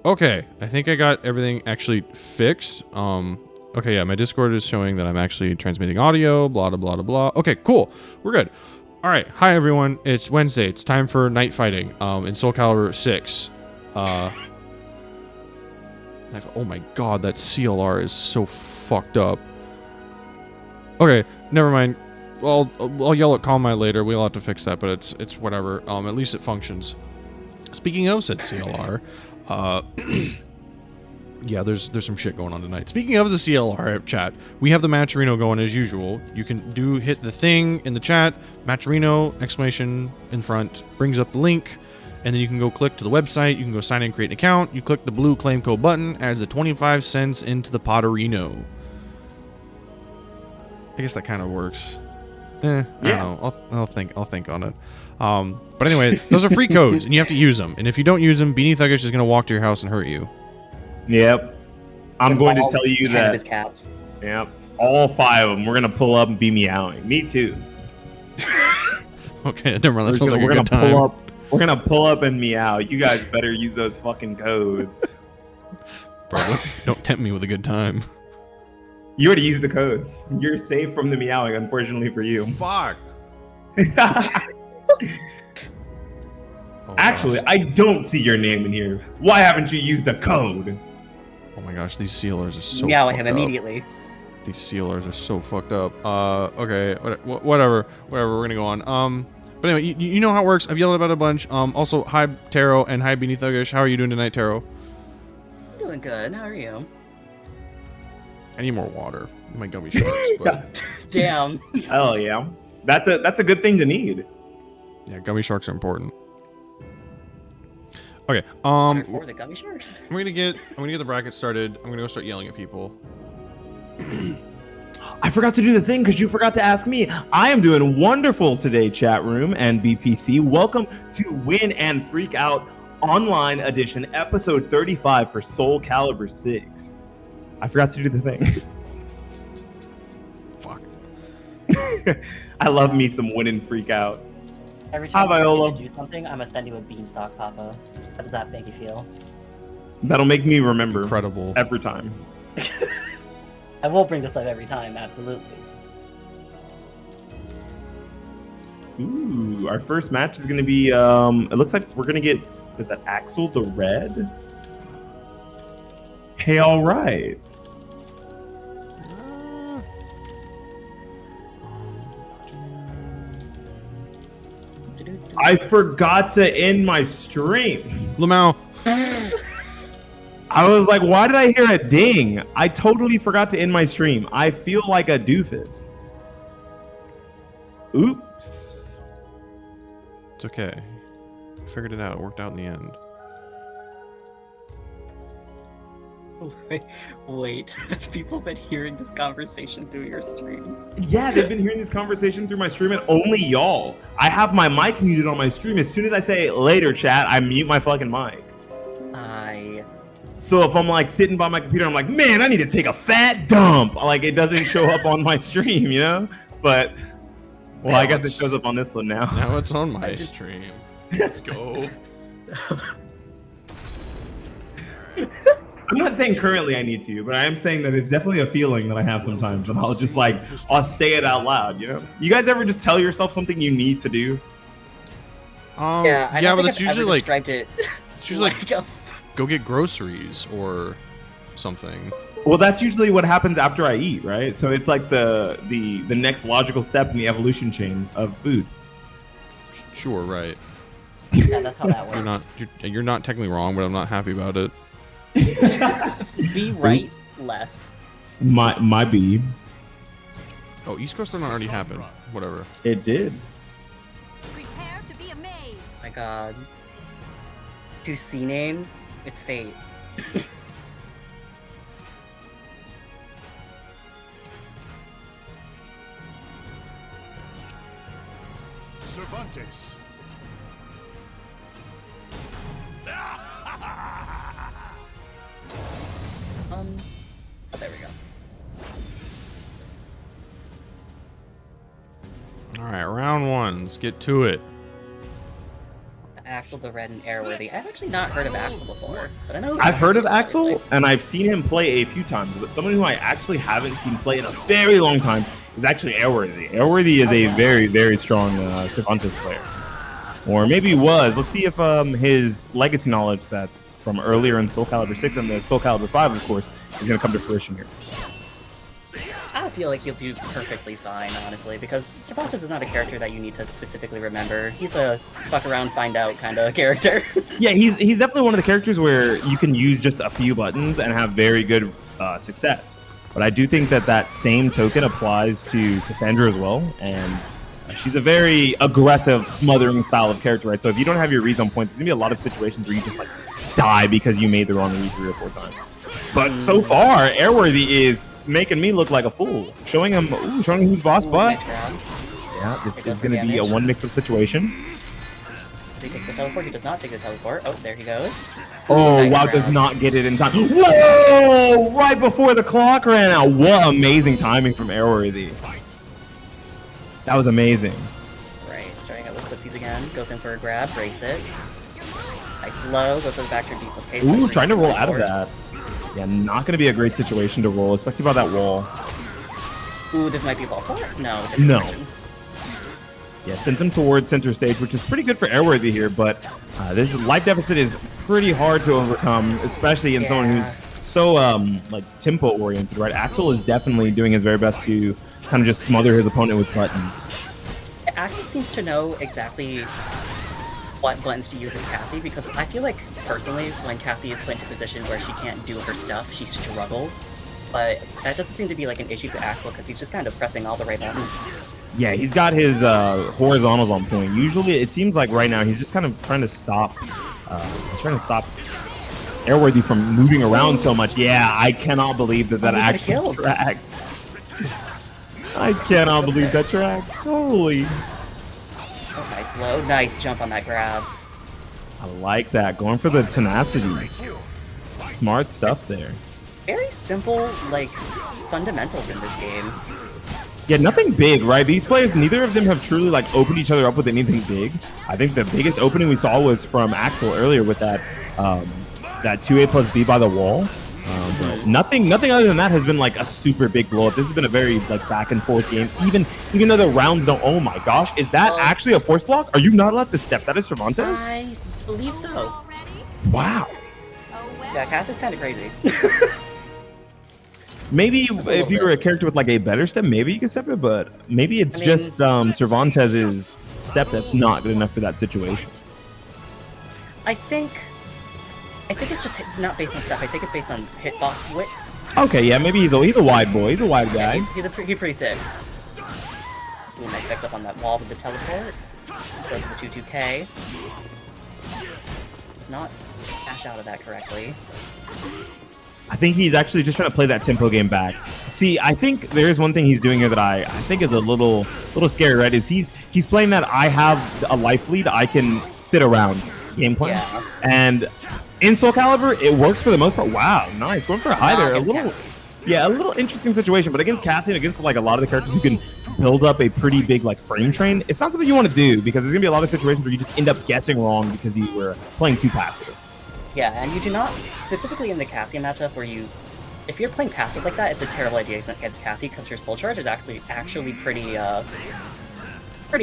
Okay, I think I got everything actually fixed. Okay, yeah, my Discord is showing that I'm actually transmitting audio, blah, blah, blah, blah. Okay, cool. We're good. All right. Hi, everyone. It's Wednesday. It's time for night fighting in SoulCalibur 6. Oh, my God. That CLR is so fucked up. Okay, never mind. Well, I'll yell at Konmai later. We'll have to fix that, but it's whatever. At least it functions. Speaking of said CLR, yeah, there's some shit going on tonight. Speaking of the CLR chat, we have the Matcherino going as usual. You can hit the thing in the chat, Matcherino, exclamation in front, brings up the link, and then you can go click to the website, you can go sign in, create an account, you click the blue claim code button, adds the 25 cents into the Potterino. I guess that kind of works. I don't know. I'll think on it. But anyway, those are free codes, and you have to use them. And if you don't use them, BeanieThuggish is going to walk to your house and hurt you. Yep. I'm going to tell you that. His cats. Yep. All 5 of them. We're going to pull up and be meowing. Me too. Okay, never mind. That sounds like a good time. We're going to pull up and meow. You guys better use those fucking codes. Bro, don't tempt me with a good time. You already used the code. You're safe from the meowing, unfortunately for you. Fuck. Actually, I don't see your name in here. Why haven't you used the code? Oh my gosh, these sealers are so Meow at fucked him up. immediately. These sealers are so fucked up. Okay, whatever, we're gonna go on. But anyway, you know how it works. I've yelled about it a bunch. Also, hi Taro and hi BeanieThuggish. How are you doing tonight, Taro? Doing good. How are you? I need more water. My gummy sharks. But... Damn. Oh yeah, that's a good thing to need. Yeah, gummy sharks are important. Okay. For the gummy sharks. I'm gonna get the bracket started. I'm gonna go start yelling at people. I forgot to do the thing because you forgot to ask me. I am doing wonderful today, chat room and BPC. Welcome to Win and Freak Out Online Edition, episode 35 for SoulCalibur 6. I forgot to do the thing. Fuck. I love me some Win and Freak Out. Every time Hi, Viola. you do something, I'm gonna send you a beanstalk, Papa. How does that make you feel? That'll make me remember. Incredible. Every time. I will bring this up every time, absolutely. Ooh, our first match is gonna be. It looks like we're gonna get. Is that Axel the Red? Hey, all right. I forgot to end my stream. Lamau. I was like, why did I hear a ding? I totally forgot to end my stream. I feel like a doofus. Oops. It's okay. Figured it out. It worked out in the end. Wait, have people been hearing this conversation through your stream? Yeah, they've been hearing this conversation through my stream and only y'all. I have my mic muted on my stream. As soon as I say later, chat, I mute my fucking mic. So if I'm like sitting by my computer, I'm like, man, I need to take a fat dump. Like it doesn't show up on my stream, you know? But, well, I guess it shows up on this one now. Now it's on my stream. Let's go. I'm not saying currently I need to, but I am saying that it's definitely a feeling that I have sometimes, and I'll just like, I'll say it out loud, you know? You guys ever just tell yourself something you need to do? Yeah, I yeah, don't but think it's I've usually ever like, described it. it's usually like go get groceries or something. Well, that's usually what happens after I eat, right? So it's like the next logical step in the evolution chain of food. Sure, right. Yeah, that's how that works. You're not technically wrong, but I'm not happy about it. Be right less. My B. Oh, East Coast already happened. Whatever. It did. Prepare to be amazed. My God. 2 C names. It's fate. Cervantes. Oh, there we go. All right, round 1. Let's get to it. Axel the Red and Airworthy. I've actually not heard of Axel before, but I know. I've heard of Axel, and I've seen him play a few times, but someone who I actually haven't seen play in a very long time is actually Airworthy. Airworthy is a very, very strong Cervantes player. Or maybe he was. Let's see if his legacy knowledge that's from earlier in SoulCalibur 6 and the SoulCalibur 5, of course, is going to come to fruition here. I feel like he'll be perfectly fine, honestly, because Cervantes is not a character that you need to specifically remember. He's a fuck around, find out kind of character. Yeah, he's definitely one of the characters where you can use just a few buttons and have very good success. But I do think that same token applies to Cassandra as well, and she's a very aggressive, smothering style of character, right? So if you don't have your reads on point, there's gonna be a lot of situations where you just like die because you made the wrong read 3 or 4 times. But so far, Airworthy is making me look like a fool, showing him who's boss. But yeah, this is gonna be a one mix-up situation. Does he take the teleport? He does not take the teleport. Oh, there he goes. Oh, nice wow, round. Does not get it in time. Whoa! Right before the clock ran out. What amazing timing from Airworthy. That was amazing. Right, starting out with footsies again. Goes in for a grab, breaks it. Nice low, goes to the back to deep case. Ooh, trying to roll out of that. Yeah, not going to be a great situation to roll, especially by that wall. Ooh, this might be a ball spot? No. No. Yeah, sent him towards center stage, which is pretty good for Airworthy here, but this life deficit is pretty hard to overcome, especially in someone who's so like tempo oriented, right? Axel is definitely doing his very best to kind of just smother his opponent with buttons. Axel seems to know exactly what buttons to use as Cassie, because I feel like, personally, when Cassie is put into a position where she can't do her stuff, she struggles. But that doesn't seem to be like an issue for Axel, because he's just kind of pressing all the right buttons. Yeah, he's got his horizontals on point. Usually, it seems like right now he's just kind of trying to stop Airworthy from moving around so much. Yeah, I cannot believe that actually tracked. I cannot believe that tracked. Holy. Oh, nice low. Nice jump on that grab. I like that. Going for the tenacity. Smart stuff there. Very simple, like, fundamentals in this game. Yeah, nothing big, right? These players, neither of them have truly like opened each other up with anything big. I think the biggest opening we saw was from Axel earlier with that that 2A plus B by the wall. But nothing other than that has been like a super big blow up. This has been a very like back and forth game. Even though the rounds don't. Oh my gosh, is that actually a force block? Are you not allowed to step that as Cervantes? I believe so. Wow. Yeah, Cass is kind of crazy. Maybe if you were a character with like a better step, maybe you could step it, but maybe it's just Cervantes' step that's not good enough for that situation. I think it's just not based on step. I think it's based on hitbox width. Okay, yeah, maybe he's a wide boy. He's a wide guy. Yeah, he's pretty sick. Ooh, nice mix up on that wall with the teleport. Goes to the 2-2K. Does not dash out of that correctly. I think he's actually just trying to play that tempo game back. See, I think there is one thing he's doing here that I think is a little scary, right? Is he's playing that I have a life lead, I can sit around gameplay. Yeah. And in SoulCalibur, it works for the most part. Wow, nice. Going for a high there. A little interesting situation, but against Cassie and against like a lot of the characters who can build up a pretty big like frame train, it's not something you want to do because there's gonna be a lot of situations where you just end up guessing wrong because you were playing too passive. Yeah, and you do not, specifically in the Cassie matchup, where if you're playing passive like that, it's a terrible idea against Cassie because her soul charge is actually pretty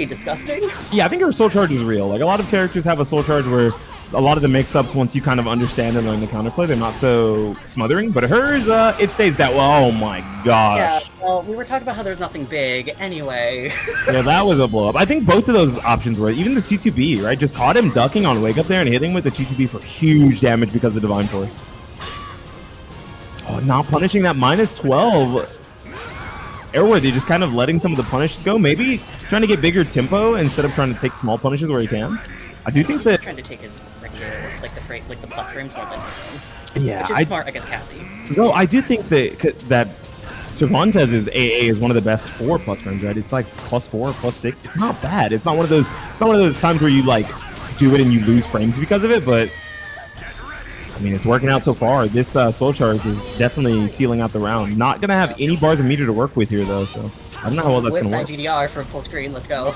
disgusting. Yeah, I think her soul charge is real. Like a lot of characters have a soul charge where a lot of the mix-ups, once you kind of understand and learn the counterplay, they're not so smothering. But hers, it stays that well. Oh my gosh. Yeah, well, we were talking about how there's nothing big anyway. Yeah, that was a blow-up. I think both of those options were, even the 2-2B, right? Just caught him ducking on wake up there and hitting with the 2-2B for huge damage because of Divine Force. Oh, not punishing that -12. Airworthy just kind of letting some of the punishes go. Maybe trying to get bigger tempo instead of trying to take small punishes where he can. I do think that trying to take his like the plus frames more than yeah, which is smart against Cassie. No, I do think that Cervantes' AA is one of the best 4 plus frames, right? It's like +4, +6. It's not bad. It's not one of those times where you like do it and you lose frames because of it, but I mean, it's working out so far. This soul charge is definitely sealing out the round. Not gonna have any bars of meter to work with here though, so I don't know how well that's gonna work. With that GDR for full screen, let's go.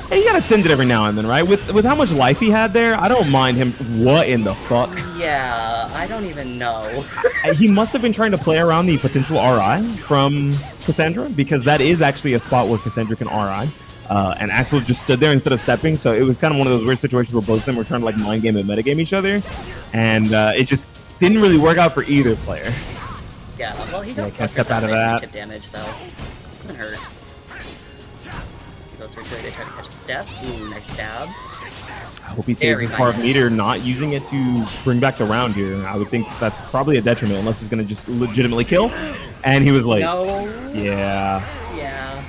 Hey, you gotta send it every now and then, right? With how much life he had there, I don't mind him. What in the fuck? Yeah, I don't even know. He must have been trying to play around the potential RI from Cassandra, because that is actually a spot where Cassandra can RI. And Axel just stood there instead of stepping, so it was kind of one of those weird situations where both of them were trying to like mind game and metagame each other, and it just didn't really work out for either player. Yeah, well, he got can't step out of that. chip damage, so doesn't hurt. He goes for two. They try to catch a step. Ooh, nice stab. I hope he saves his carve meter, not using it to bring back the round here. I would think that's probably a detriment, unless he's going to just legitimately kill. And he was late. No. Yeah. Yeah.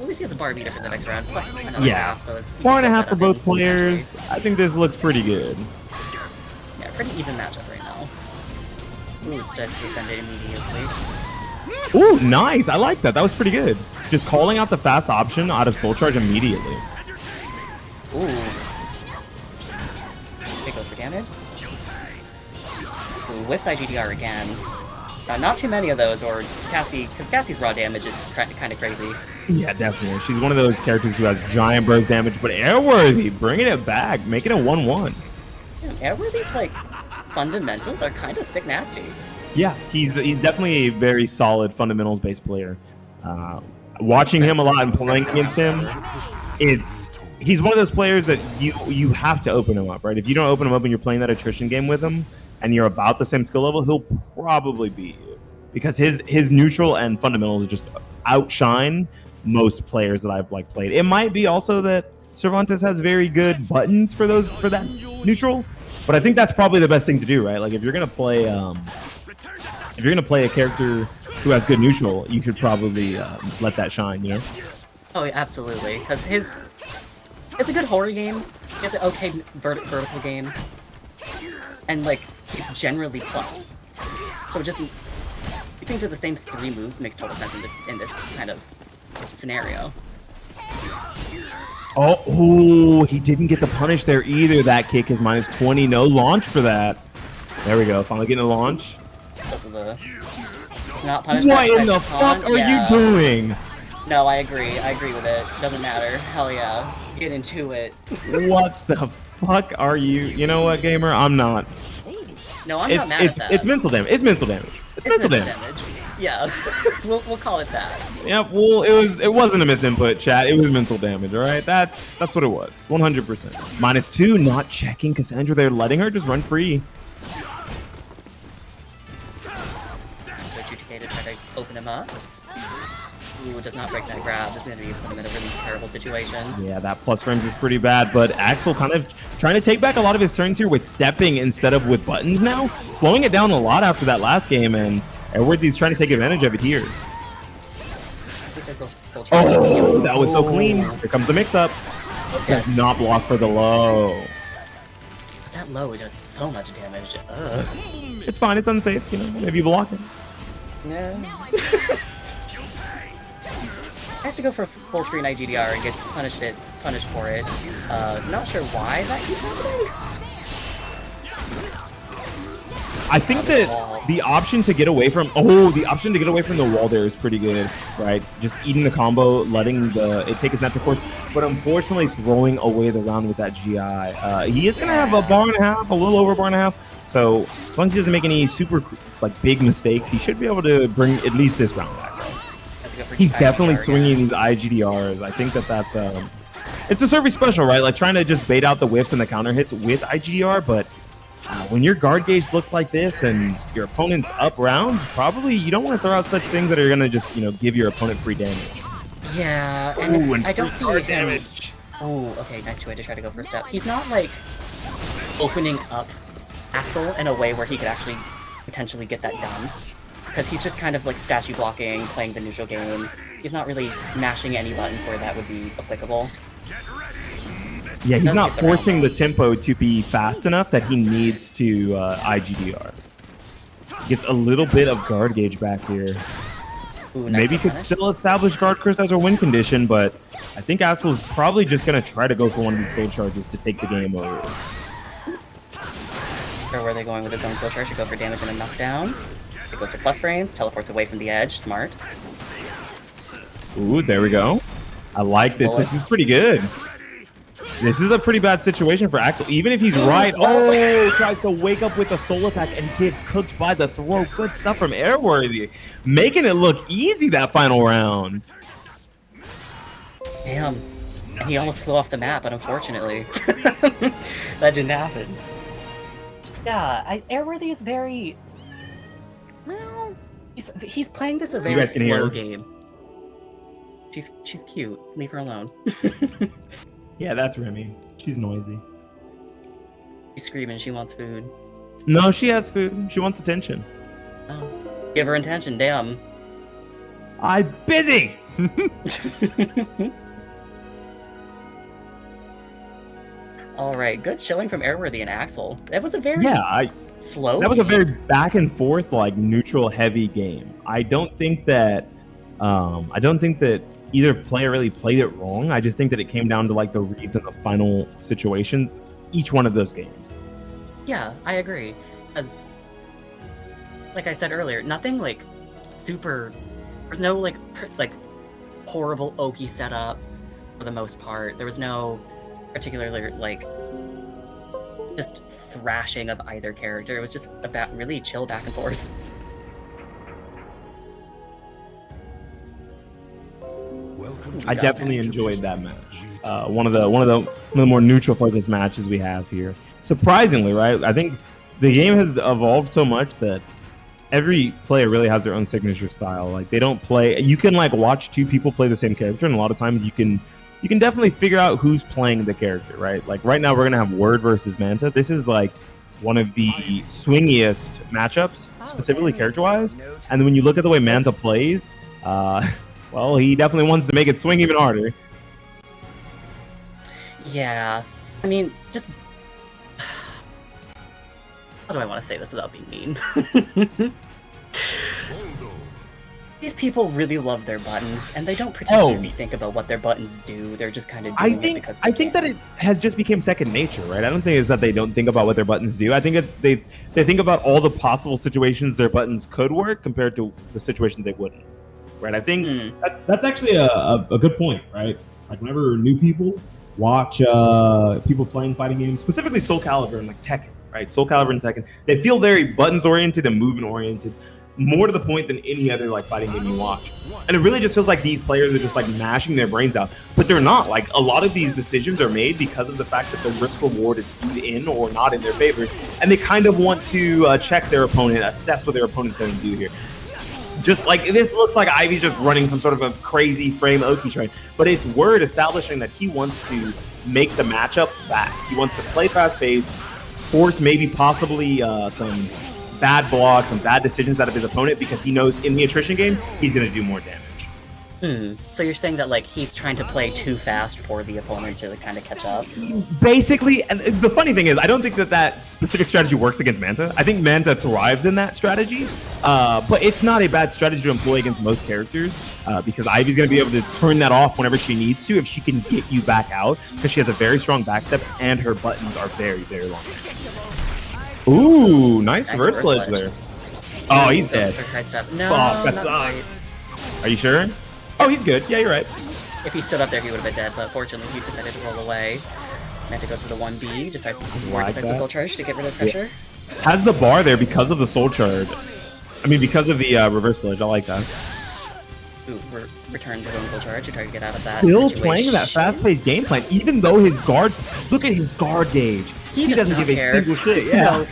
At least he has a bar meter for the next round. Plus another Yeah. half, so Bar and a half for both players. I think this looks pretty good. Yeah, pretty even matchup right now. Ooh, said to send it immediately. Ooh, nice. I like that. That was pretty good. Just calling out the fast option out of Soul Charge immediately. Ooh. It goes for damage. Ooh, whiffs IGDR again. Not too many of those, or Cassie, because Cassie's raw damage is kind of crazy. Yeah, definitely. She's one of those characters who has giant burst damage, but airworthy, bringing it back, making it 1-1. Yeah, airworthy's like fundamentals are kind of sick nasty. Yeah, he's definitely a very solid fundamentals-based player. Watching him a lot and playing against him, he's one of those players that you have to open him up, right? If you don't open him up and you're playing that attrition game with him, and you're about the same skill level, he'll probably beat you, because his neutral and fundamentals just outshine most players that I've like played. It might be also that Cervantes has very good buttons for that neutral, but I think that's probably the best thing to do, right? Like if you're gonna play a character who has good neutral, you should probably let that shine, you know? Oh, yeah, absolutely, because it's a good horror game. He has an okay vertical game, and like he's generally plus. So just keeping to the same 3 moves makes total sense in this kind of scenario. Oh, he didn't get the punish there either. That kick is -20. No launch for that. There we go. Finally getting a launch. Because of the... It's not punished. What in the fuck are you doing? No, I agree. I agree with it. Doesn't matter. Hell yeah. Get into it. What the fuck are you? You know what, gamer? I'm not. No, I'm not mad at that. It's mental damage. It's mental damage. It's mental damage. Yeah, we'll call it that. Yep. Well, it wasn't a misinput, chat. It was mental damage. All right. That's what it was. 100%. -2. Not checking Cassandra. They're letting her just run free. So GTK to try to open him up. Ooh, does not break that grab. This is going to put him in a really terrible situation. Yeah, that plus frames is pretty bad, but Axel kind of trying to take back a lot of his turns here with stepping instead of with buttons now, slowing it down a lot after that last game, and Edward's trying to take advantage of it here. Oh, that was so clean. Here comes the mix-up. Does not block for the low. That low does so much damage. Ugh. It's fine. It's unsafe. You know, maybe you block it. Yeah. Has to go for full screen IGDR and gets punished for it. Not sure why that keeps happening. I think that the option to get away from the wall there is pretty good, right? Just eating the combo, letting it take its natural course, but unfortunately throwing away the round with that GI. He is gonna have a bar and a half, a little over bar and a half. So as long as he doesn't make any super like big mistakes, he should be able to bring at least this round back. He's definitely swinging these IGDRs. I think that's it's a service special, right? Like trying to just bait out the whiffs and the counter hits with IGDR, but when your guard gauge looks like this and your opponent's up rounds, probably you don't want to throw out such things that are gonna just, you know, give your opponent free damage. Yeah, and I don't see guard damage. Oh, okay, nice way to try to go for a step. He's not like opening up Axel in a way where he could actually potentially get that done. Because he's just kind of like statue blocking, playing the neutral game. He's not really mashing any buttons where that would be applicable. Yeah, he's not forcing the tempo to be fast enough that he needs to IGDR. Gets a little bit of guard gauge back here. Ooh, nice. Maybe could still establish guard curse as a win condition, but I think Axel's probably just going to try to go for one of these soul charges to take the game over. Or where are they going with his own soul charge? Should go for damage and a knockdown. It goes for plus frames, teleports away from the edge. Smart. Ooh, there we go. I like this. This is pretty good. This is a pretty bad situation for Axel. Even if he's right. Oh, tries to wake up with a soul attack and gets cooked by the throw. Good stuff from Airworthy. Making it look easy that final round. Damn. And he almost flew off the map, but unfortunately, that didn't happen. Yeah, Airworthy is very... Well, he's playing this a very slow game. She's cute. Leave her alone. Yeah, that's Remy. She's noisy. She's screaming. She wants food. No, she has food. She wants attention. Oh, give her attention. Damn. I'm busy. All right, good showing from Airworthy and Axel. That was a very slow. That was a very back and forth, like neutral heavy game. I don't think that either player really played it wrong. I just think that it came down to like the reads and the final situations, each one of those games. Yeah, I agree. As like I said earlier, nothing like super. There's no like horrible oaky setup for the most part. There was no particularly like just thrashing of either character. It was just about really chill back and forth. I definitely enjoyed that match. One of the more neutral focused matches we have here. Surprisingly, right? I think the game has evolved so much that every player really has their own signature style. Like they don't play. You can like watch two people play the same character, and a lot of times you can definitely figure out who's playing the character, right? Like right now we're gonna have Word versus Manta. This is like one of the swingiest matchups, specifically character-wise. And then when you look at the way Manta plays, well, he definitely wants to make it swing even harder. Yeah, I mean, just how do I want to say this without being mean? These people really love their buttons, and they don't particularly think about what their buttons do. They're just kind of doing it because I think that it has just become second nature, right? I don't think it's that they don't think about what their buttons do. I think they think about all the possible situations their buttons could work compared to the situations they wouldn't. Right? I think that's actually a good point, right? Like whenever new people watch people playing fighting games, specifically SoulCalibur and like Tekken, right? SoulCalibur and Tekken, they feel very buttons oriented and movement oriented, more to the point than any other like fighting game you watch. And it really just feels like these players are just like mashing their brains out, but they're not. Like a lot of these decisions are made because of the fact that the risk reward is skewed in or not in their favor, and they kind of want to check their opponent, assess what their opponent's going to do here. Just like this looks like Ivy's just running some sort of a crazy frame Oki train, but it's Word establishing that he wants to make the matchup fast. He wants to play fast paced, force maybe possibly some bad blocks, some bad decisions out of his opponent, because he knows in the attrition game he's going to do more damage. So you're saying that like he's trying to play too fast for the opponent to kind of catch up? Basically, and the funny thing is, I don't think that specific strategy works against Manta. I think Manta thrives in that strategy, but it's not a bad strategy to employ against most characters, because Ivy's going to be able to turn that off whenever she needs to if she can get you back out, because she has a very strong backstep and her buttons are very, very long. Ooh, nice reverse ledge there. Oh, he's dead. No, fuck, that sucks. Are you sure? Oh, he's good. Yeah, you're right. If he stood up there, he would have been dead, but fortunately, he decided to roll away. Manta goes for the 1B, decides to soul charge to get rid of pressure. Yeah. Has the bar there because of the soul charge. I mean, because of the reverse ledge. I like that. Ooh, returns his own soul charge to try to get out of that Still situation. Playing that fast-paced game plan, even though his guard... Look at his guard gauge. He doesn't give a single shit. Yeah. No.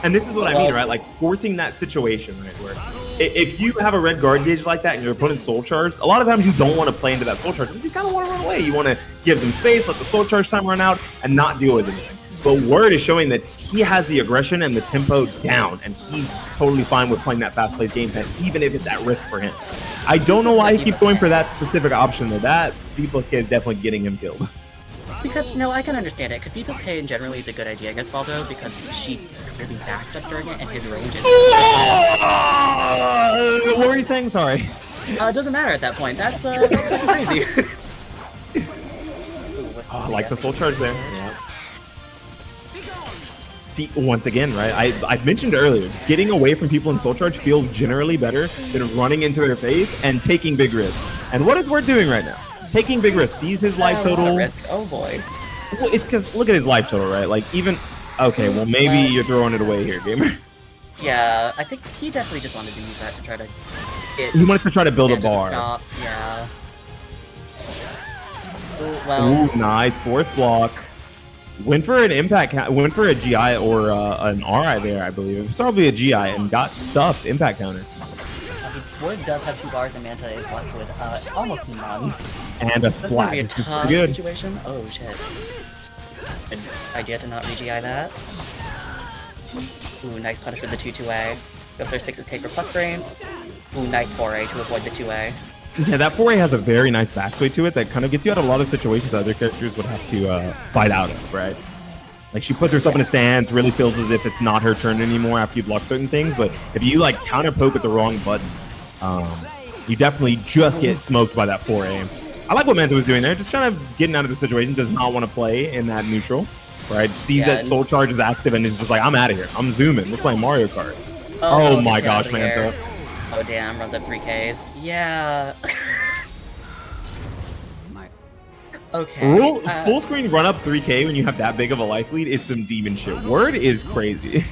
And this is what I mean, right? Like, forcing that situation, right? Where if you have a red guard gauge like that and your opponent's soul charged, a lot of times you don't want to play into that soul charge. You kind of want to run away. You want to give them space, let the soul charge time run out, and not deal with anything. But Word is showing that he has the aggression and the tempo down, and he's totally fine with playing that fast-paced game plan, even if it's at risk for him. I don't know why he keeps going for that specific option, though. That B+K is definitely getting him killed. It's because, no, I can understand it, because B+K in general is a good idea against Baldo, because she clearly backs up during it, and his range is... What were you saying? Sorry. It doesn't matter at that point. That's crazy. I like the soul charge there. Yeah. See, once again, right? I mentioned earlier, getting away from people in soul charge feels generally better than running into their face and taking big risks. And what is Word doing right now? taking big risks. Sees his life total. Risk. Oh boy. Well, it's because look at his life total, right? Like even okay, well maybe you're throwing it away here, gamer. Yeah, I think he definitely just wanted to use that to try to get. He wanted to try to build a bar. Stop. Yeah. Ooh, well. Ooh, nice force block. Went for an impact. Went for a GI or an RI there, I believe. It was probably a GI and got stuffed impact counter. Word does have 2 bars and Manta is left with almost none. And a This is gonna splat. be a This is tough pretty good. situation. Oh shit. Good idea to not re-GI that. Ooh, nice punish with the 2-2A. Goes for 6k for plus frames. Ooh, nice 4A to avoid the 2A. Yeah, that 4A has a very nice backsway to it that kind of gets you out of a lot of situations that other characters would have to fight out of, right? Like, she puts herself in a stance, really feels as if it's not her turn anymore after you block certain things, but if you, like, counter poke with the wrong button, you definitely just get smoked by that 4A. I like what Manta was doing there, just kind of getting out of the situation, does not want to play in that neutral, right? Sees that Soul Charge is active and is just like, I'm out of here. I'm zooming. We're playing Mario Kart. Oh my gosh, Manta. Oh damn, runs up 3Ks. Yeah. Okay. Full screen run up 3K when you have that big of a life lead is some demon shit. Word is crazy.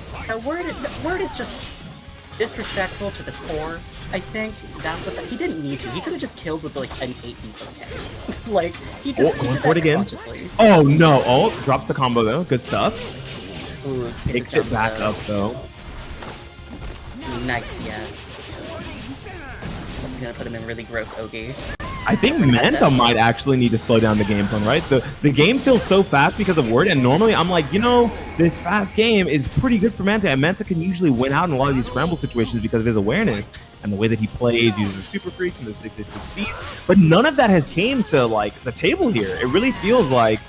Word is just disrespectful to the core. I think that's what he didn't need to. He could have just killed with like an 8 plus K. Like he just going for it again. Consciously. Oh no! Oh, drops the combo though. Good stuff. Ooh, Takes it back up though. Ooh, nice, yes. That's gonna put him in really gross Ogi. I think Manta might actually need to slow down the game plan, right? The game feels so fast because of Word, and normally I'm like, you know, this fast game is pretty good for Manta, and Manta can usually win out in a lot of these scramble situations because of his awareness and the way that he plays, using the super freaks and the 666 speeds. But none of that has came to like the table here. It really feels like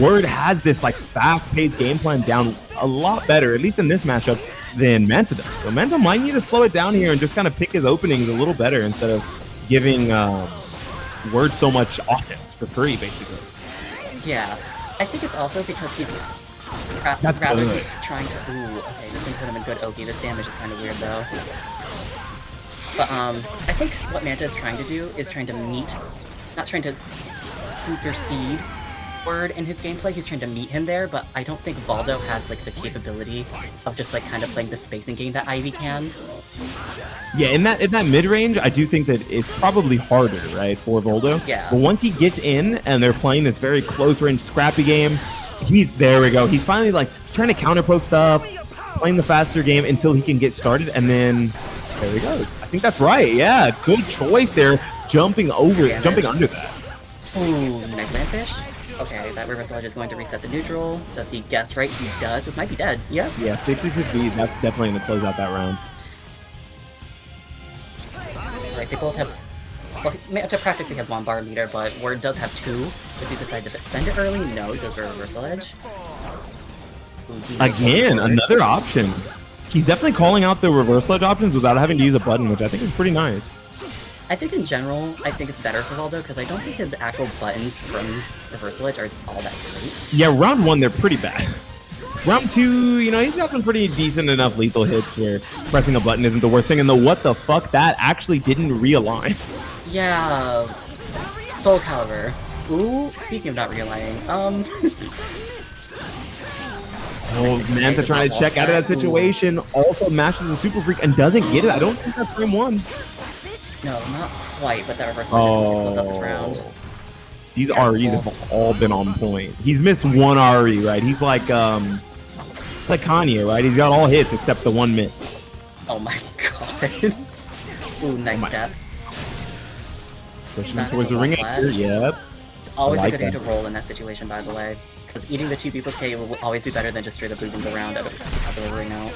Word has this like fast-paced game plan down a lot better, at least in this matchup, than Manta does. So Manta might need to slow it down here and just kind of pick his openings a little better instead of giving Word so much offense for free, basically. Yeah, I think it's also because he's That's rather good. he's trying to. Ooh, okay, this can put him in good Ogi. This damage is kind of weird though. But I think what Manta is trying to do is trying to meet, not trying to supersede Word in his gameplay. He's trying to meet him there, but I don't think Valdo has like the capability of just like kind of playing the spacing game that Ivy can. Yeah, in that mid range, I do think that it's probably harder, right, for Voldo. Yeah. But once he gets in and they're playing this very close range, scrappy game, there we go. He's finally like trying to counter poke stuff, playing the faster game until he can get started, and then there he goes. I think that's right. Yeah, good choice there, jumping under that. Ooh, nice landfish. Okay, that reversal edge is going to reset the neutral. Does he guess right? He does. This might be dead. Yeah. Yeah, 666B, that's definitely going to close out that round. Right, they both have. Well, Manta practically has 1 bar leader, but Word does have 2. If he decides to spend it early, no, he goes for a reversal edge. Ooh, Again, another option. He's definitely calling out the reversal edge options without having to use a button, which I think is pretty nice. I think in general, I think it's better for Valdo because I don't think his actual buttons from reversal edge are all that great. Yeah, round 1, they're pretty bad. Round 2, you know, he's got some pretty decent enough lethal hits where pressing a button isn't the worst thing. And the what the fuck, that actually didn't realign. Yeah, SoulCalibur. Ooh, speaking of not realigning, Oh, Manta trying to check out of that situation. Also mashes the super freak and doesn't get it. I don't think that's frame 1. no, not quite, but that reversal edge is going to close out this round. These REs have all been on point. He's missed 1 RE, right? He's like, it's like Kanye, right? He's got all hits except the 1 miss. Oh my god. Ooh, nice step. Pushing towards the ring here, yep. It's always I like a good idea that. to roll in that situation, by the way. Because eating the 2 plus K will always be better than just straight up losing the round out of the ring out.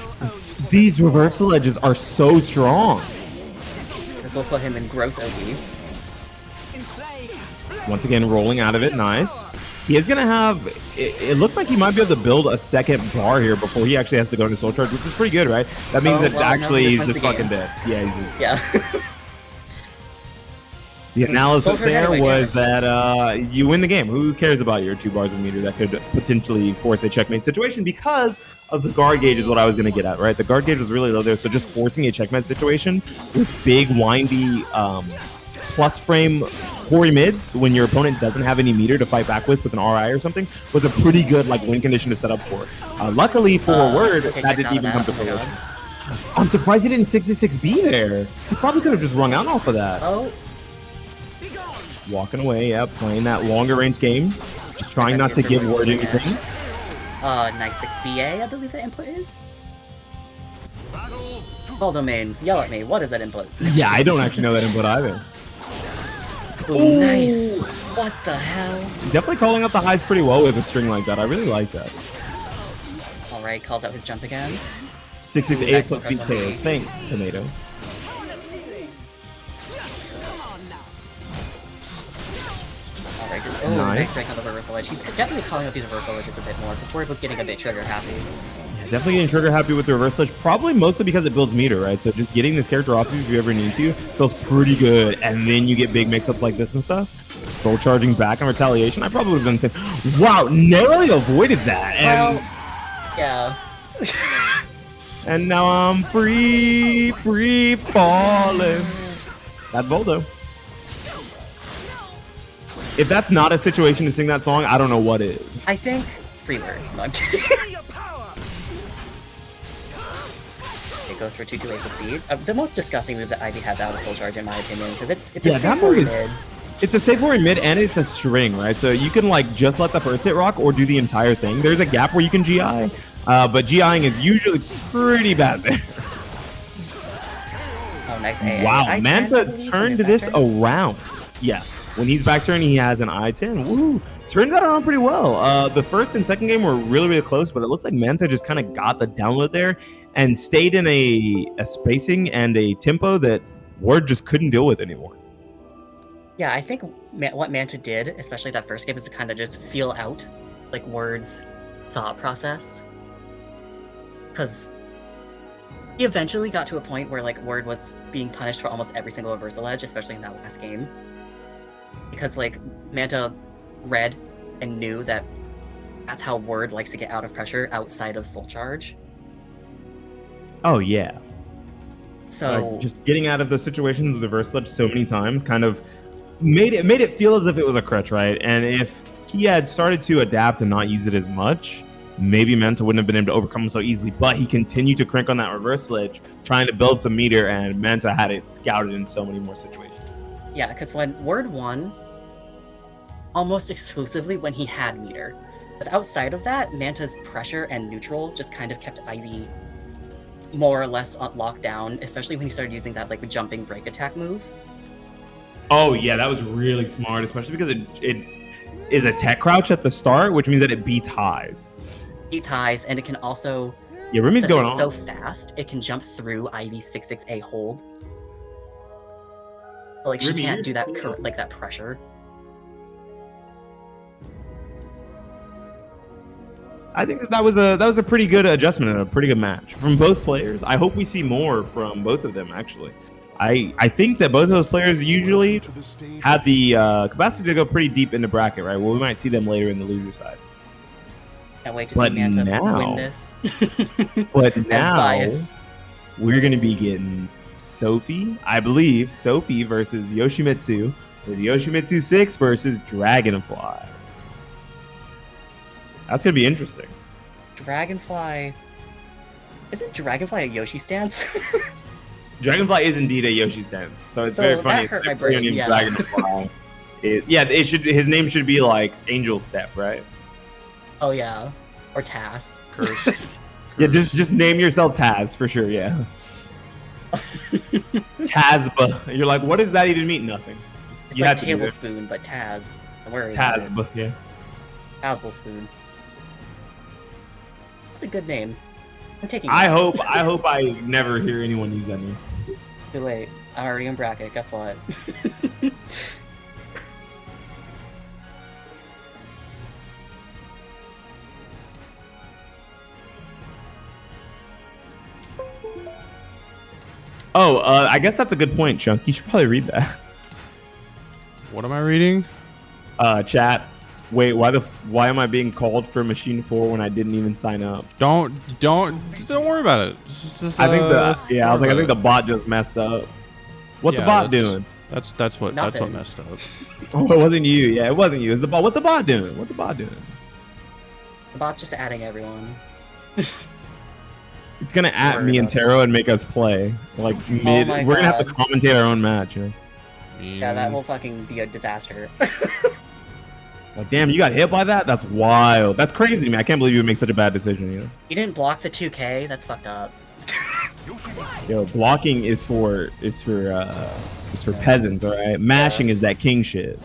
These reversal edges are so strong. This will put him in gross OP. Once again, rolling out of it, nice. He is going to have, it looks like he might be able to build a second bar here before he actually has to go into Soul Charge, which is pretty good, right? That means that actually no, he's wins just the fucking game. dead. Yeah, Yeah. the analysis Soul Charge there anyway, was that you win the game. Who cares about your 2 bars of meter that could potentially force a checkmate situation because of the guard gauge is what I was going to get at, right? The guard gauge was really low there, so just forcing a checkmate situation with big, windy plus frame Hori mids when your opponent doesn't have any meter to fight back with an RI or something was a pretty good like win condition to set up for. Luckily for Word, okay, that didn't even come to oh my fruition. God. I'm surprised he didn't 66B there. He probably could have just rung out off of that. Oh, Walking away, yeah, playing that longer range game. Just trying not to give Word anything. nice 6BA, I believe the input is. Call domain, yell at me. What is that input? Yeah, I don't actually know that input either. Ooh, nice. What the hell? Definitely calling out the highs pretty well with a string like that. I really like that. All right, calls out his jump again. 668 plus BK. Thanks, Tomato. All right, just Nice. nice break on the reversal edge. He's definitely calling out these reversal edges a bit more because Word was getting a bit trigger happy. Definitely getting trigger happy with the reverse edge. Probably mostly because it builds meter, right? So just getting this character off you if you ever need to feels pretty good. And then you get big mix-ups like this and stuff. Soul charging back on retaliation. I probably would have done the same. Wow, narrowly avoided that. And, Yeah. and now I'm free falling. That's Voldo. If that's not a situation to sing that song, I don't know what is. I think Freeword. No, I'm kidding. It goes for 228 for speed. The most disgusting move that Ivy has out of Soul Charge, in my opinion, because it's a Yeah, that safe move is. mid. It's a safe in mid and it's a string, right? So you can like just let the first hit rock or do the entire thing. There's a gap where you can GI, but GIing is usually pretty bad there. Oh, nice AA. Wow, I Manta believe in turned his this back turn. around. Yeah, when he's back turn, he has an I-10. Woo! Turns that around pretty well. The first and second game were really, really close, but it looks like Manta just kind of got the download there and stayed in a spacing and a tempo that Word just couldn't deal with anymore. Yeah, I think what Manta did, especially that first game, is to kind of just feel out like Word's thought process. Because he eventually got to a point where like Word was being punished for almost every single reversal edge, especially in that last game. Because like Manta read and knew that that's how Word likes to get out of pressure outside of Soul Charge. Oh yeah. So Just getting out of those situations with the reversal edge so many times kind of made it feel as if it was a crutch, right? And if he had started to adapt and not use it as much, maybe Manta wouldn't have been able to overcome him so easily. But he continued to crank on that reversal edge, trying to build some meter, and Manta had it scouted in so many more situations. yeah, because when Word won, almost exclusively when he had meter. Because outside of that, Manta's pressure and neutral just kind of kept Ivy more or less locked down, especially when he started using that like jumping break attack move. Oh yeah, that was really smart, especially because it is a tech crouch at the start, which means that it beats highs. Beats highs, and it can also, Yeah, Rumi's since going it's on. so fast, it can jump through Ivy's 6-6A hold. So, like she Rumi, can't do you're that like that pressure. I think that was a pretty good adjustment and a pretty good match from both players. I hope we see more from both of them. Actually, I think that both of those players usually have the capacity to go pretty deep into bracket, right? Well, we might see them later in the loser side. Can't wait to But see Manta now- win this. But As now bias. we're going to be getting Sophie, I believe, Sophie versus Yoshimitsu, with Yoshimitsu 6 versus Dragonfly. That's going to be interesting. Dragonfly. Isn't Dragonfly a Yoshi stance? Dragonfly is indeed a Yoshi stance, so it's So very that funny. hurt my It's brain, named yeah. Dragonfly. It should. His name should be like Angel Step, right? Oh yeah, or Tass. Cursed. Yeah, just name yourself Taz for sure. Yeah, Tazba. You're like, what does that even mean? Nothing. It's You like had to do it. tablespoon, but Taz. Don't worry about it. Tazba. Yeah. Tablespoon. That's a good name. I'm taking I that. hope I never hear anyone use that name. Too late. I'm already in bracket. Guess what? Oh, I guess that's a good point, Chunk. You should probably read that. What am I reading? Chat. Wait, why am I being called for Machine 4 when I didn't even sign up? Don't worry about it. Just, I think I don't think worry the about bot just messed up. What Yeah, the bot that's- doing? That's what Nothing. messed up. Oh, it wasn't you. Yeah, it wasn't you. It was the bot. What the bot doing? What the bot doing? The bot's just adding everyone. It's gonna at me and Taro and make us play. Like mid. my We're gonna have to God. commentate our own match. You know? Yeah, that will fucking be a disaster. Like, damn, you got hit by that? That's wild. That's crazy, man. I can't believe you would make such a bad decision. You know? You didn't block the 2K? That's fucked up. Yo, blocking is for peasants, all right. Mashing is that king shit.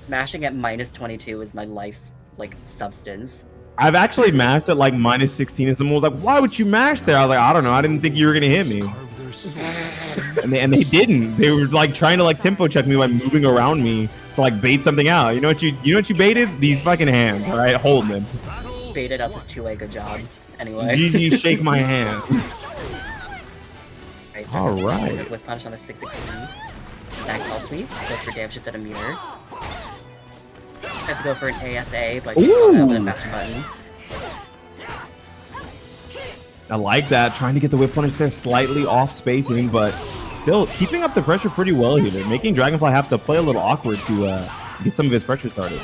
Mashing at -22 is my life's, like, substance. I've actually mashed at like -16, and someone was like, "Why would you mash there?" I was like, "I don't know. I didn't think you were gonna hit me." and they didn't. They were like trying to like tempo check me by moving around me to like bait something out. You know what you baited? These fucking hands, all right. Hold them. Baited up this 2A. Good job. Anyway. GG, shake my hand. Right, All right. With punch on the 616. Max health sweep. Goes for damage just at a meter. Has to go for an ASA, but he's got with a faster button. I like that. Trying to get the whip punish there, slightly off spacing, but still keeping up the pressure pretty well here. Making Dragonfly have to play a little awkward to get some of his pressure started.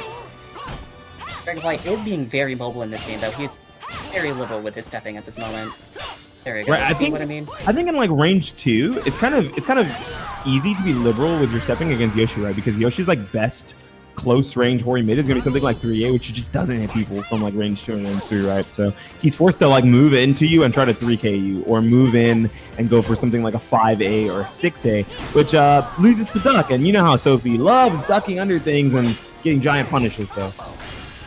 Dragonfly is being very mobile in this game, though. He's very liberal with his stepping at this moment. There we go. Right, See what I mean? I think in like range 2, it's kind of easy to be liberal with your stepping against Yoshi, right? Because Yoshi's like best close range Hori mid is gonna be something like 3A, which just doesn't hit people from like range 2 and range 3, right? So he's forced to like move into you and try to 3K you, or move in and go for something like a 5A or a 6A, which loses to duck. And you know how Sophie loves ducking under things and getting giant punishes. So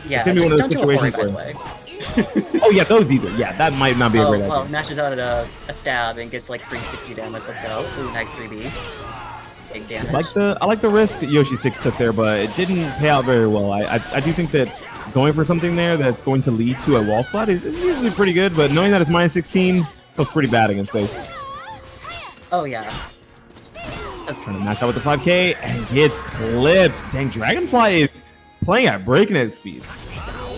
Yeah, it's gonna be one of those just don't do a situations Hori, by where. the way. Oh yeah, those either. Yeah, that might not be a great idea. Well, mashes out at a stab and gets like free 60 damage. Let's go. Ooh, nice 3B. Big damage. I like the risk that Yoshi 6 took there, but it didn't pay out very well. I do think that going for something there that's going to lead to a wall splat is usually pretty good, but knowing that it's -16 feels pretty bad against those. Oh yeah. Trying to match out with the 5K and gets clipped. Dang, Dragonfly is playing at breakneck speed.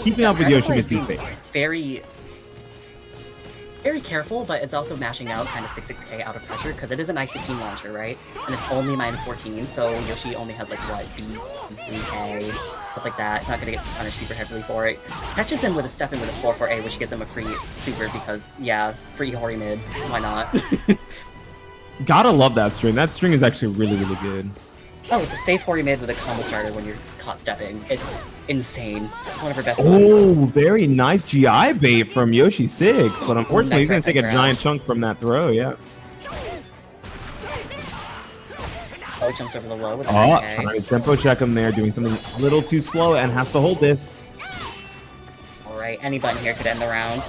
Keeping up with Yoshi Dragonfly is Mitsu's being very, very careful, but it's also mashing out kind of 6K out of pressure because it is an I-16 launcher, right? And it's only -14, so Yoshi only has like what, B, 3K, stuff like that. It's not gonna get punished super heavily for it. Catches him with a step in with a 4-4A, which gives him a free super because yeah, free Hori mid. Why not? Gotta love that string. That string is actually really, really good. Oh, it's a safe Hori mid with a combo starter when you're caught stepping. It's insane. It's one of her best Oh, ones. very nice GI bait from Yoshi 6, but unfortunately Nice he's gonna right take a side giant grab. chunk from that throw, yeah. Oh, jumps over the low with a Oh, 9K. trying to tempo check him there, doing something a little too slow and has to hold this. Alright, any button here could end the round.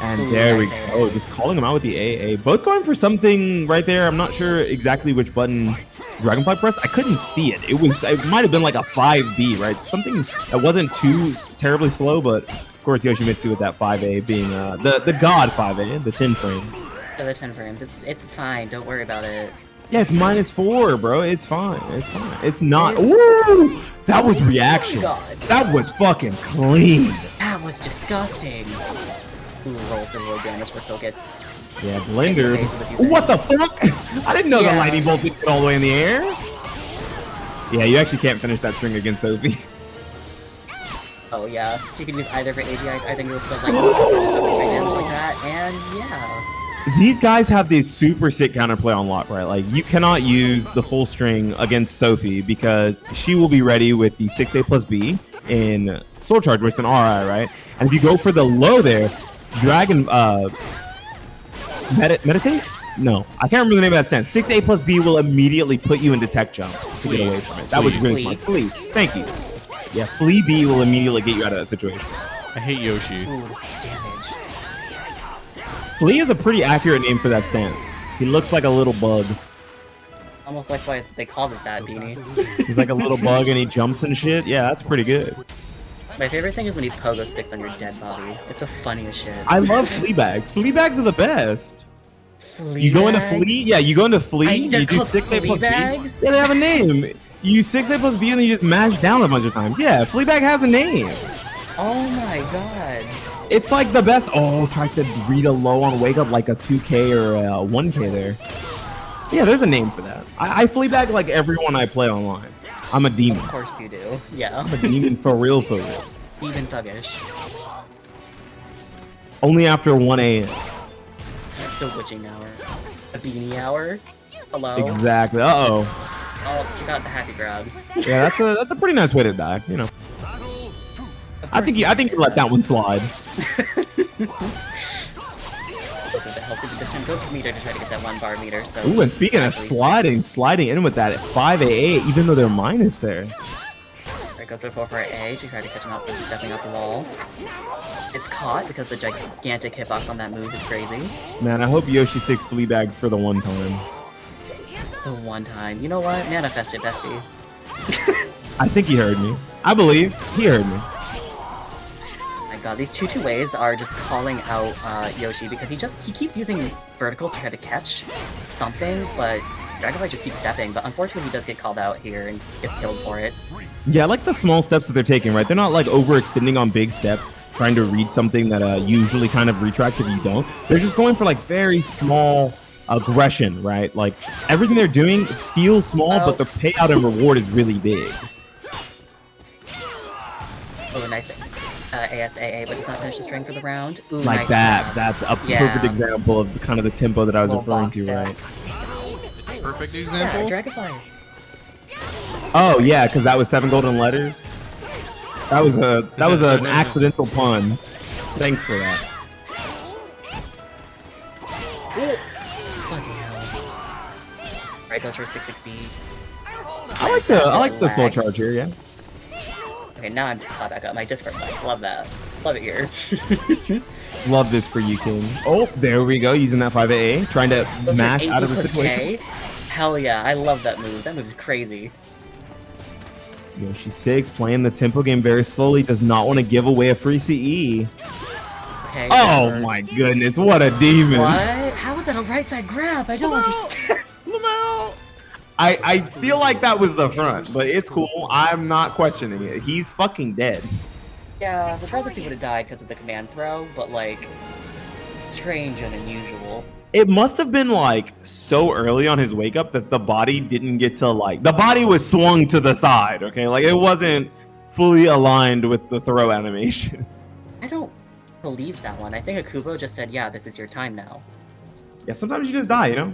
And Ooh, there we nice go, AA. just calling him out with the AA. Both going for something right there. I'm not sure exactly which button Dragonfly pressed. I couldn't see it. It might have been like a 5B, right? Something that wasn't too terribly slow, but of course Yoshimitsu with that 5A being the god 5A, the 10 frame. The other 10 frames. It's fine. Don't worry about it. Yeah, it's -4, bro. It's fine. It's fine. It's not. It's- Ooh, that was reaction. Oh my God. That was fucking clean. That was disgusting. Ooh, rolls the low damage, but still gets. Yeah, Blender. Amazing with you What the fuck? I didn't know the Yeah. lightning bolt didn't get all the way in the air. Yeah, you actually can't finish that string against Sophie. Oh yeah, you can use either for AGIs. I think it was like damage like that, and yeah. These guys have this super sick counterplay on lock, right? Like, you cannot use the full string against Sophie because she will be ready with the 6A plus B in Soul Charge, which is an RI, right? And if you go for the low there, Dragon, meditate? No, I can't remember the name of that stance. 6A plus B will immediately put you into tech jump to get away from it. That was really smart. Flee. Thank you. Yeah, Flee B will immediately get you out of that situation. I hate Yoshi. Ooh, this damage. Flea is a pretty accurate name for that stance. He looks like a little bug. Almost like why they called it that, Beanie. He's like a little bug and he jumps and shit. Yeah, that's pretty good. My favorite thing is when he pogo sticks on your dead body. It's the funniest shit. I love flea bags. Flea bags are the best. Flea You go into bags? flea? Yeah, you go into flea, They're you do called 6A plus B. Fleabags? Yeah, they have a name. You use 6A plus B and then you just mash down a bunch of times. Yeah, flea bag has a name. Oh my god. It's like the best. Oh, tried to read a low on wake up like a 2K or a 1K there. Yeah, there's a name for that. I fleabag like everyone I play online. I'm a demon. Of course you do. Yeah. I'm a demon for real, for real. BeanieThuggish. Only after 1 a.m. The witching hour. The beanie hour. Hello. Exactly. Uh-oh. Oh, she got the happy grab. Yeah, that's a pretty nice way to die, you know. I think you let that one slide. Goes with the healthy, but this time goes for meter to try to get that 1 bar meter. So Ooh, and speaking of sliding in with that at 5AA, even though their mine is there. Right, goes for 4-4-A to try to catch him out from stepping out the wall. It's caught because the gigantic hitbox on that move is crazy. Man, I hope Yoshi 6 fleabags for the one time. The one time. You know what? Manifest it, bestie. I think he heard me. I believe he heard me. My god, these 2-2-ways are just calling out Yoshi because he keeps using verticals to try to catch something, but Dragonfly just keeps stepping. But unfortunately, he does get called out here and gets killed for it. Yeah, I like the small steps that they're taking, right? They're not like overextending on big steps, trying to read something that usually kind of retracts if you don't. They're just going for like very small aggression, right? Like everything they're doing feels small, but the payout and reward is really big. Oh, nice ASAA, but does not finish the string for the round. Ooh, Like nice that. grab. That's a perfect example of kind of the tempo that I was Little referring box to, step. right? Perfect Yeah, example. Dragonflies. Oh yeah, because that was 7 golden letters. That was an accidental pun. Thanks for that. Fucking hell. Right, goes for 6-6 speed. I like the soul charge here, yeah. Okay, now I'm caught back up. My Discord mic. Love that. Love it here. Love this for you, King. Oh, there we go, using that 5AA, trying to Goes for mash 8 out of the plus situation. K. Hell yeah, I love that move. That move is crazy. Yoshi 6 playing the tempo game very slowly, does not want to give away a free CE. Okay. Oh whatever. my goodness, what a demon. What? How was that a right side grab? I don't understand. I feel like that was the front, but it's cool. I'm not questioning it. He's fucking dead. Yeah, regardless he would have died because of the command throw, but like, strange and unusual. It must have been like so early on his wake up that the body didn't get to like, the body was swung to the side, okay? Like it wasn't fully aligned with the throw animation. I don't believe that one. I think Akubo just said, yeah, this is your time now. Yeah, sometimes you just die, you know?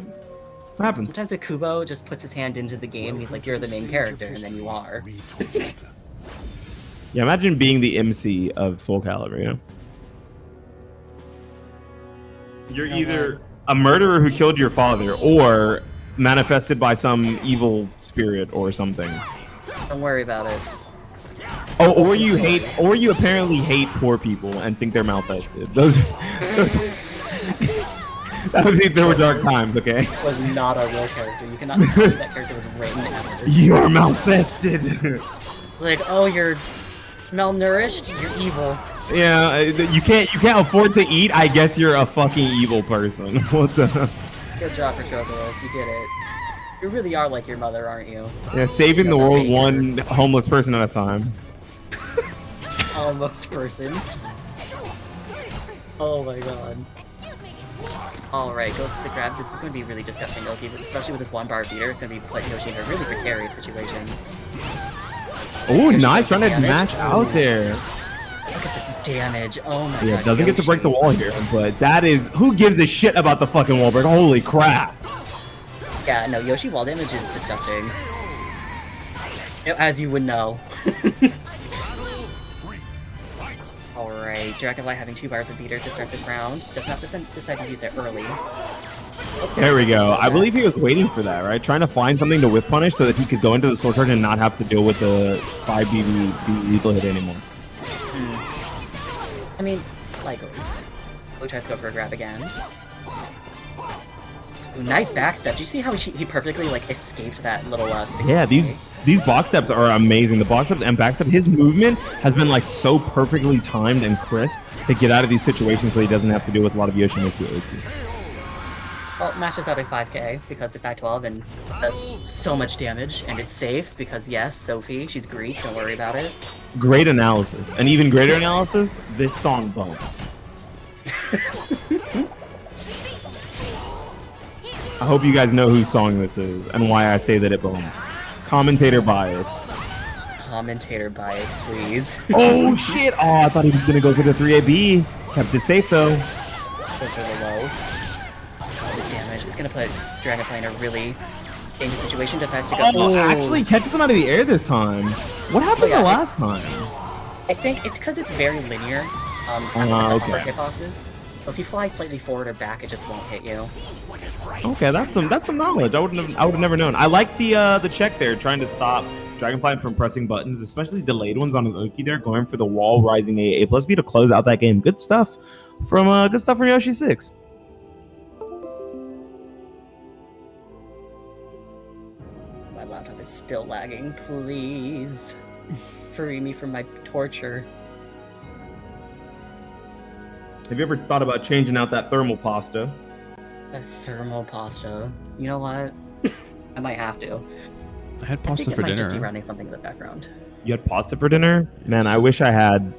What happens? Sometimes Akubo just puts his hand into the game, he's like, you're the main character, and then you are. Yeah, imagine being the MC of SoulCalibur, you know? You're either a murderer who killed your father or manifested by some evil spirit or something. Don't worry about it. Oh, or you apparently hate poor people and think they're malfested. Those that would be, there were dark times, okay? Was not a real character. You cannot tell me that character was written ever. You're malfested. Like, oh, you're malnourished, you're evil. Yeah, you can't afford to eat. I guess you're a fucking evil person. What the? Good job, Patroclus, you did it. You really are like your mother, aren't you? Yeah, saving the world one homeless person at a time. Almost person. Oh my god. Alright, goes to the grab. This is going to be really disgusting, Oki, especially with this 1-bar beater. It's going to be putting Yoshi in a really precarious situation. Oh, nice, trying to match out there. Look at this damage. Oh my god. Yeah, doesn't get to break the Yoshi. wall here, but that is, who gives a shit about the fucking wall break? Holy crap. Yeah, no, Yoshi wall damage is disgusting. You know, as you would know. Alright, Dragonfly having 2 bars of beater to start this round. Doesn't have to decide to use it early. Oh, There we go. I believe he was waiting for that, right? Trying to find something to whip punish so that he could go into the soul charge and not have to deal with the 5 BB lethal hit anymore. I mean, likely. Blue tries to go for a grab again. Ooh, nice backstep. Did you see how he perfectly like escaped that little 6 Yeah, these box steps are amazing. The box steps and back step, his movement has been like so perfectly timed and crisp to get out of these situations so he doesn't have to deal with a lot of Yoshimitsu OT. Well, matches out at 5k because it's I-12 and does so much damage, and it's safe because, yes, Sophie, she's Greek, don't worry about it. Great analysis. And even greater analysis, this song bumps. I hope you guys know whose song this is and why I say that it belongs. Commentator bias. Commentator bias, please. Oh shit! Oh, I thought he was gonna go for the 3AB. Kept it safe though. Go for the low. All this damage. It's gonna put Dragonfly in a really dangerous situation. Decides to go. Oh, actually catches him out of the air this time. What happened the last time? I think it's because it's very linear. Okay. Hitboxes. So if you fly slightly forward or back, it just won't hit you. Okay, that's some knowledge. I would have never known. I like the check there, trying to stop Dragonfly from pressing buttons, especially delayed ones on his Oki there, going for the wall rising A plus B to close out that game. Good stuff from Yoshi 6. My laptop is still lagging. Please free me from my torture. Have you ever thought about changing out that thermal pasta? A thermal pasta. You know what? I might have to. I had pasta think for it might dinner. just be running something in the background. You had pasta for dinner? Man, I wish I had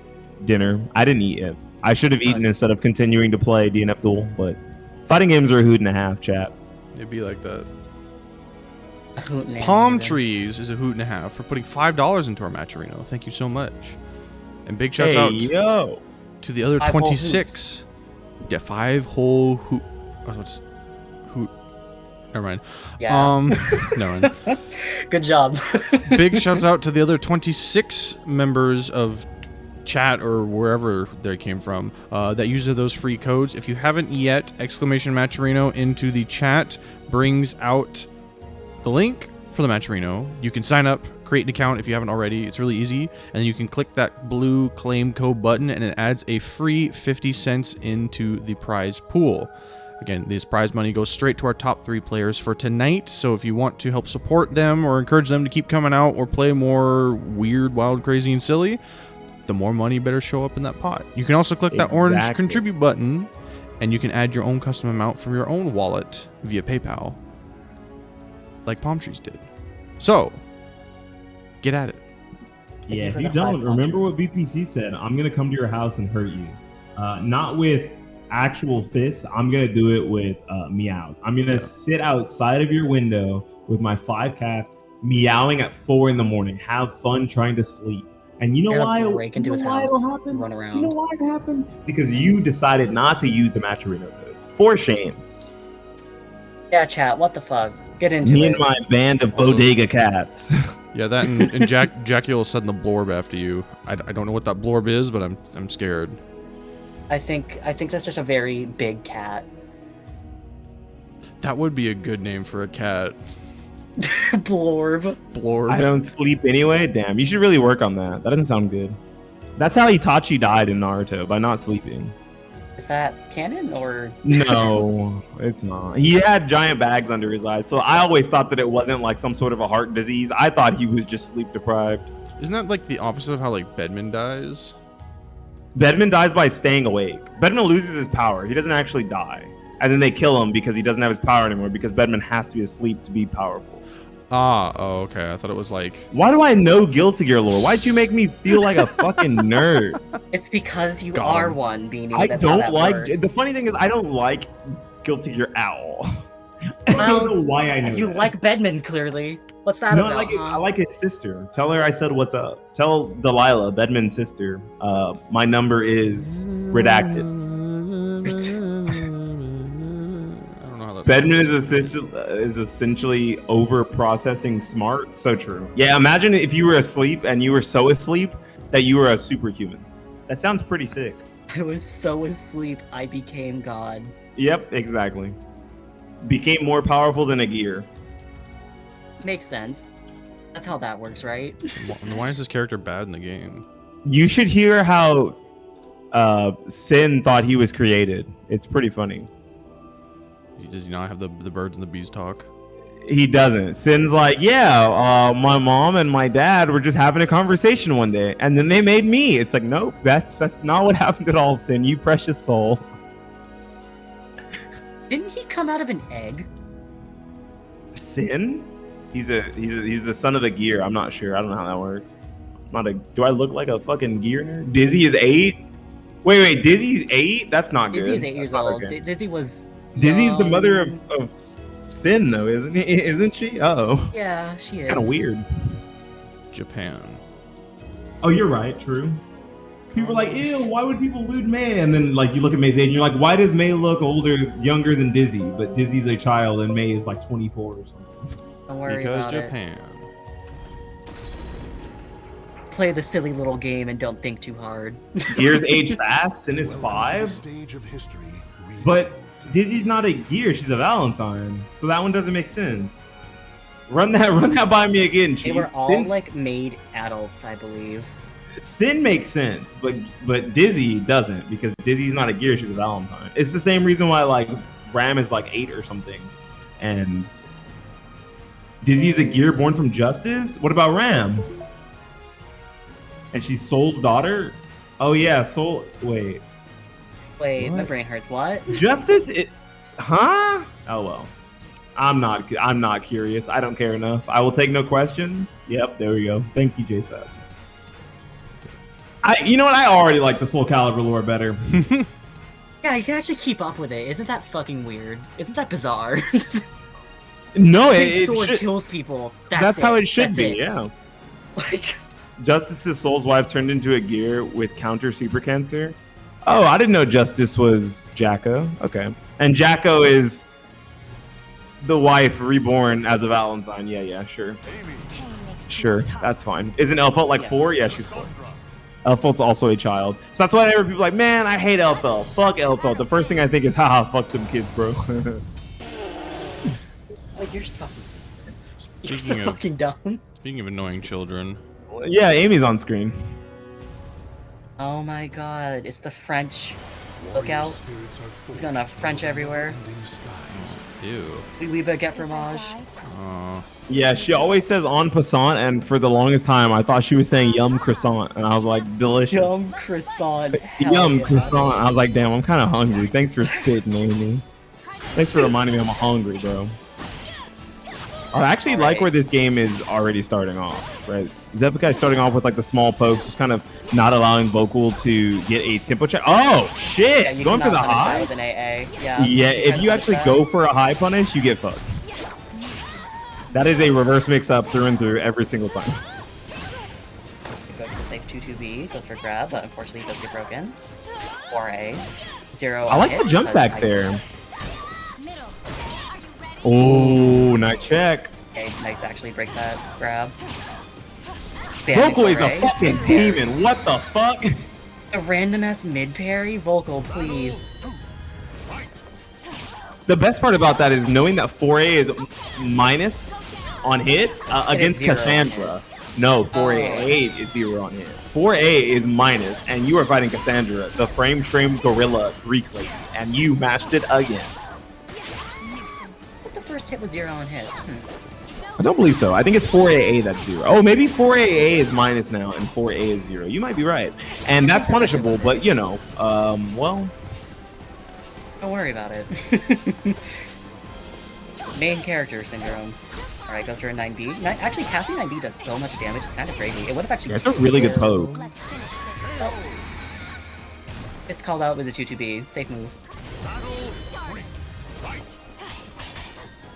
dinner. I didn't eat it. I should have eaten instead of continuing to play DNF Duel, but fighting games are a hoot and a half, chat. It'd be like that. A hoot and a Palm half. Trees is a hoot and a half for putting $5 into our Matcherino. Thank you so much. And big shouts out to the other 26. Yeah, 5 whole hoot. Oh, what's hoot? Never mind. Yeah. Never mind. Good job. Big shouts out to the other 26 members of chat or wherever they came from that use those free codes. If you haven't yet, !Matcherino into the chat brings out the link for the Matcherino. You can sign up, create an account if you haven't already. It's really easy. And then you can click that blue claim code button and it adds a free 50 cents into the prize pool. Again, this prize money goes straight to our top 3 players for tonight. So if you want to help support them or encourage them to keep coming out or play more weird, wild, crazy, and silly, the more money better show up in that pot. You can also click that orange contribute button and you can add your own custom amount from your own wallet via PayPal, like Palm Trees did. So, get at it. Yeah, if you don't, remember what BPC said. I'm going to come to your house and hurt you. Not with actual fists. I'm going to do it with meows. I'm going to sit outside of your window with my 5 cats meowing at 4 in the morning. Have fun trying to sleep. And you know why? Break into his house, run around. You know why it happened? Because you decided not to use the Matcherino codes. For shame. Yeah, chat. What the fuck? Get into Me it. and my band of bodega cats. Yeah, that and Jackie will send the blorb after you. I don't know what that blorb is, but I'm scared. I think that's just a very big cat. That would be a good name for a cat. Blorb. Blorb. I don't sleep anyway. Damn, you should really work on that. That doesn't sound good. That's how Itachi died in Naruto, by not sleeping. Is that canon or? No, it's not. He had giant bags under his eyes, so I always thought that it wasn't like some sort of a heart disease. I thought he was just sleep deprived. Isn't that like the opposite of how like Bedman dies? Bedman dies by staying awake. Bedman loses his power. He doesn't actually die. And then they kill him because he doesn't have his power anymore because Bedman has to be asleep to be powerful. Ah, oh, okay. I thought it was like... Why do I know Guilty Gear lore? Why'd you make me feel like a fucking nerd? It's because you are one, Beanie. I That's how don't that like... works. The funny thing is I don't like Guilty Gear at all. I don't know why I know You that. like Bedman, clearly. What's that No, about, I like his sister. Tell her I said what's up. Tell Delilah, Bedman's sister, my number is redacted. Bedman is essentially over-processing smart. So true. Yeah, imagine if you were asleep and you were so asleep that you were a superhuman. That sounds pretty sick. I was so asleep, I became God. Yep, exactly. Became more powerful than a gear. Makes sense. That's how that works, right? Why is this character bad in the game? You should hear how Sin thought he was created. It's pretty funny. Does he not have the birds and the bees talk? He doesn't. Sin's like, yeah, my mom and my dad were just having a conversation one day, and then they made me. It's like, nope, that's not what happened at all, Sin. You precious soul. Didn't he come out of an egg? Sin? He's the son of a gear. I'm not sure. I don't know how that works. Do I look like a fucking gear nerd? Dizzy is 8? Wait, Dizzy's 8? That's not good. Dizzy is 8 years old. Okay. Dizzy was Dizzy's the mother of Sin though, isn't she? Uh-oh. Yeah, she is. Kind of weird. Japan. Oh, you're right. True. People are like, ew, why would people lewd May? And then like you look at May's age and you're like, why does May look younger than Dizzy? But Dizzy's a child and May is like 24 or something. Don't worry Because about Japan. it. Play the silly little game and don't think too hard. Gears age fast. Sin is 5. Stage of history. But Dizzy's not a Gear. She's a Valentine. So that one doesn't make sense. Run that by me again, Chief. They were all Sin, like made adults, I believe. Sin makes sense, but Dizzy doesn't because Dizzy's not a Gear. She's a Valentine. It's the same reason why like Ram is like 8 or something, and Dizzy's a Gear born from Justice. What about Ram? And she's Soul's daughter. Oh yeah, Soul. Wait, my What? brain hurts. What? Justice? Huh? Oh well. I'm not curious. I don't care enough. I will take no questions. Yep, there we go. Thank you, J-Subs. You know what? I already like the SoulCalibur lore better. Yeah, you can actually keep up with it. Isn't that fucking weird? Isn't that bizarre? No, Big it sword should, kills people. that's how it should That's be. it. Yeah. Like, Justice's Soul's wife turned into a Gear with counter super cancer. Oh, I didn't know Justice was Jacko. Okay, and Jacko is the wife reborn as a Valentine. Yeah, sure. Sure, that's fine. Isn't Elfelt like 4? Yeah, she's 4. Elfelt's also a child. So that's why I hear people like, man, I hate Elfelt. Fuck Elfelt. The first thing I think is, haha, fuck them kids, bro. like you're so stupid. You're so Speaking of- fucking dumb. Speaking of annoying children, Yeah, Amy's on screen. Oh my god, it's the French. Look out. He's gonna French everywhere. ew. We better get fromage. Yeah, she always says en passant, and for the longest time, I thought she was saying yum croissant, and I was like, delicious. Yum croissant. hell Yum yeah. croissant. I was like, damn, I'm kind of hungry. Thanks for spitting, Amy. Thanks for reminding me I'm hungry, bro. I actually like where this game is already starting off, right? Zephykai starting off with like the small pokes, just kind of not allowing Vocal to get a tempo check. Oh, shit! Yeah, you Going for cannot the punish that high? with an AA. Yeah. Yeah, You if can't you punish actually that. go for a high punish, you get fucked. That is a reverse mix-up through and through every single time. Go for the safe 2-2B, goes for grab, but unfortunately it does get broken. 4A. 0. I like hit the jump because back I- there. Oh, nice check. Okay, nice actually breaks that grab. Spamming Vocal is a 4A. fucking demon. What the fuck? A random ass mid parry? Vocal, please. The best part about that is knowing that 4A is minus on hit against 0 on Cassandra. No, 4A is 0 on hit. 4A is minus, and you are fighting Cassandra, the frame-trained gorilla Greek lady, and you matched it again. But the first hit was 0 on hit. I don't believe so. I think it's 4AA that's 0. Oh, maybe 4AA is minus now, and 4A is 0. You might be right. And that's punishable, but, you know, well... Don't worry about it. Main character syndrome. Alright, goes for a 9B. Actually, casting 9B does so much damage, it's kind of crazy. It would have actually... Yeah, it's a really good poke. Oh. It's called out with a 2-2B. Safe move.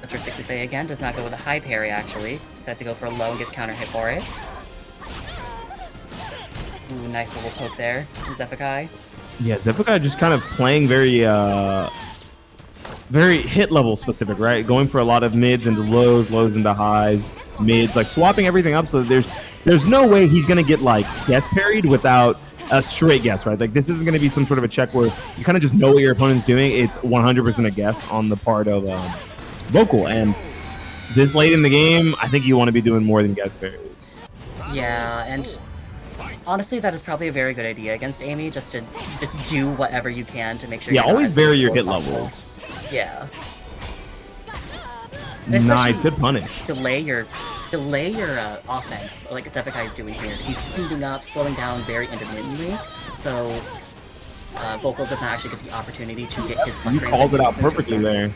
Goes for 6-6A again. Does not go with a high parry, actually. Decides to go for a low and gets counter hit for it. Ooh, nice little poke there. Zephykai. Yeah, Zephykai just kind of playing very hit level specific, right? Going for a lot of mids into lows, lows into highs, mids, like swapping everything up. So there's no way he's gonna get like guess parried without a straight guess, right? Like this isn't gonna be some sort of a check where you kind of just know what your opponent's doing. It's 100% a guess on the part of Vocal. And this late in the game, I think you want to be doing more than guess parries. Yeah, and honestly, that is probably a very good idea against Amy, just to do whatever you can to make sure. Yeah, you're not always as vary your hit possible. levels. Yeah. Nice, good punish. Delay your offense, like Zephykai is doing here. He's speeding up, slowing down very intermittently, so Vocal doesn't actually get the opportunity to get his plus You range called it and out movement perfectly just there,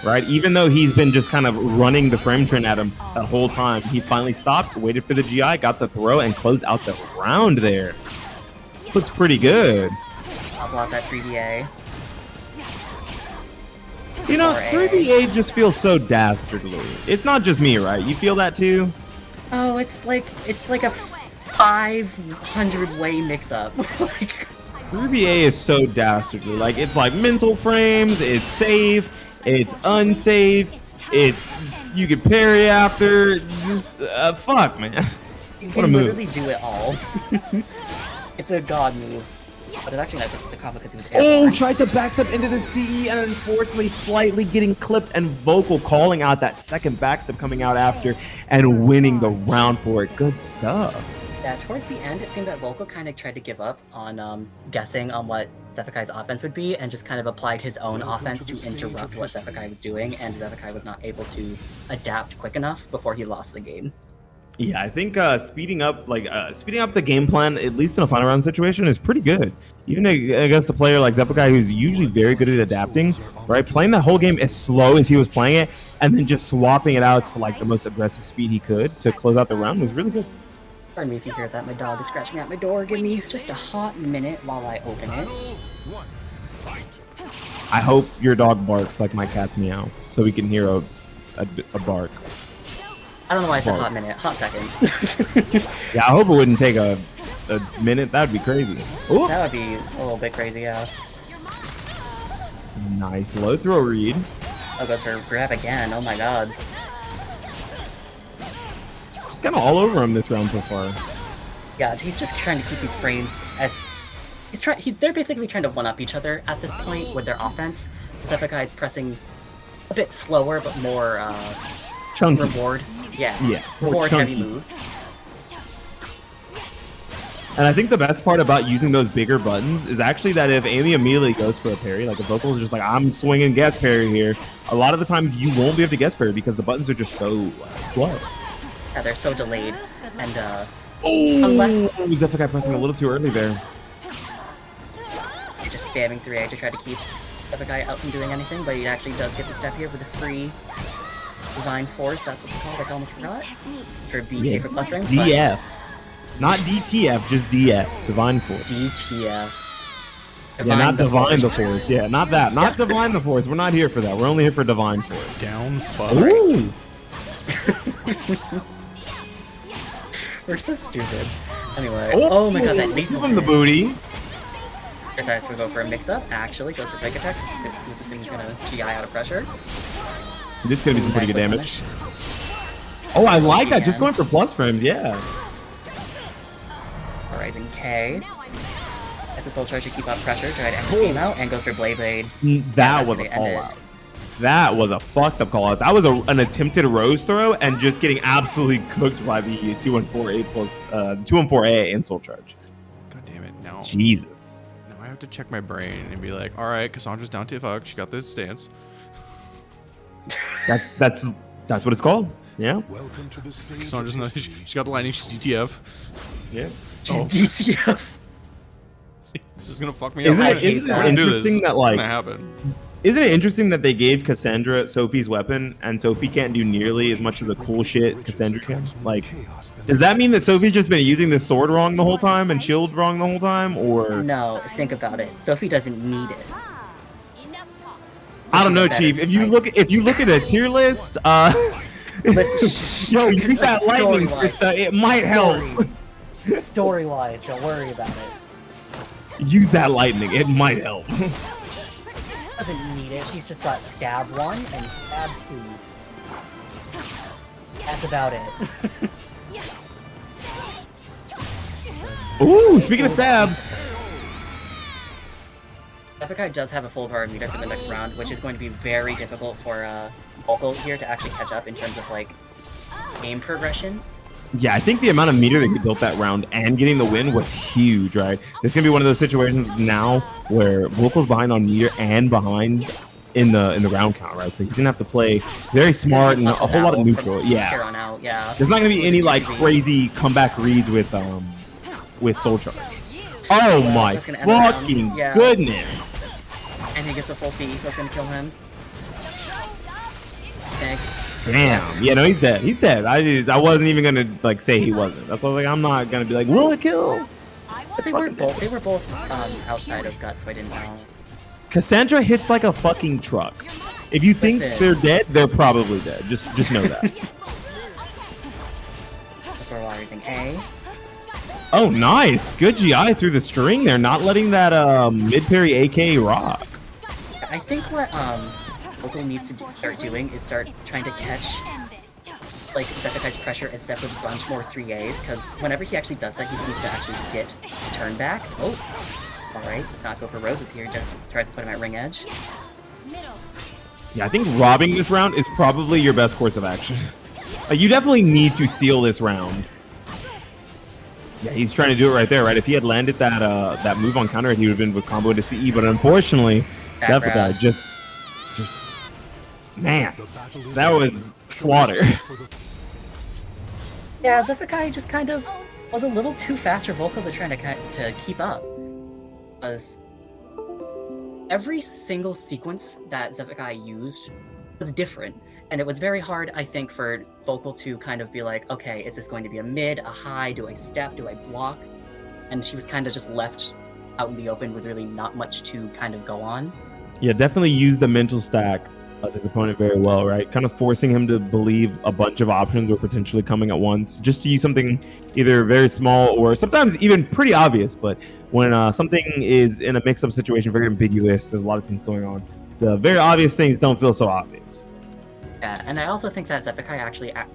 right? Even though he's been just kind of running the frame trend at him that whole time, he finally stopped, waited for the GI, got the throw, and closed out the round there. Looks pretty good. I'll block that 3DA. You know, Or a- 3v8 just feels so dastardly. It's not just me, right? You feel that too? Oh, it's like a 500-way mix-up. Like, 3v8 is so dastardly. Like, it's like mental frames, it's safe, it's unsafe, it's you can parry after. Just, fuck, man. you What a can move. literally do it all. It's a god move. But it's actually not the combo because he was Oh, airborne. tried to backstep into the CE and unfortunately slightly getting clipped, and Vocal calling out that second backstep coming out after and winning the round for it. Good stuff. Yeah, towards the end, it seemed that Vocal kind of tried to give up on guessing on what Zephyai's offense would be and just kind of applied his own offense to interrupt what Zephyai was doing, and Zephyai was not able to adapt quick enough before he lost the game. Yeah, I think speeding up the game plan, at least in a final round situation, is pretty good. Even against a player like Zephyai, who's usually very good at adapting, right? Playing that whole game as slow as he was playing it, and then just swapping it out to like the most aggressive speed he could to close out the round was really good. Pardon me if you hear that. My dog is scratching at my door. Give me just a hot minute while I open it. I hope your dog barks like my cat's meow, so we can hear a bark. I don't know why I said Bark. hot minute. Hot second. Yeah, I hope it wouldn't take a minute. That would be crazy. Ooh. That would be a little bit crazy, yeah. Nice low throw read. I'll go for grab again. Oh my god. Just kind of all over him this round so far. Yeah, he's just trying to keep these frames as they're basically trying to one-up each other at this point with their offense. Zephyai is pressing a bit slower, but more Chunky. reward. Yeah, Yeah, more more heavy chunky. moves. And I think the best part about using those bigger buttons is actually that if Amy immediately goes for a parry, like a Vocal is just like, I'm swinging guest parry here, a lot of the times you won't be able to guest parry because the buttons are just so slow. Yeah, they're so delayed, and Oh, Unless- Zephyai pressing a little too early there. you're just spamming 3A to try to keep Zephyai out from doing anything, but he actually does get the step here with a free Divine Force. That's what it's called. I almost forgot. For BK for plus range. but- DF. Not DTF, just DF. Divine Force. DTF. Yeah, not Divine the Force. Force. Yeah, not that. Not Divine the Force. We're not here for that. We're only here for Divine Force. Down fuck. Ooh. We're so stupid. Anyway, oh my god, that leads Give him the booty. Decides to go for a mix-up. Actually, goes for break attack. This is he's gonna GI out of pressure. This is gonna be some pretty Nice good whip damage. punish. Oh, I like that. Just Again. going for plus frames. Yeah. Rising K. As the Soul Charge to keep up pressure, try to end this game out, and goes for Blade Blade. That was a gonna end call it. out. That was a fucked up call out. That was an attempted rose throw and just getting absolutely cooked by the 214A plus the 214A and Soul Charge. God damn it. Now Jesus. I have to check my brain and be like, all right, Cassandra's down to fuck. She got this stance. That's what it's called. Yeah. Welcome to the stage. Cassandra's of not, history. she got the lightning. She's DTF. Yeah. She's DTF. This is gonna fuck me Isn't up. it- isn't it I'm gonna do this. interesting that, It's like- gonna happen. Isn't it interesting that they gave Cassandra Sophie's weapon and Sophie can't do nearly as much of the cool shit Cassandra can? Like, does that mean that Sophie's just been using this sword wrong the whole time and shield wrong the whole time, or No, think about it. Sophie doesn't need it. Enough talk. I don't know, She's a Chief. better If you look at a tier list, Listen, yo, use that lightning, story-wise. Krista. It might help. Story-wise, don't worry about it. Use that lightning. It might help. Doesn't need it. She's just got stab 1 and stab 2. That's about it. Ooh, speaking of stabs. Zephyai does have a full power meter for the next round, which is going to be very difficult for Vocal here to actually catch up in terms of like game progression. Yeah, I think the amount of meter that he built that round and getting the win was huge, right? This is gonna be one of those situations now where Vocal's behind on meter and behind in the round count, right? So he's gonna have to play very smart and a whole lot of neutral. Here Yeah, on out, yeah. there's not gonna be any It's like easy. crazy comeback reads with Soul Charge. Oh Yeah, my that's gonna end the round. fucking Yeah. goodness! And he gets the full CE, so it's gonna kill him. Okay. Damn. Yeah, no, he's dead. He's dead. I wasn't even gonna like say he wasn't. That's why I was like, I'm not gonna be like, will it kill? But they were both outside of Guts, so I didn't know. Cassandra hits like a fucking truck. If you think Listen. they're dead, they're probably dead. Just know that. That's where we're using A. Oh, nice. Good GI through the string there, not letting that mid parry AK rock. I think what Vocal needs to start doing is start trying to catch like Zephykai's pressure and step with a bunch more 3As, because whenever he actually does that, he seems to actually get turn back. Oh, alright, does not go for roses here, just tries to put him at ring edge. Yeah, I think robbing this round is probably your best course of action. You definitely need to steal this round. Yeah, he's trying to do it right there, right? If he had landed that that move on counter, he would have been with combo to CE, but unfortunately, Zephykai just man, that was slaughter. Yeah, Zephykai just kind of was a little too fast for Vocal to try to keep up. Because every single sequence that Zephykai used was different. And it was very hard, I think, for Vocal to kind of be like, okay, is this going to be a mid, a high, do I step, do I block? And she was kind of just left out in the open with really not much to kind of go on. Yeah, definitely use the mental stack of his opponent very well, right? Kind of forcing him to believe a bunch of options were potentially coming at once, just to use something either very small or sometimes even pretty obvious. But when something is in a mix-up situation, very ambiguous, there's a lot of things going on. The very obvious things don't feel so obvious. Yeah, and I also think that Zephykai actually... I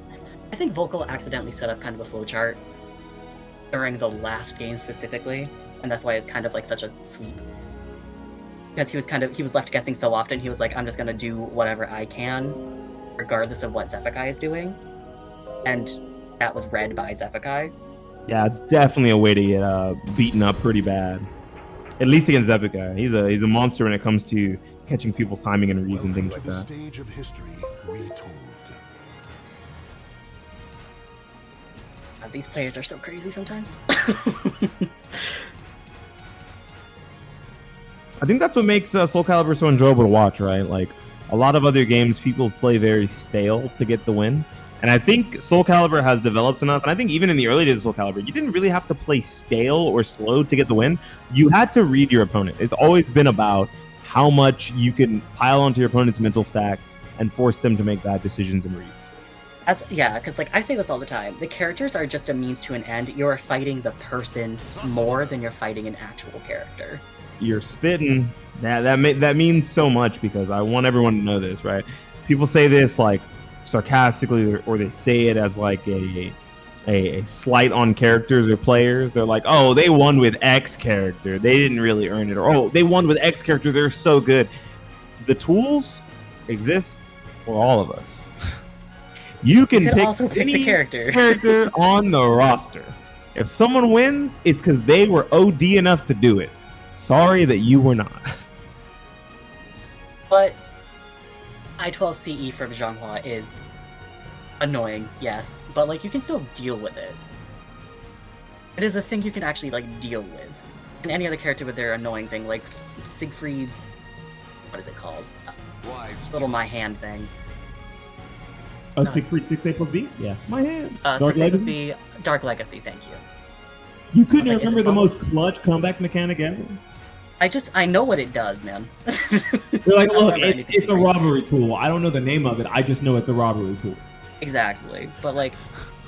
think Vocal accidentally set up kind of a flowchart during the last game specifically, and that's why it's kind of like such a sweep. Because he was left guessing so often, he was like, I'm just gonna do whatever I can, regardless of what Zephykai is doing. And that was read by Zephykai. Yeah, it's definitely a way to get beaten up pretty bad. At least against Zephykai. He's a monster when it comes to catching people's timing and reads and things like that. Stage of history retold. These players are so crazy sometimes. I think that's what makes SoulCalibur so enjoyable to watch, right? Like, a lot of other games, people play very stale to get the win. And I think SoulCalibur has developed enough, and I think even in the early days of SoulCalibur, you didn't really have to play stale or slow to get the win. You had to read your opponent. It's always been about how much you can pile onto your opponent's mental stack and force them to make bad decisions and reads. Yeah, because like I say this all the time, the characters are just a means to an end. You're fighting the person more than you're fighting an actual character. You're spitting. That means so much, because I want everyone to know this, right? People say this like sarcastically, or they say it as like a slight on characters or players. They're like, oh, they won with X character, they didn't really earn it, or oh, they won with X character, they're so good. The tools exist for all of us. You can also pick the character on the roster. If someone wins, it's because they were OD enough to do it. Sorry that you were not. But I-12 CE from Zhanghua is annoying, yes, but like you can still deal with it. It is a thing you can actually like deal with. And any other character with their annoying thing, like Siegfried's, what is it called? Little my hand thing. Oh, Siegfried 6A plus B? Yeah. My hand. Dark Legacy? Dark Legacy, thank you. You couldn't remember the most clutch comeback mechanic ever? I know what it does, man. You're like, look, it's a robbery tool. I don't know the name of it. I just know it's a robbery tool. Exactly. But like,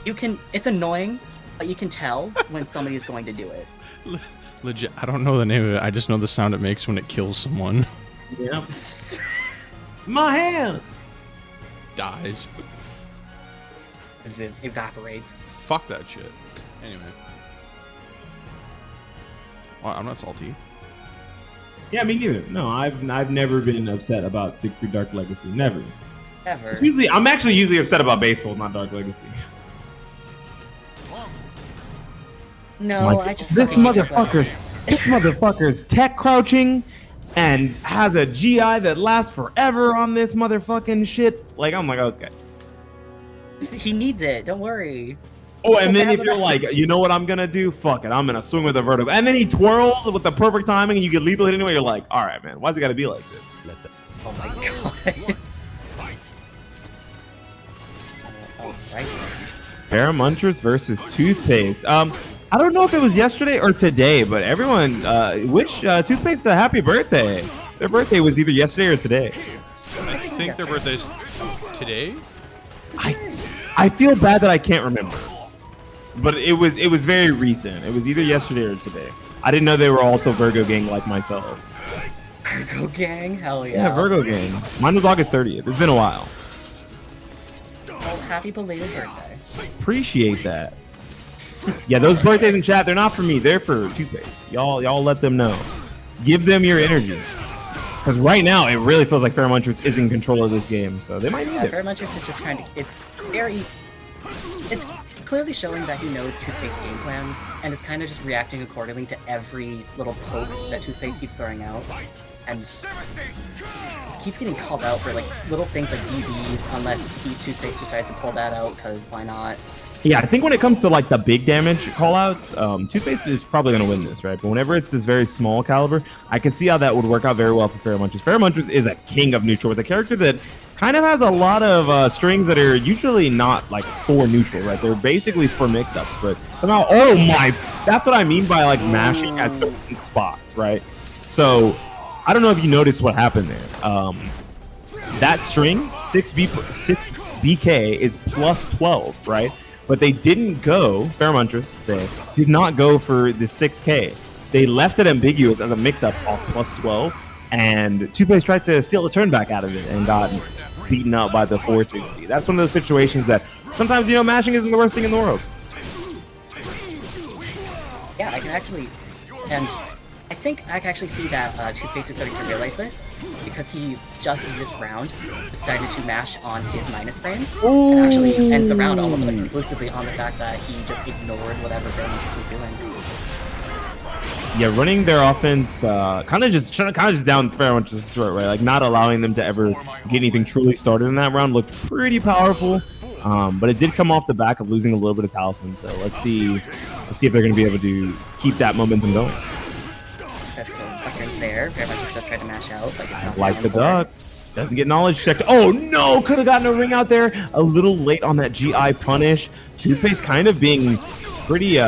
it's annoying, but you can tell when somebody is going to do it. Legit, I don't know the name of it. I just know the sound it makes when it kills someone. Yep. My hand! Dies. It evaporates. Fuck that shit. Anyway. Well, I'm not salty. Yeah, me neither. No, I've never been upset about Siegfried Dark Legacy. Never. Ever. I'm actually usually upset about Base Soul, not Dark Legacy. No, I just this motherfucker's tech crouching and has a GI that lasts forever on this motherfucking shit. Like, I'm like, okay. He needs it. Don't worry. Oh, and then if you're like, you know what I'm gonna do? Fuck it, I'm gonna swing with a vertical. And then he twirls with the perfect timing and you get lethal hit anyway. You're like, all right, man, why's it gotta be like this? Oh my god. Alright. Paramunchers versus Toothpaste. I don't know if it was yesterday or today, but everyone wish Toothpaste a happy birthday. Their birthday was either yesterday or today. I think think their birthday's today? I feel bad that I can't remember, but it was very recent. It was either yesterday or today. I didn't know they were also Virgo gang like myself. Virgo gang? Hell yeah. Yeah, Virgo gang. Mine was August 30th. It's been a while. Well, happy belated birthday. Appreciate that. Yeah, those birthdays in chat, they're not for me. They're for Toothpaste. Y'all let them know. Give them your energy. Because right now, it really feels like Pheromontress is in control of this game, so they might need it. Pheromontress is just trying to... It's clearly showing that he knows Toothpaste's game plan, and is kind of just reacting accordingly to every little poke that Toothpaste keeps throwing out. And just keeps getting called out for like little things like DBs, unless Toothpaste decides to pull that out, because why not? Yeah, I think when it comes to like the big damage callouts, Toothpaste is probably going to win this, right? But whenever it's this very small caliber, I can see how that would work out very well for Pheromontress. Pheromontress is a king of neutral with a character that kind of has a lot of strings that are usually not like for neutral, right? They're basically for mix-ups, but somehow, oh my, that's what I mean by like mashing at certain spots, right? So I don't know if you noticed what happened there. That string, 6BK is plus 12, right? But they didn't go, Pheromontress, they did not go for the 6K. They left it ambiguous as a mix-up off plus 12, and Toothpaste tried to steal the turn back out of it and got beaten up by the 460. That's one of those situations that sometimes, you know, mashing isn't the worst thing in the world. Yeah, I can actually... And I think I can actually see that Toothpaste is starting to realize this, because he just in this round decided to mash on his minus frames, and actually ends the round almost exclusively on the fact that he just ignored whatever Pheromontress was doing. Yeah, running their offense, kind of just down Pheromontress' throat, right? Like not allowing them to ever get anything truly started in that round looked pretty powerful. But it did come off the back of losing a little bit of talisman. So let's see if they're going to be able to keep that momentum going. That's cool. Buckner's there. Pheromontress just tried to mash out, but it's not Like the duck. Doesn't get knowledge checked. Oh no! Could have gotten a ring out there. A little late on that GI punish. Toothpaste kind of being pretty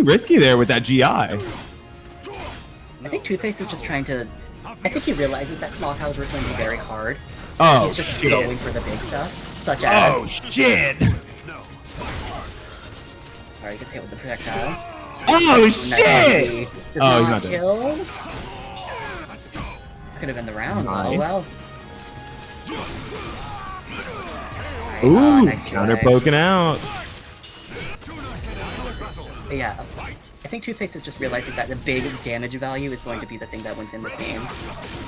risky there with that GI. I think Toothpaste is just trying to... I think he realizes that small caliber is going to be very hard. Oh, he's just shit. going for the big stuff, such as... Oh, shit! Alright, he gets hit with the projectile. Oh, shit! Does Oh, he's not not dead. kill. Could have been the round. Nice. Oh, well. Alright, Ooh, nice counter try. poking out. But yeah, I think Toothpaste is just realizing that the big damage value is going to be the thing that wins in this game.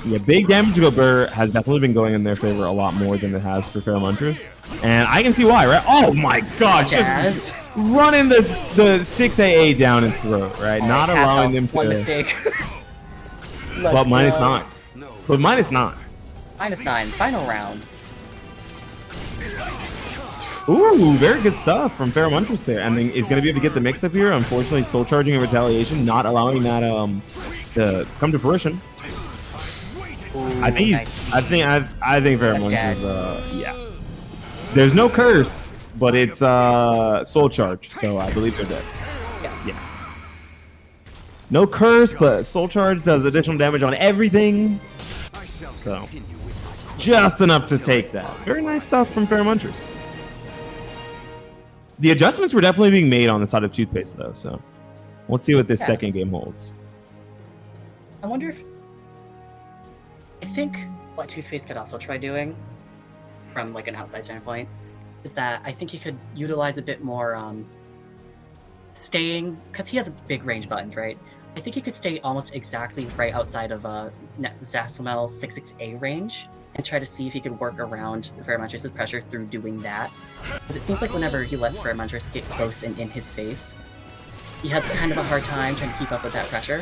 Yeah, big damage to Burr has definitely been going in their favor a lot more than it has for Pheromontress. And I can see why, right? Oh my gosh, just running the 6AA down his throat, right? Not allowing them to... One mistake. But -9. But -9. -9, final round. Ooh, very good stuff from Pheromontress there. And then is going to be able to get the mix-up here. Unfortunately, Soul Charging and Retaliation, not allowing that to come to fruition. Ooh, I think nice. I think Pheromontress, yeah. There's no curse, but it's Soul Charge, so I believe they're dead. Yeah. No curse, but Soul Charge does additional damage on everything. So, just enough to take that. Very nice stuff from Pheromontress. The adjustments were definitely being made on the side of Toothpaste, though, so let's see what this second game holds. I wonder if... I think what Toothpaste could also try doing, from like an outside standpoint, is that I think he could utilize a bit more staying, because he has big range buttons, right? I think he could stay almost exactly right outside of Zasamel 66A range, and try to see if he could work around Pheromontress' pressure through doing that. Because it seems like whenever he lets Pheromontress get close and in his face, he has kind of a hard time trying to keep up with that pressure.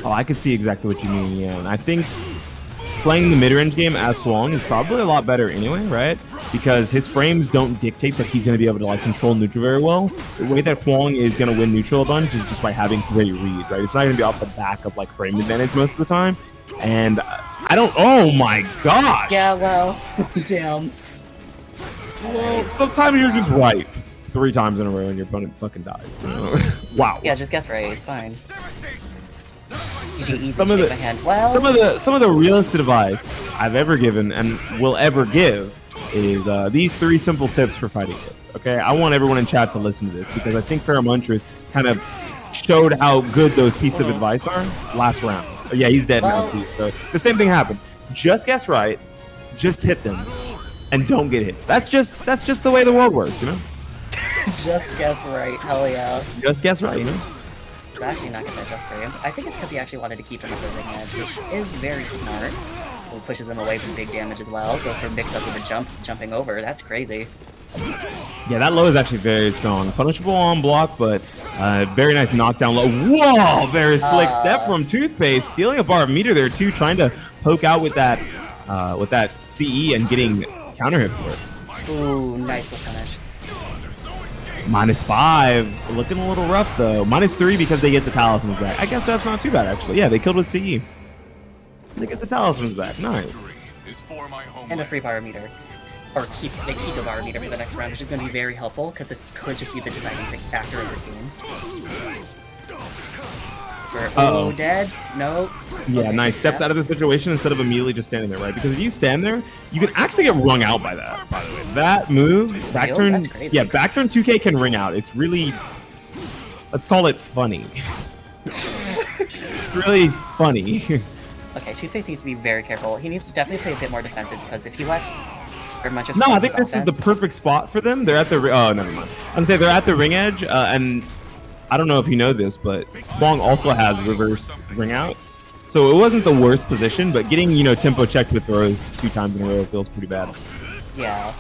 Oh, I could see exactly what you mean, yeah. And I think playing the mid-range game as Swong is probably a lot better anyway, right? Because his frames don't dictate that he's going to be able to like control neutral very well. The way that Huang is going to win neutral a bunch is just by having great read, right? It's not going to be off the back of like frame advantage most of the time. And I don't... Oh my gosh! Yeah, well, damn. Well, sometimes you're just right 3 times in a row and your opponent fucking dies. You know? Wow. Yeah, just guess right, it's fine. some of the realest advice I've ever given and will ever give is these 3 simple tips for fighting tips. Okay, I want everyone in chat to listen to this because I think Pheromontress kind of showed how good those pieces of advice are last round. Oh, yeah, he's dead now too. So the same thing happened. Just guess right, just hit them, and don't get hit. That's just the way the world works, you know. Just guess right, hell yeah. Just guess right, you know. He's actually not gonna adjust for him. I think it's because he actually wanted to keep him at the ring edge, which is very smart. It pushes him away from big damage as well. Go for mix up with a jumping over. That's crazy. Yeah, that low is actually very strong. Punishable on block, but very nice knockdown low. Whoa, very slick step from Toothpaste, stealing a bar of meter there too, trying to poke out with that CE and getting counter hit for it. Ooh, nice punish. -5, looking a little rough though. -3 because they get the talismans back. I guess that's not too bad actually. Yeah, they killed with CE. They get the talismans back. Nice. And a free bar meter. Or they keep the bar meter for the next round, which is going to be very helpful because this could just be the deciding factor in this game. Oh, dead? No. Yeah, okay, nice. Steps out of the situation instead of immediately just standing there, right? Because if you stand there, you can actually get wrung out by that, by the way. That move, back turn, yeah, back turn 2K can ring out. It's really, let's call it funny. It's really funny. Okay, Toothpaste needs to be very careful. He needs to definitely play a bit more defensive because if he lets very much of no, I think this is the perfect spot for them. They're at the oh, never mind. I'm gonna say they're at the ring edge, and I don't know if you know this, but Bong also has reverse ring outs, so it wasn't the worst position. But getting tempo checked with throws 2 times in a row feels pretty bad. Yeah.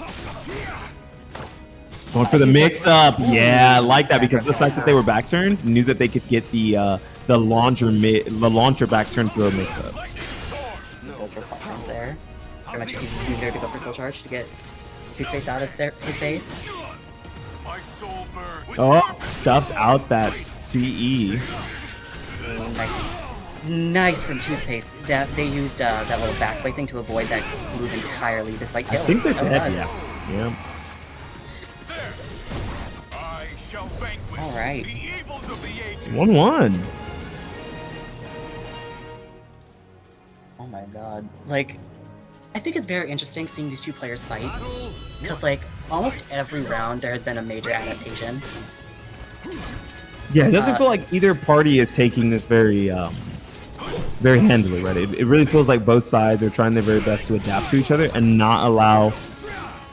Going for the mix up, yeah, I like that because the fact that they were back turned, knew that they could get the launcher back turn throw mix up. Those were platforms there. Very much easy there to go for soul charge to get Toothpaste out of his face. Oh, stuffs out that CE. Nice from Toothpaste. That they used that little backsway thing to avoid that move entirely, despite I think they're dead. Yeah. All right. 1-1. Oh my god. Like, I think it's very interesting seeing these 2 players fight. Because, like, almost every round there has been a major adaptation. Yeah, it doesn't feel like either party is taking this very handily, right? It really feels like both sides are trying their very best to adapt to each other and not allow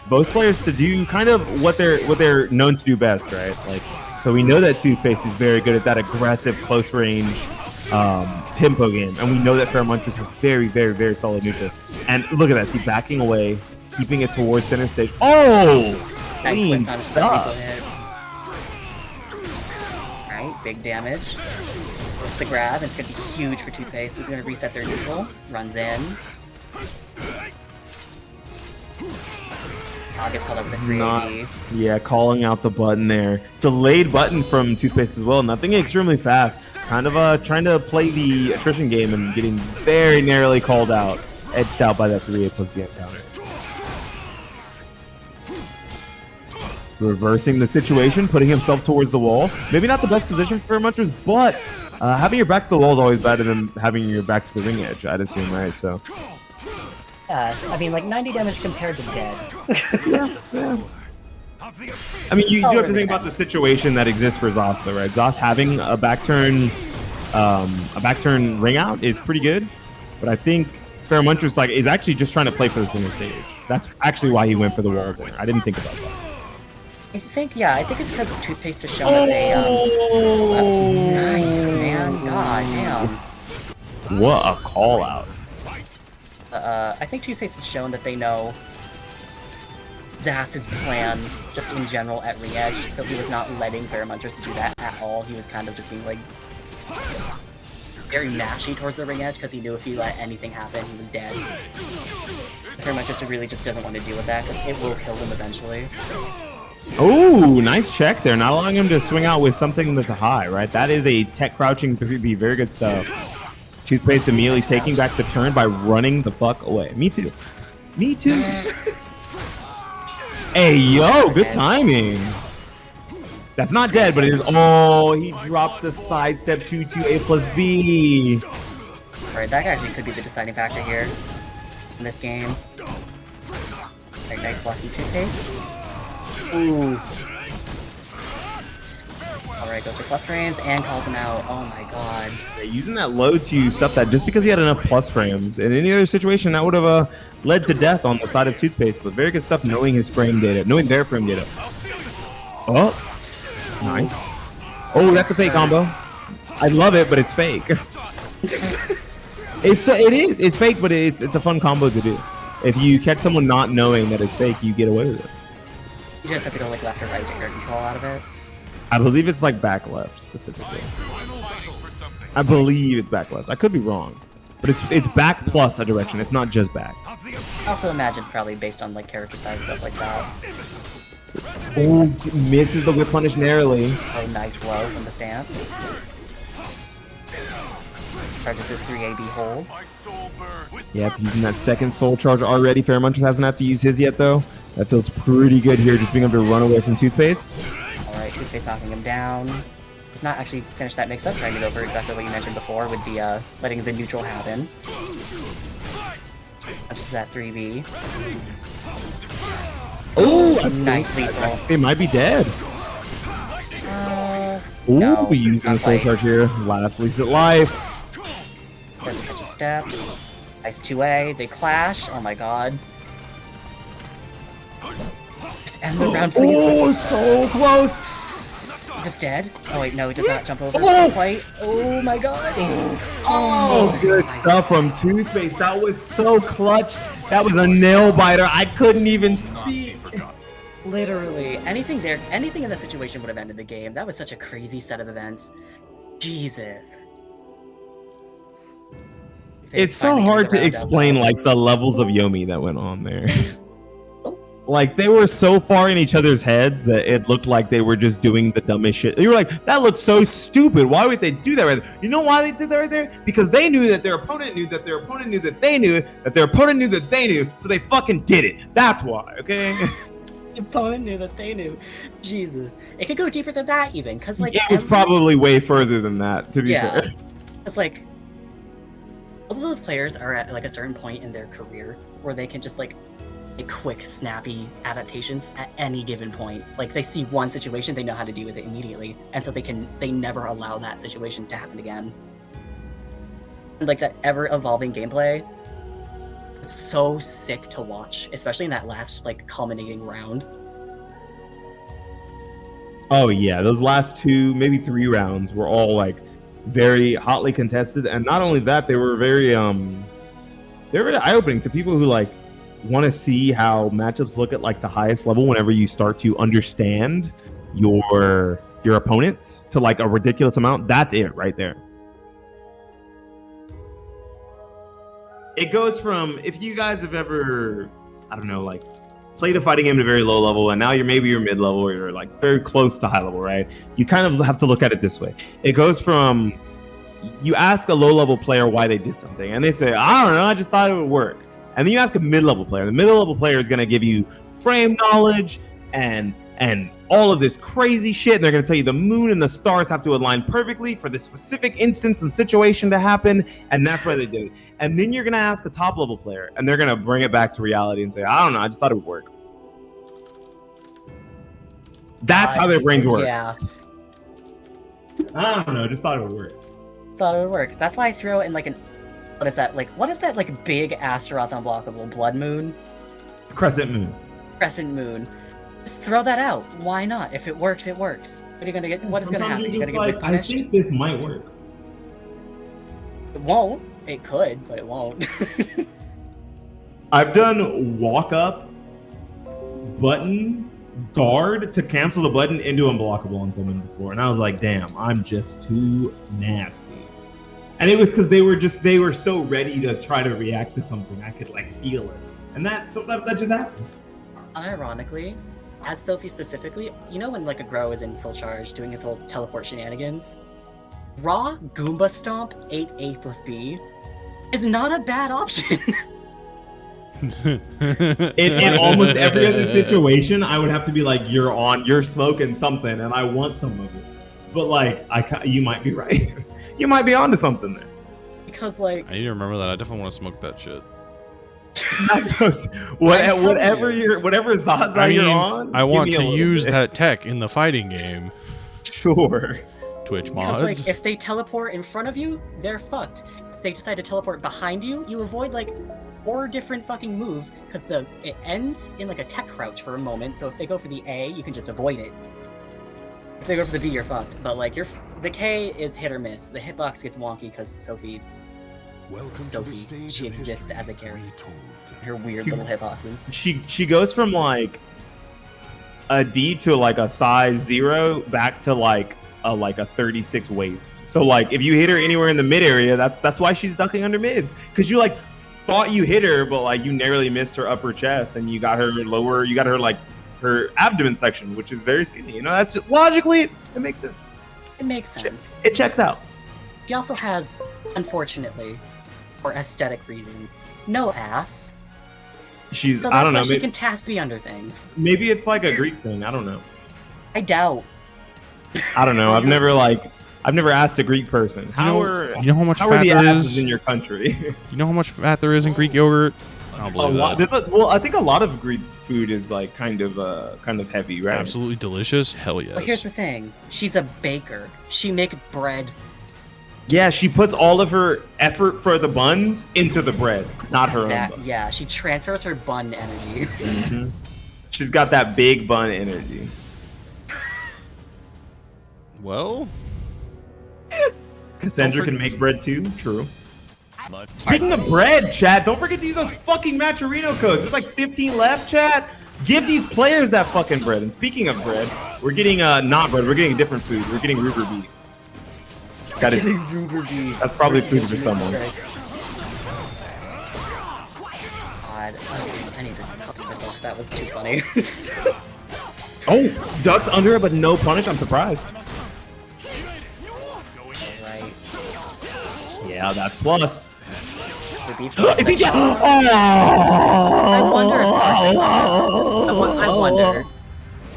both players to do kind of what they're known to do best, right? Like, so we know that Toothpaste is very good at that aggressive close range tempo game, and we know that Pheromontress is very, very, very solid neutral. And look at that, see, backing away, keeping it towards center stage. Oh, clean stuff. Alright, big damage. It's a grab, and it's going to be huge for Toothpaste. He's going to reset their neutral, runs in. Gets called over the 380. Yeah, calling out the button there. Delayed button from Toothpaste as well. Nothing extremely fast. Kind of trying to play the attrition game and getting very narrowly called out. Edged out by that 3-8 plus BM counter. Reversing the situation, putting himself towards the wall. Maybe not the best position for Munchers, but having your back to the wall is always better than having your back to the ring edge, I'd assume, right? So. I mean, like 90 damage compared to dead. Yeah. I mean, you do have to think about the situation that exists for Zoss, though, right? Zoss having a back turn ring out is pretty good, but I think Pheromontress is actually just trying to play for the center stage. That's actually why he went for the wall there. I didn't think about that. I think it's because Toothpaste has shown that they nice, man. God damn. What a call out. I think Toothpaste has shown that they know Zass's plan, just in general, at ring edge, so he was not letting Pheromontress do that at all. He was kind of just being, like, very mashy towards the ring edge, because he knew if he let anything happen, he was dead. Pheromontress really just doesn't want to deal with that, because it will kill him eventually. Oh, nice check there. Not allowing him to swing out with something that's a high, right? That is a tech crouching 3B. Very good stuff. Toothpaste immediately taking back the turn by running the fuck away. Me too. Me too. Hey, yo, good timing. That's not dead, but it is. Oh, he dropped the sidestep 2-2 A plus B. Alright, that actually could be the deciding factor here in this game. Alright, nice blocky toothpaste. Ooh. Alright, goes for plus frames and calls him out. Oh my god. Yeah, using that low to stuff that just because he had enough plus frames. In any other situation, that would have led to death on the side of toothpaste. But very good stuff knowing his frame data, knowing their frame data. Oh, nice. Oh, that's a fake combo. I love it, but it's fake. It's fake, but it's a fun combo to do. If you catch someone not knowing that it's fake, you get away with it. You just have to go like left or right to air control out of it. I believe it's like back left specifically. I believe it's back left. I could be wrong, but it's back plus a direction. It's not just back. I also imagine it's probably based on like character size stuff like that. Oh, misses the whip punish narrowly. Oh, nice low from the stance. Charges his 3AB hold. Yep, using that second soul charge already. Fairmunchers hasn't had to use his yet though. That feels pretty good here, just being able to run away from Toothpaste. Alright, Toothpaste knocking him down. Does not actually finish that mix-up, trying to go for exactly what you mentioned before with the letting the neutral happen. Touches that 3B. Oh, nice lethal. They might be dead. Ooh, no, we using the soul charge here. Last least at life. Doesn't catch a step. Nice 2A. They clash. Oh my god. Just end the round, please. Oh, so close. Is this dead? Oh wait, no, it does not jump over quite. Oh my god. Oh, good stuff from Toothpaste. That was so clutch. That was a nail biter. I couldn't even speak. Literally, anything in the situation would have ended the game. That was such a crazy set of events. Jesus. It's so hard to explain like the levels of Yomi that went on there. Like they were so far in each other's heads that it looked like they were just doing the dumbest shit. You were like, that looks so stupid. Why would they do that right there? You know why they did that right there? Because they knew that their opponent knew that their opponent knew that they knew that their opponent knew that they knew, so they fucking did it. That's why, okay? The opponent knew that they knew. Jesus. It could go deeper than that even, because like... It was probably way further than that, to be fair. It's like... All of those players are at like a certain point in their career where they can just like make quick, snappy adaptations at any given point. Like they see one situation, they know how to deal with it immediately, and so they never allow that situation to happen again. And like that ever-evolving gameplay is so sick to watch, especially in that last like culminating round. Oh yeah, those last 2, maybe 3 rounds were all like very hotly contested, and not only that, they were very eye-opening to people who like want to see how matchups look at like the highest level whenever you start to understand your opponents to like a ridiculous amount. That's it right there. It goes from, if you guys have ever, I don't know, like played a fighting game at a very low level, and now you're mid-level, or you're like very close to high level, right? You kind of have to look at it this way. It goes from, you ask a low-level player why they did something, and they say, I don't know, I just thought it would work. And then you ask a mid-level player. The mid-level player is going to give you frame knowledge and all of this crazy shit, and they're going to tell you the moon and the stars have to align perfectly for this specific instance and situation to happen, and that's why they did it. And then you're going to ask a top-level player, and they're going to bring it back to reality and say, I don't know, I just thought it would work. That's how their brains work. Yeah. I don't know, just thought it would work. Thought it would work. That's why I throw in like what is that big Astaroth unblockable blood moon? Crescent moon. Crescent moon. Just throw that out. Why not? If it works, it works. What are you gonna get? What is gonna happen? You're gonna get whip punished? I think this might work. It won't. It could, but it won't. I've done walk up, button, guard to cancel the button into unblockable on someone before, and I was like, damn, I'm just too nasty. And it was because they were so ready to try to react to something. I could like feel it, and that sometimes that just happens. Unironically, as Sophie specifically, you know when like a Grow is in Soul Charge doing his whole teleport shenanigans, raw Goomba Stomp 8A plus B is not a bad option. in almost every other situation, I would have to be like, you're smoking something, and I want some of it. But like, you might be right. You might be onto something there. because like I need to remember that. I definitely want to smoke that shit. Whatever Zaza I mean, you're on. I want give to me a use little that tech in the fighting game. bit. Sure. Twitch because mods. like if they teleport in front of you, they're fucked. If they decide to teleport behind you, you avoid like 4 different fucking moves because it ends in like a tech crouch for a moment. So if they go for the A, you can just avoid it. If they go for the B, you're fucked. But like the K is hit or miss. The hitbox gets wonky because Sophie, she exists as a character. Her weird little hitboxes. She goes from like a D to like a size 0 back to like a 36 waist. So like if you hit her anywhere in the mid area, that's why she's ducking under mids, because you like thought you hit her, but like you narrowly missed her upper chest and you got her lower. You got her like her abdomen section, which is very skinny. You know, that's logically it makes sense. It makes sense. It checks out. She also has, unfortunately, for aesthetic reasons, no ass. She's So that's I don't know. why she can task me under things. Maybe it's like a Greek thing. I don't know. I doubt. I don't know. I've never asked a Greek person. You know how much how fat are the there asses is in your country? You know how much fat there is in Greek yogurt? I don't believe that. Well, I think a lot of Greek food is like kind of heavy, right? Absolutely delicious. Hell yes. But here's the thing. She's a baker. She makes bread. Yeah, she puts all of her effort for the buns into the bread, not her own bun. Yeah, she transfers her bun energy. Mm-hmm. She's got that big bun energy. Well, Cassandra can make bread too. True. Speaking of bread, chat, don't forget to use those fucking Matcherino codes. There's like 15 left, chat. Give these players that fucking bread. And speaking of bread, we're getting not bread. We're getting a different food. We're getting Ruber beef. That's probably food for someone. God, I need to cut myself. That was too funny. Oh, ducks under it, but no punish. I'm surprised. Right. Yeah, that's plus. I think I wonder if I wonder.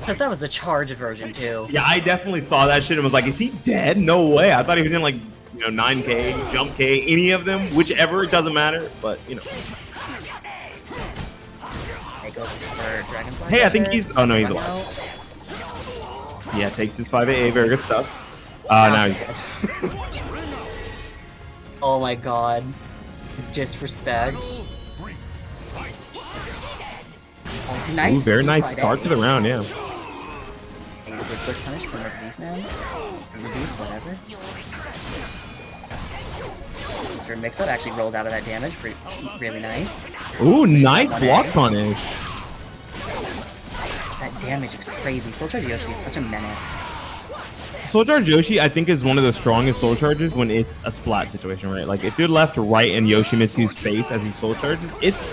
Because that was the charged version too. Yeah, I definitely saw that shit and was like, is he dead? No way. I thought he was in like, 9K, Jump K, any of them, whichever, it doesn't matter. But, Hey, I think he's... Oh, no, he's alive. Yeah, takes his 5AA. Very good stuff. Now he's dead. Oh my god. Disrespect. Oh, nice. Ooh, very nice start to the round, yeah. Is it quick punish from the beef now? From the beef, whatever. Your mix-up actually rolled out of that damage. Really nice. Ooh, nice block punish. That damage is crazy. Soul Charge Yoshi is such a menace. Soul Charge Yoshi, I think, is one of the strongest Soul Charges when it's a splat situation, right? Like, if you're left to right in Yoshimitsu's face as he Soul Charges, it's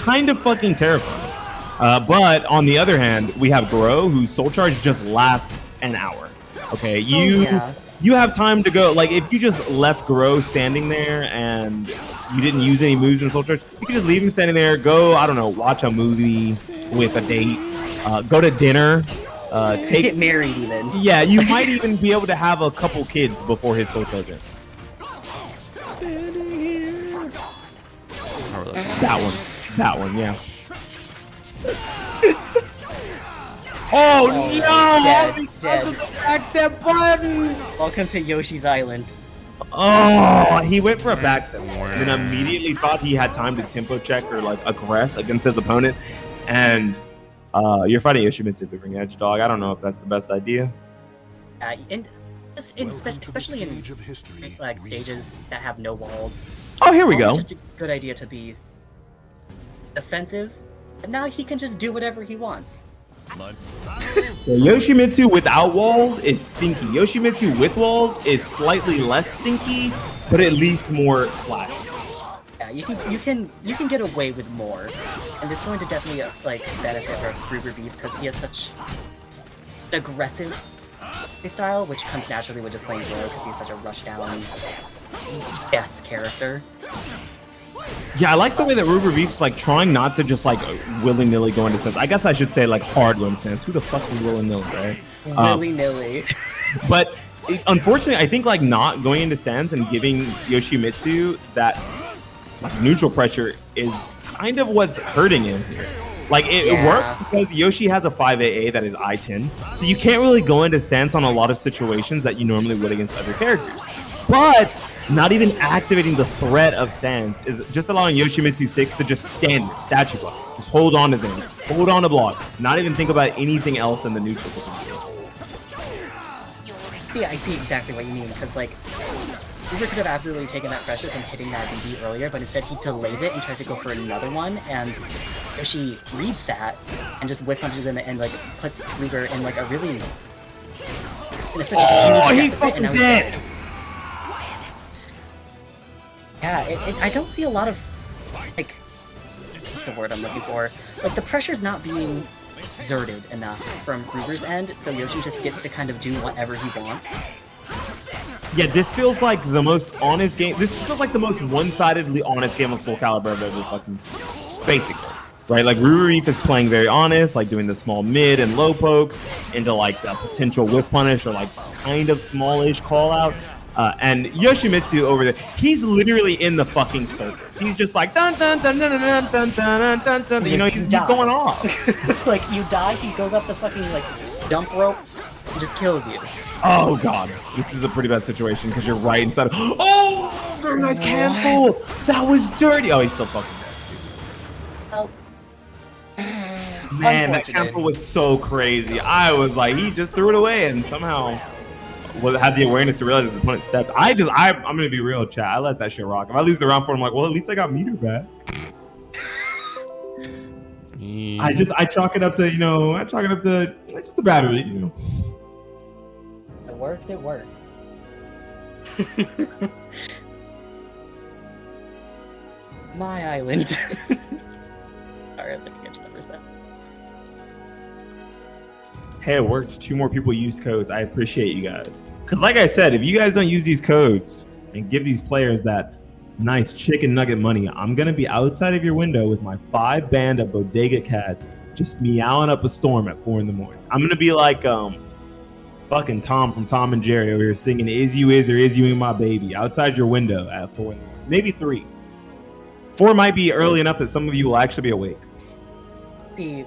kind of fucking terrifying. But on the other hand, we have Goro, whose Soul Charge just lasts an hour. Okay, you have time to go. Like, if you just left Goro standing there and you didn't use any moves in Soul Charge, you can just leave him standing there, go, I don't know, watch a movie with a date, go to dinner, get married even. Yeah, you might even be able to have a couple kids before his Soul Charge ends. standing here. That one, yeah. Oh no! Dead. Backstep button! Welcome to Yoshi's Island. Oh, he went for a backstep and then immediately thought he had time to tempo check or like aggress against his opponent. And you're fighting Yoshimitsu at the ring edge, dog. I don't know if that's the best idea. Especially in like stages that have no walls. Oh, here we go. It's just a good idea to be defensive. And now he can just do whatever he wants. Yoshimitsu without walls is stinky. Yoshimitsu with walls is slightly less stinky, but at least more flashy. Yeah, you can get away with more, and it's going to definitely like benefit for Gruber Beef because he has such an aggressive style, which comes naturally with just playing Zoro because he's such a rush down yes character. Yeah, I like the way that Ruber Beef's like trying not to just like willy-nilly go into stance. I guess I should say like hard win stance. Who the fuck is willy-nilly, right? Willy-nilly. But unfortunately, I think like not going into stance and giving Yoshimitsu that like neutral pressure is kind of what's hurting him here. Like it works because Yoshi has a 5AA that is I-10, so you can't really go into stance on a lot of situations that you normally would against other characters. But not even activating the threat of stance is just allowing Yoshimitsu 6 to just stand there, statue block. Just hold on to things, hold on to block, not even think about anything else in the neutral position. Yeah, I see exactly what you mean, because like, Uber could have absolutely taken that pressure from hitting that BB earlier, but instead he delays it and tries to go for another one, and Yoshi reads that and just whiff punches him and like puts Ruger in like a really such a huge he's fucking dead. Yeah, I don't see a lot of like what's the word I'm looking for? Like the pressure's not being exerted enough from Ruger's end, so Yoshi just gets to kind of do whatever he wants. Yeah, this feels like the most honest game. This feels like the most one-sidedly honest game of SoulCalibur I've ever fucking seen. Basically. Right? Like, Rurik is playing very honest, like doing the small mid and low pokes into like the potential whip punish or like kind of smallish call out. And Yoshimitsu over there, he's literally in the fucking circus. He's just like dun dun dun dun dun dun dun dun dun. You know, he's going off. Like you die, he goes up the fucking like jump rope and just kills you. Oh god, this is a pretty bad situation because you're right inside. Oh, very nice cancel. That was dirty. Oh, he's still fucking dead. Oh. Man, that cancel was so crazy. I was like, he just threw it away and somehow had the awareness to realize his opponent stepped. I'm gonna be real, chat. I let that shit rock. If I lose the round 4, I'm like, well, at least I got meter back. I chalk it up to, just the battery, you know. It works, it works. My island. Sorry, I was thinking of for a second. Hey, it worked. 2 more people used codes. I appreciate you guys. Because like I said, if you guys don't use these codes and give these players that nice chicken nugget money, I'm going to be outside of your window with my 5 band of bodega cats just meowing up a storm at 4 in the morning. I'm going to be like fucking Tom from Tom and Jerry over here singing Is You Is or Is You My Baby outside your window at 4 in the morning. Maybe 3. 4 might be early enough that some of you will actually be awake. See,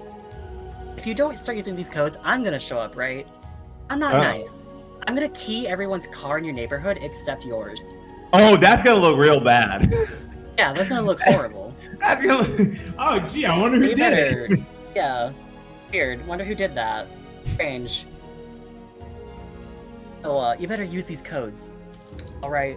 if you don't start using these codes, I'm gonna show up, right? I'm not nice. I'm gonna key everyone's car in your neighborhood except yours. Oh, that's gonna look real bad. Yeah, that's gonna look horrible. That's gonna. Oh, gee, I wonder who did it. Yeah, weird. Wonder who did that. Strange. So, you better use these codes. All right.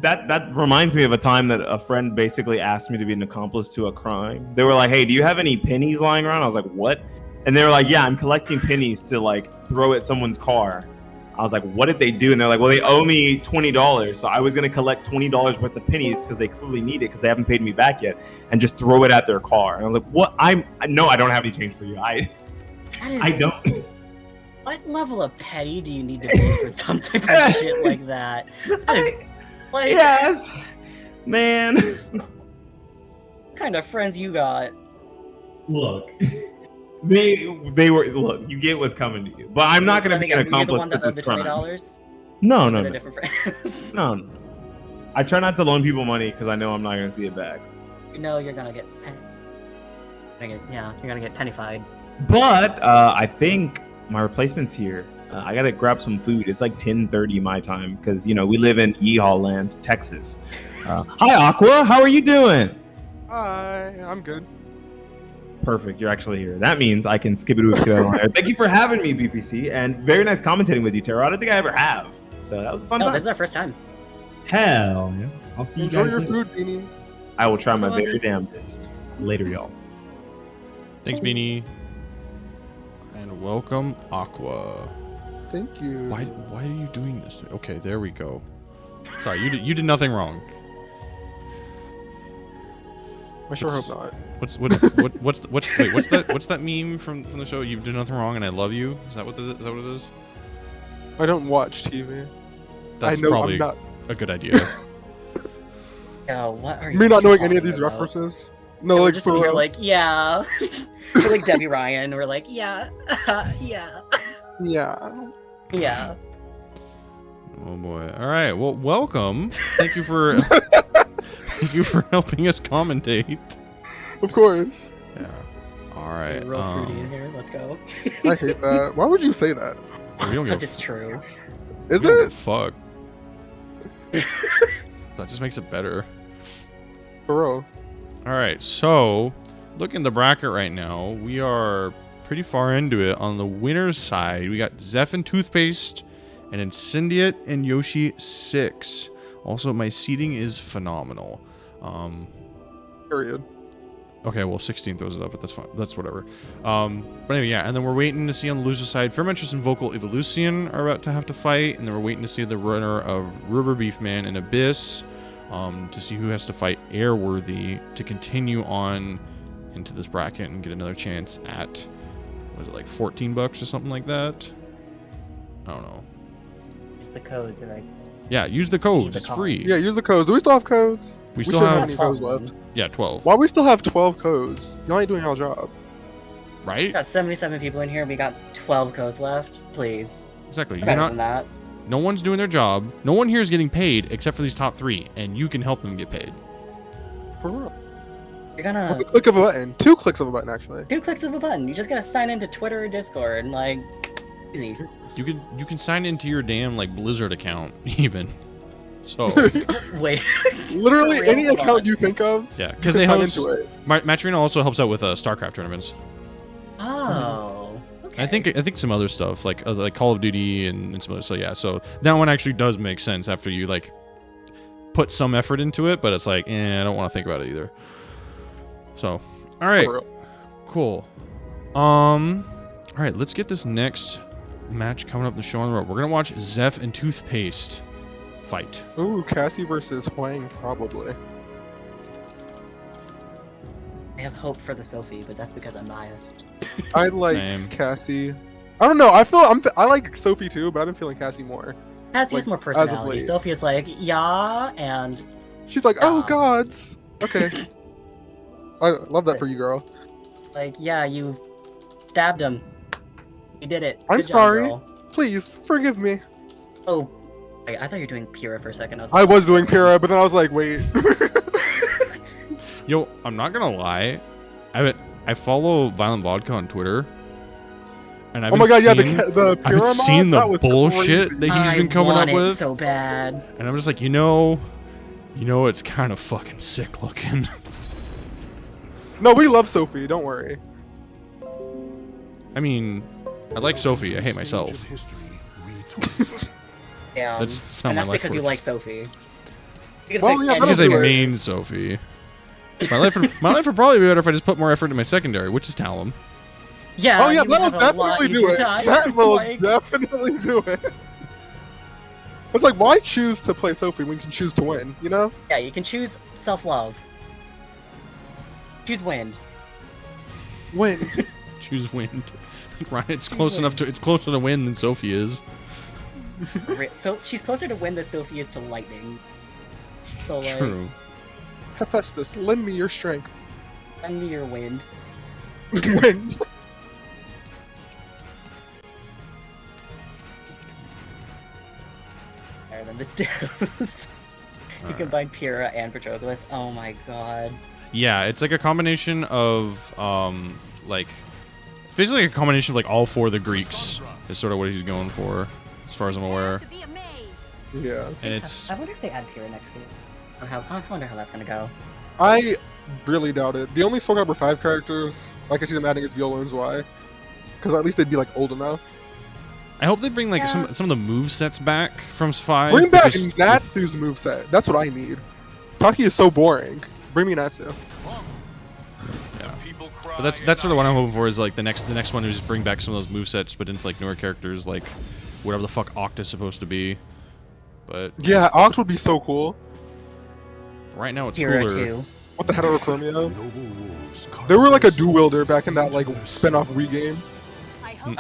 That reminds me of a time that a friend basically asked me to be an accomplice to a crime. They were like, "Hey, do you have any pennies lying around?" I was like, "What?" And they were like, "Yeah, I'm collecting pennies to like throw at someone's car." I was like, "What did they do?" And they're like, "Well, they owe me $20, so I was gonna collect $20 worth of pennies because they clearly need it because they haven't paid me back yet, and just throw it at their car." And I was like, "What? No, I don't have any change for you. I don't." What level of petty do you need to be for some type of shit like that? That is, like, yes, man. What kind of friends you got? Look, they were. Look, you get what's coming to you, but I'm not going to be an accomplice to this crime. No. No. I try not to loan people money because I know I'm not going to see it back. You know you're gonna get you're gonna get pennified. But I think my replacement's here. I gotta grab some food. It's like 10:30 my time because we live in Yeehaw Land, Texas. Hi Aqua, how are you doing? Hi, I'm good. Perfect, you're actually here. That means I can skip it with Carolina. Thank you for having me, BPC, and very nice commentating with you, Tara. I don't think I ever have, so that was a fun time. This is our first time. Hell yeah! I'll see you guys. Enjoy your food, Beanie. I will try my very damnedest. Later, y'all. Thanks, Beanie. And welcome, Aqua. Thank you. Why are you doing this? Okay, there we go. Sorry, you did nothing wrong. I sure hope not. What's that meme from the show? You did nothing wrong and I love you. Is that what it is? I don't watch TV. That's I know probably I'm not a good idea. Yo, what are you? Me not knowing any of talking these about? references. No, we're like just for here real. like, yeah. We're like Debbie Ryan. We're like, yeah, yeah, Yeah. yeah. Oh boy. All right. Well, welcome. Thank you for thank you for helping us commentate. Of course. Yeah. All right. Real fruity in here. Let's go. I hate that. Why would you say that? We don't Because give it's true. Is we don't give a it? fuck. That just makes it better. For real. All right. So, look in the bracket right now. We are pretty far into it. On the winner's side, we got Zeph and Toothpaste, and Incendiate and Yoshi 6. Also, my seating is phenomenal. Period. Okay, well, 16 throws it up, but that's fine. That's whatever. But anyway, yeah. And then we're waiting to see on the loser side, Fermentress and Vocal Evolution are about to have to fight. And then we're waiting to see the runner of Rubber Beef Man and Abyss to see who has to fight Airworthy to continue on into this bracket and get another chance at, was it like $14 or something like that? I don't know. It's the codes, and Yeah, use the codes. the It's codes. free. Yeah, use the codes. Do we still have codes? We still shouldn't have- any codes left. Yeah, 12. Why we still have 12 codes? Y'all ain't doing y'all job. Right? We got 77 people in here. We got 12 codes left. Please. Exactly. We're You're better not. than that. No one's doing their job. No one here is getting paid except for these top 3, and you can help them get paid. For real. You're gonna One click of a button. 2 clicks of a button, actually. 2 clicks of a button. You just gotta sign into Twitter or Discord, and like, easy. You can sign into your damn like Blizzard account even. So Wait. Literally For real? any Hold account on. you think of. yeah, You because can they sign host. into it. Matrina also helps out with StarCraft tournaments. Oh. Okay. I think some other stuff like Call of Duty and some other. So yeah, so that one actually does make sense after you like put some effort into it, but it's like, I don't want to think about it either. So, all right, For real. cool. All right, let's get this next match coming up in the show on the road. We're gonna watch Zeph and Toothpaste fight. Ooh, Cassie versus Huang, probably. I have hope for the Sophie, but that's because I'm biased. I like Same. Cassie. I don't know. I like Sophie too, but I've been feeling Cassie more. Cassie Like, has more as of personality. late. Sophie is like, yeah, and She's like, oh Yeah. gods. Okay. I love that for you, girl. like, yeah, you stabbed him. You did it. I'm Good job, sorry. girl. Please forgive me. Oh, I thought you were doing Pyrrha for a second. I was doing Pyrrha, but then I was like, wait. Yo, I'm not gonna lie, I follow Violent Vodka on Twitter, and I've Oh my been god, yeah, seeing, the I've Pyrrha been mod? seeing the That was bullshit crazy. that he's I been coming want up it with, so bad. and I'm just like, it's kind of fucking sick looking. No, we love Sophie. Don't worry. I mean, I like Sophie. I hate myself. Of history retold. Yeah, That's not and my that's life because you works. like Sophie. You can Well, pick yeah, any- Because I do it. main Sophie. My life would probably be better if I just put more effort into my secondary, which is Talon. Yeah. Oh yeah, you that'll have a lot definitely do easier it. time. That will Like, definitely do it. It's like, why choose to play Sophie when you can choose to win, you know? yeah, you can choose self-love. Choose wind. Win. Choose wind. Right? It's closer to win than Sophie is. So she's closer to wind than Sophie is to lightning. So like, True. Hephaestus, lend me your strength. lend me your wind. Wind. Better than the Deus. You combine Pyrrha and Patroclus. Oh my god. Yeah, it's like a combination of like it's basically a combination of like all 4 of the Greeks is sort of what he's going for, as far as I'm aware. To be amazed. Yeah. And it's I wonder if they add Pyrrha next week. I wonder how that's gonna go. I really doubt it. The only SoulCalibur 5 characters I can see them adding is Viola and Zwei. Because at least they'd be like old enough. I hope they bring like Yeah. some of the move sets back from 5. Bring back just with- Natsu's moveset. That's what I need. Taki is so boring. Bring me Natsu. But that's sort of what I'm hoping for is like the next one is just bring back some of those movesets but into like newer characters like whatever the fuck Oct is supposed to be. But Yeah, Oct would be so cool. right now it's Pyrrha cooler. too. What the heterochromia? Noble wolves They were like a dual carve wielder back in that like their spin-off Wii game. I hope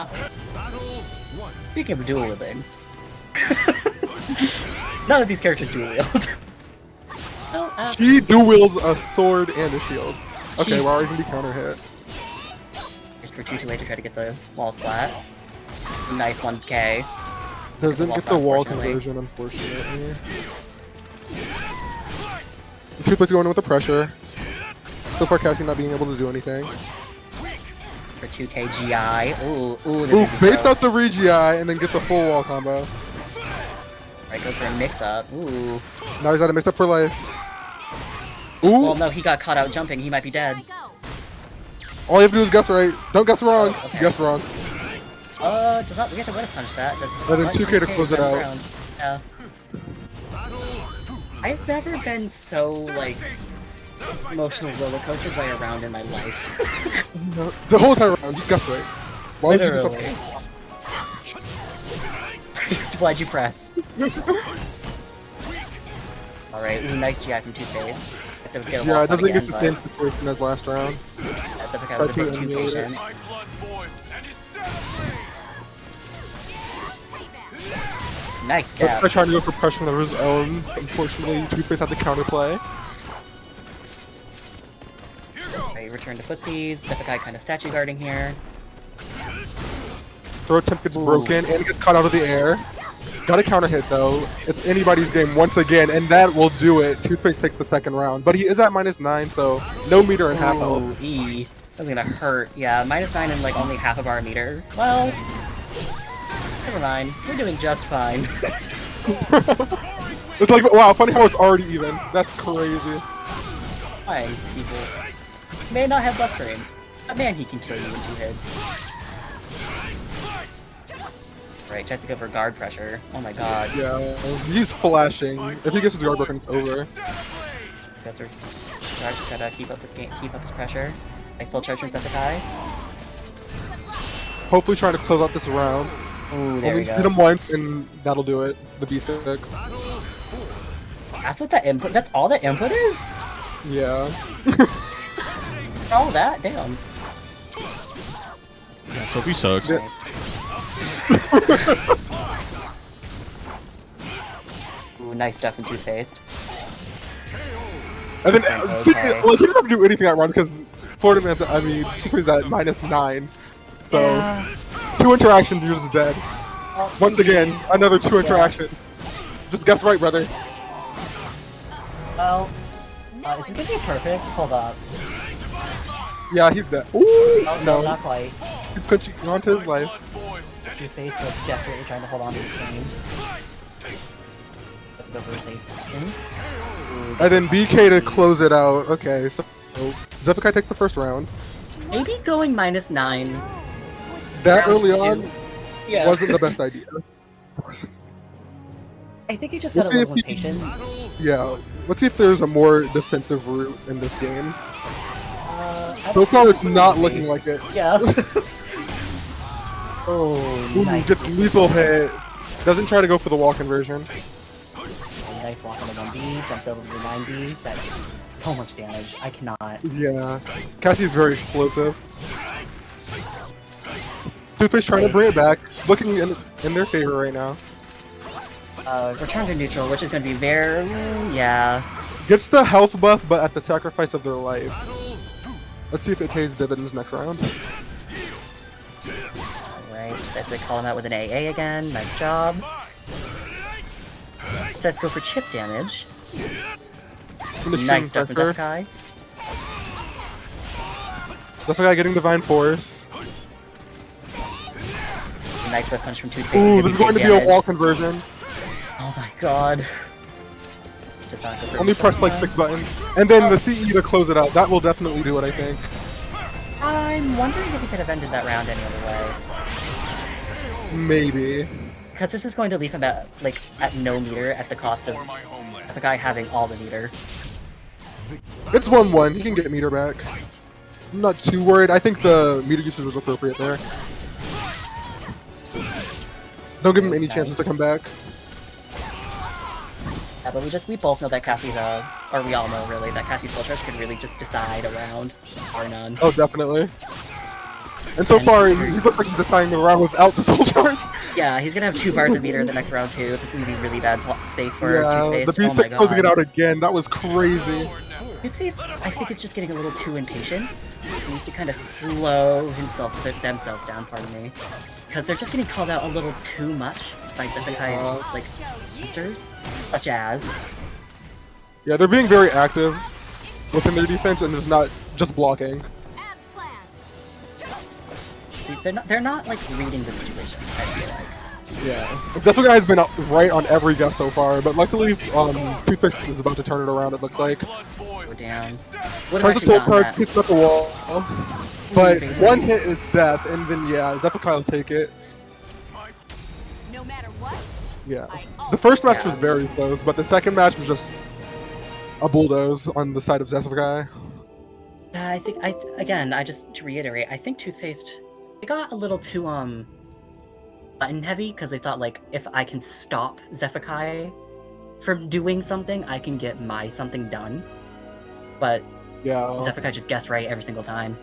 Battle 1. Speaking of dual wielding. None of these characters dual wield. She dual wields a sword and a shield. Okay, Jeez. we're already gonna be counter hit. It's for 2-2 to try to get the wall splat. Nice 1K. Doesn't get the wall unfortunately. conversion, unfortunately. Toothpaste going in with the pressure. So far, Cassie not being able to do anything. For 2K GI. Ooh, this Ooh, is baits gross. out the re-GI and then gets a full wall combo. Right, goes for a mix-up. Ooh. Now he's got a mix up for life. Ooh, Well, no, he got caught out jumping. He might be dead. I go. all you have to do is guess right. Don't guess wrong. Okay. Guess wrong. Does not, we have to win a punch that. Does And then not 2K to 2K close it run out. around. Yeah. I've never been so, like, emotional roller coastered by a round in my life. The whole entire round, just guess right. Why would you do Literally. something? Why'd you press? Alright, ooh, nice GI from Toothpaste. Guess it would get a Yeah, wall it spot doesn't again, get the but same situation as last round. that's okay, Try was a to bit too emulate it. patient. Nice They're step. trying to go for pressure on his own. Unfortunately, Toothpaste had the counterplay. Alright, return to footsies. Seppukai kind of statue guarding here. Throw attempt gets Ooh. broken and gets caught out of the air. Got a counter hit though. It's anybody's game once again, and that will do it. Toothpaste takes the second round, but he is at -9, so no meter and half health. Ooh, E. That's gonna hurt. Yeah, -9 and like only half of our meter. Well, never mind. We're doing just fine. It's like, wow, funny how it's already even. That's crazy. Fine, people. May not have buff frames. But man, he can kill you in 2 hits. Right, tries to go for guard pressure. Oh my god. Yeah, he's flashing. If he gets his guard broken, it's over. Guess we're gotta keep up this game, keep up this pressure. I still charge from Seppukai. Hopefully trying to close out this round. Ooh, there Only we go. hit him once, and that'll do it. The B6. That's what the input. That's all the input is. Yeah. For all that, damn. Yeah, Sophie sucks. Yeah. Ooh, nice stuff in Toothpaste. And then, Okay. well, he didn't have to do anything that round because Florida Man's, I mean, Toothpaste's at -9. So, Yeah. 2 interactions, you're just dead. Well, Once again, another 2 interactions. Just guess right, brother. well, is this gonna be perfect? Hold up. Yeah, he's dead. Ooh, Oh, no, no. not quite. He's clutching onto his life. Toothpaste was desperately trying to hold on to his game. Let's go for a safe position. Ooh, And then BK to close it out. Okay, so Zephykai takes the first round. maybe going -9. That Round early 2. on Yeah. wasn't the best idea. I think he just We'll got a see little if he- impatient. Yeah, let's see if there's a more defensive route in this game. I So don't far, think it's there not would looking be. like it. Yeah. Oh, Ooh, nice. gets lethal hit. Doesn't try to go for the wall conversion. A nice walk on the 1B, jumps over to the 9B. That's so much damage. I cannot. Yeah, Cassie's very explosive. Toothpaste trying to bring it back, looking in their favor right now. Return to neutral, which is going to be very... yeah. Gets the health buff, but at the sacrifice of their life. Let's see if it pays dividends next round. Alright, decides to call him out with an AA again. Nice job. Decides to go for chip damage. Finishing Nice stuff from pressure. Zephykai. Zephykai getting Divine Force. Nice whip punch from Toothpaste. Ooh, Gonna this is going to big be a damage. wall conversion. Oh my god. Just not good for Only press like Zephykai. 6 buttons. And then the CE to close it out. That will definitely do it, I think. I'm wondering if he could have ended that round any other way. Maybe. Because this is going to leave him at, like, at no meter at the cost of the guy having all the meter. It's 1-1. He can get meter back. I'm not too worried. I think the meter usage was appropriate there. Don't give him any chances to come back. Yeah, but we both know that Cassie's, or we all know really, that Cassie's Soul Charge could really just decide a round, or none. Oh, definitely. And so far, he's looked like he's deciding the round without the soul charge. Yeah, he's gonna have 2 bars of meter in the next round too. This is gonna be really bad space for Yeah, Toothpaste. the Oh my B6 closing it god. out again. That was crazy. Toothpaste, I think, is just getting a little too impatient. He needs to kind of slow themselves down, pardon me. Because they're just getting called out a little too much by SCVI's, like, answers, such as... Yeah, they're being very active within their defense, and it's not just blocking. As planned. See, they're not, like, reading the situation, I feel like. Yeah, SCVI has been right on every guess so far, but luckily, Toothpaste is about to turn it around. It looks like. Go down. Tries to soul card, hits at the wall, but one hit is death, and then yeah, SCVI will take it. No matter what. Yeah, the first match was very close, but the second match was just a bulldoze on the side of SCVI. I think just to reiterate, I think Toothpaste, they got a little too button heavy because they thought, like, if I can stop SCVI from doing something, I can get my something done. But yeah, SCVI just guessed right every single time.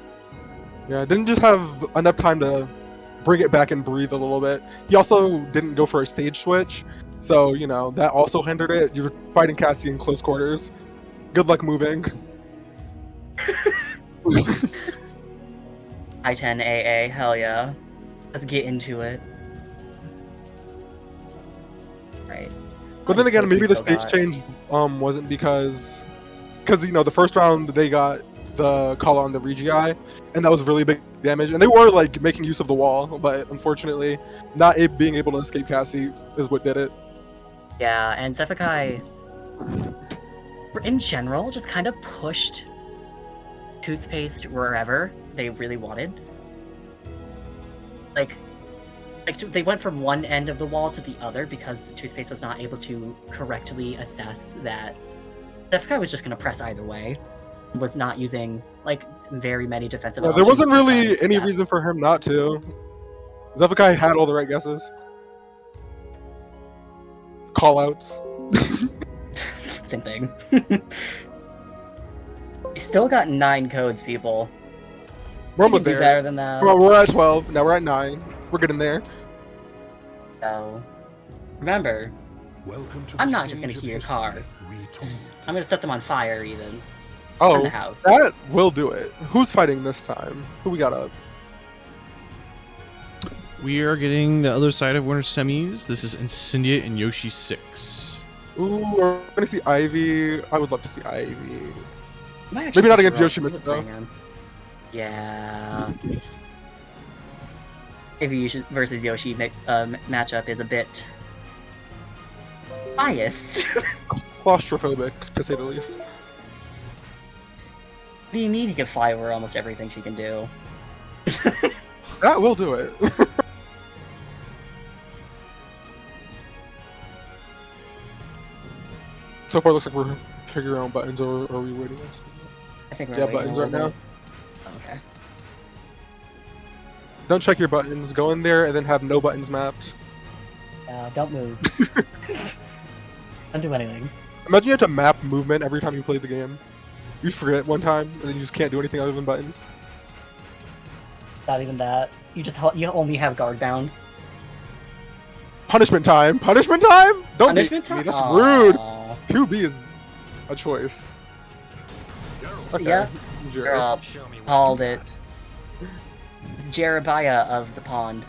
Yeah, didn't just have enough time to bring it back and breathe a little bit. He also didn't go for a stage switch, so you know that also hindered it. You're fighting Cassie in close quarters. Good luck moving. I-10 AA, hell yeah. Let's get into it. Right. But then again, maybe the stage change wasn't because you know the first round they got the call on the Regi, and that was really big damage, and they were like making use of the wall, but unfortunately, not being able to escape Cassie is what did it. Yeah, and SCVI, in general, just kind of pushed Toothpaste wherever they really wanted. Like they went from one end of the wall to the other because Toothpaste was not able to correctly assess that SCVI was just going to press either way. Was not using, like, very many defensive Yeah, there wasn't really besides any that. reason for him not to. SCVI had all the right guesses. Callouts. Same thing. We still got 9 codes, people. We're We almost can do there. better than that. Well, we're at 12. Now we're at 9. We're getting there. So, remember, Welcome to I'm the not just gonna stage key your of car. history retold. I'm gonna set them on fire, even. Oh, In the house. that will do it. Who's fighting this time? Who we got up? We are getting the other side of winter semis. This is Incendia and Yoshi 6. Ooh, we're gonna see Ivy. I would love to see Ivy. Might actually Maybe not switch against roles. Yoshimitsu, Let's though. bring him. Yeah. Ivy versus Yoshi matchup is a bit biased. Claustrophobic, to say the least. What do you mean he can fly over almost everything she can do? That will do it. So far, looks like we're figuring out buttons, or are we waiting? I think we're Yeah, waiting buttons a right little now. bit. Okay. Don't check your buttons. Go in there and then have no buttons mapped. Don't move. Don't do anything. Imagine you had to map movement every time you played the game. You forget one time, and then you just can't do anything other than buttons. Not even that. You only have guard down. Punishment time! Punishment time! Don't Punishment beat me, time? that's Aw. rude! 2B is a choice. Okay. Yeah. Sure. Girl, called it. It's Jerebiah of the pond.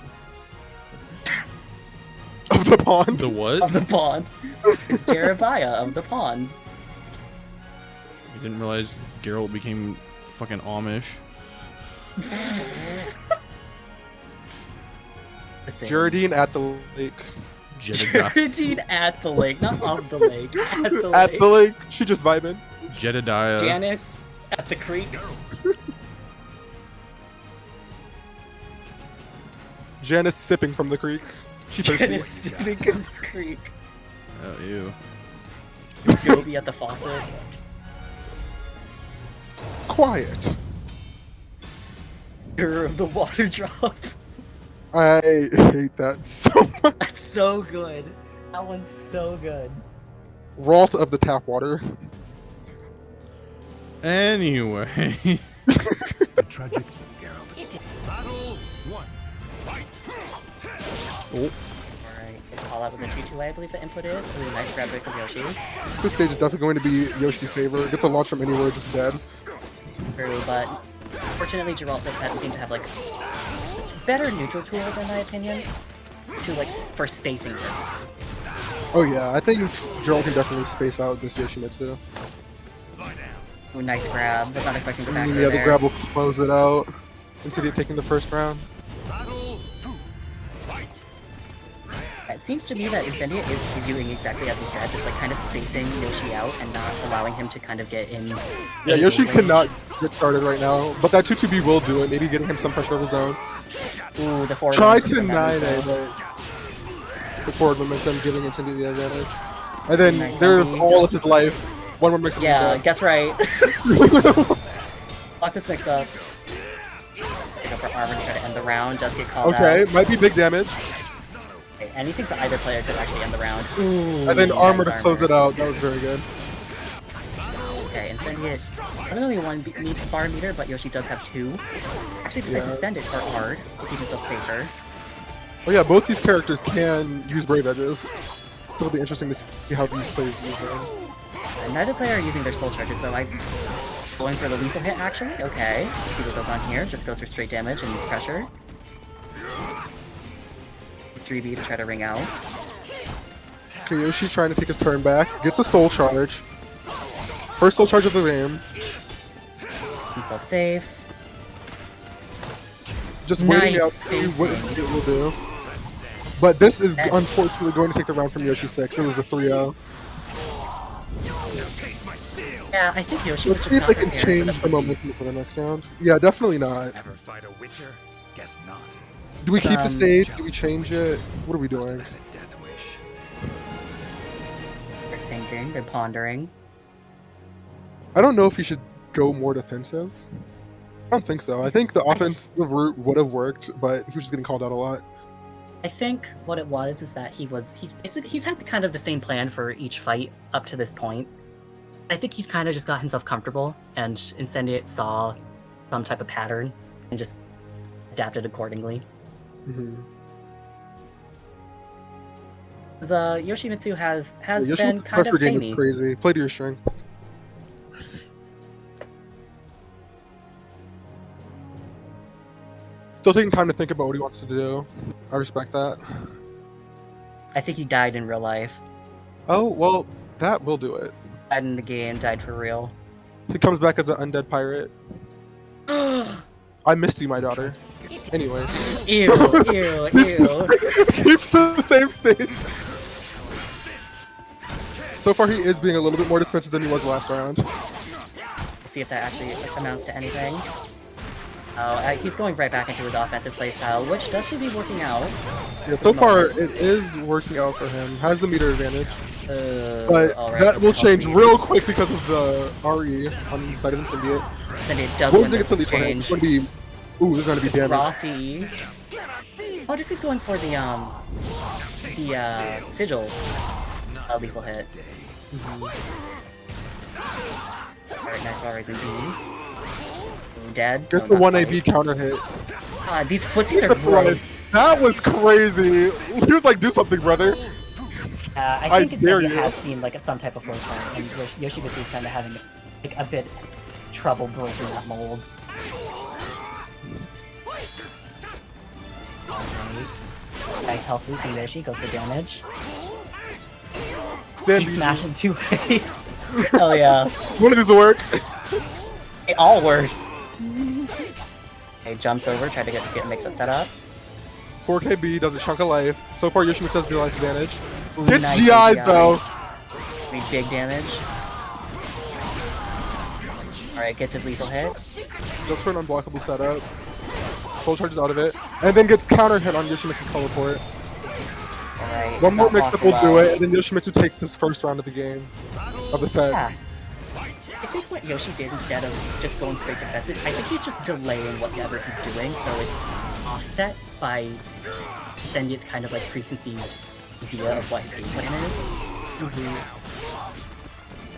Of the pond? The what? Of the pond. It's Jerebiah of the pond. I didn't realize Geralt became fucking Amish. Listen. Geraldine at the lake. Jedediah. Geraldine at the lake, not of the lake. At the At lake. the lake. She just vibing. Jedediah. Janice at the creek. Janice sipping from the creek. She thirsty. Janice sipping in the creek. Oh, ew. Joby at the faucet. Quiet. Her of the water drop. I hate that so much. That's so good. That one's so good. Ralt of the tap water. Anyway. The tragic Geralt. Battle 1. Fight. Oh, Alright. call out with the 2-2, I believe the input is. Ooh, nice grab there from Yoshi. This stage is definitely going to be Yoshi's favor. Gets a launch from anywhere, just dead. True, but fortunately Geralt does seem to have like better neutral tools in my opinion. To like for spacing purposes. Oh yeah, I think Geralt can definitely space out this Yoshimitsu. Ooh, nice grab. Was not expecting the back Yeah, the there. grab will close it out instead of taking the first round. It seems to me that Incendia is doing exactly as he said, just like kind of spacing Yoshi out and not allowing him to kind of get in. Yeah, Yoshi cannot get started right now, but that 2-2B will do it, maybe getting him some pressure of his own. Ooh, the forward Try momentum to from that 9A, neutral. but the forward momentum giving Incendia the advantage. And then Nice there's zombie. all of his life. One more mix-up. Yeah, guess right. Lock this mix up. Take up for armor to try to end the round. Does get called out. Okay, might be big damage. Okay, anything for either player could actually end the round. Ooh, And then armor to nice close it out. That was very good. Okay, Incendia is only one bar meter, but Yoshi does have 2. Actually, decides to spend it for hard to keep himself safer. Oh yeah, both these characters can use Brave Edges. So it'll be interesting to see how these players use them. And neither player are using their soul charges, so I'm going for the lethal hit actually. Okay, let's see what goes on here. Just goes for straight damage and pressure. 3B to try to ring out. Okay, Yoshi trying to take his turn back. Gets a soul charge. First soul charge of the game. Himself safe. Just Nice waiting out to see what spacing. it will do. But this is unfortunately going to take the round from Yoshi 6. It was a 3-0. Yeah, I think Yoshi Let's was see just if they not can prepared change for the the momentum for the next round. Yeah, definitely not. Ever fight a witcher? Guess not. Do we keep the stage? Do we change it? What are we doing? A death wish. They're thinking, they're pondering. I don't know if he should go more defensive. I don't think so. I think the offensive route would have worked, but he was just getting called out a lot. I think what it was is that he's had kind of the same plan for each fight up to this point. I think he's kind of just got himself comfortable, and Incendiate saw some type of pattern and just adapted accordingly. Mm-hmm. Yoshimitsu has Yeah, been kind of game is samey. crazy. Play to your strength. Still taking time to think about what he wants to do. I respect that. I think he died in real life. Oh, well, that will do it. Died in the game, died for real. He comes back as an undead pirate. I missed you, my daughter. Anyway. Ew, ew, ew. Keeps the same stage. So far, he is being a little bit more defensive than he was last round. See if that actually amounts to anything. Oh, he's going right back into his offensive playstyle, which does seem to be working out. Yeah, so far, it is working out for him. Has the meter advantage. But alright, that will change meter. real quick because of the RE on the side of Incendiate. Incendiate does What was win it the against the lethal hit? exchange. It's going to be... Ooh, this is going to be damage. Rossi. I wonder if he's going for the sigil lethal hit. Alright, nice ball raising beam. Dead. Just No, the not 1AB counter hit. quite. These footsies are gross. That was crazy. He was like, do something, brother. I think dare Incendia you. has seen like some type of force line, and Yoshimitsu's kind of having like a bit trouble breaking that mold. Alright. Nice health loop from Yoshi, goes for damage. Keep smashing 2-way. Hell yeah. One of these will work. It all worked. Okay, jumps over, try to get a mix-up set up. 4KB does a chunk of life. So far, Yoshimitsu has the life advantage. Ooh, Hits nice GI though. Big damage. Alright, gets his lethal hit. Goes for an unblockable setup. Full charges out of it. And then gets counter hit on Yoshimitsu's teleport. Alright. One more got mix-up blocked will do well. it, and then Yoshimitsu takes this first round of the game. Of the set. Yeah. I think what Yoshi did instead of just going straight defensive, I think he's just delaying whatever he's doing, so it's offset by Incendiate's kind of like preconceived idea of what his game plan is.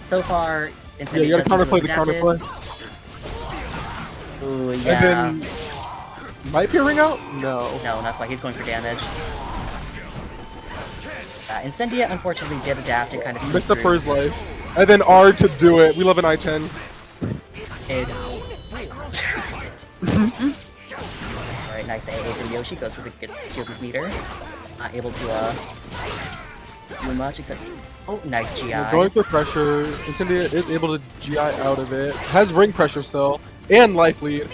So far, Incendiate Yeah, you gotta doesn't counterplay really the adapted. counterplay. Ooh, yeah. And then... Might be a ring out? No. No, not quite. He's going for damage. Incendia unfortunately did adapt and kind of Mixed up for his life. And then R to do it. We love an I-10. Alright, nice AA from Yoshi, goes for the steals his meter. Not able to do much except nice GI. We're going for pressure. Incendia is able to GI out of it. Has ring pressure still. And life lead.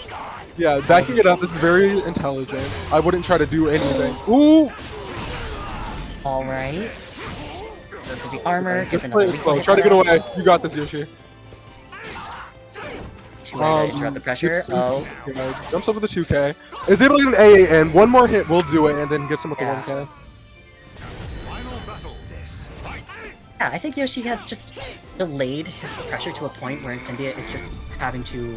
Yeah, backing it up, this is very intelligent. I wouldn't try to do anything. Ooh! Alright. Goes for the armor, Just gives play another it slow. weakness Try to get up. away. You got this, Yoshi. Interrupt the pressure. Oh. Jumps over the 2K. Is able to get an AA in. One more hit will do it, and then gets him with the 1K. Yeah, I think Yoshi has just delayed his pressure to a point where Incendia is just having to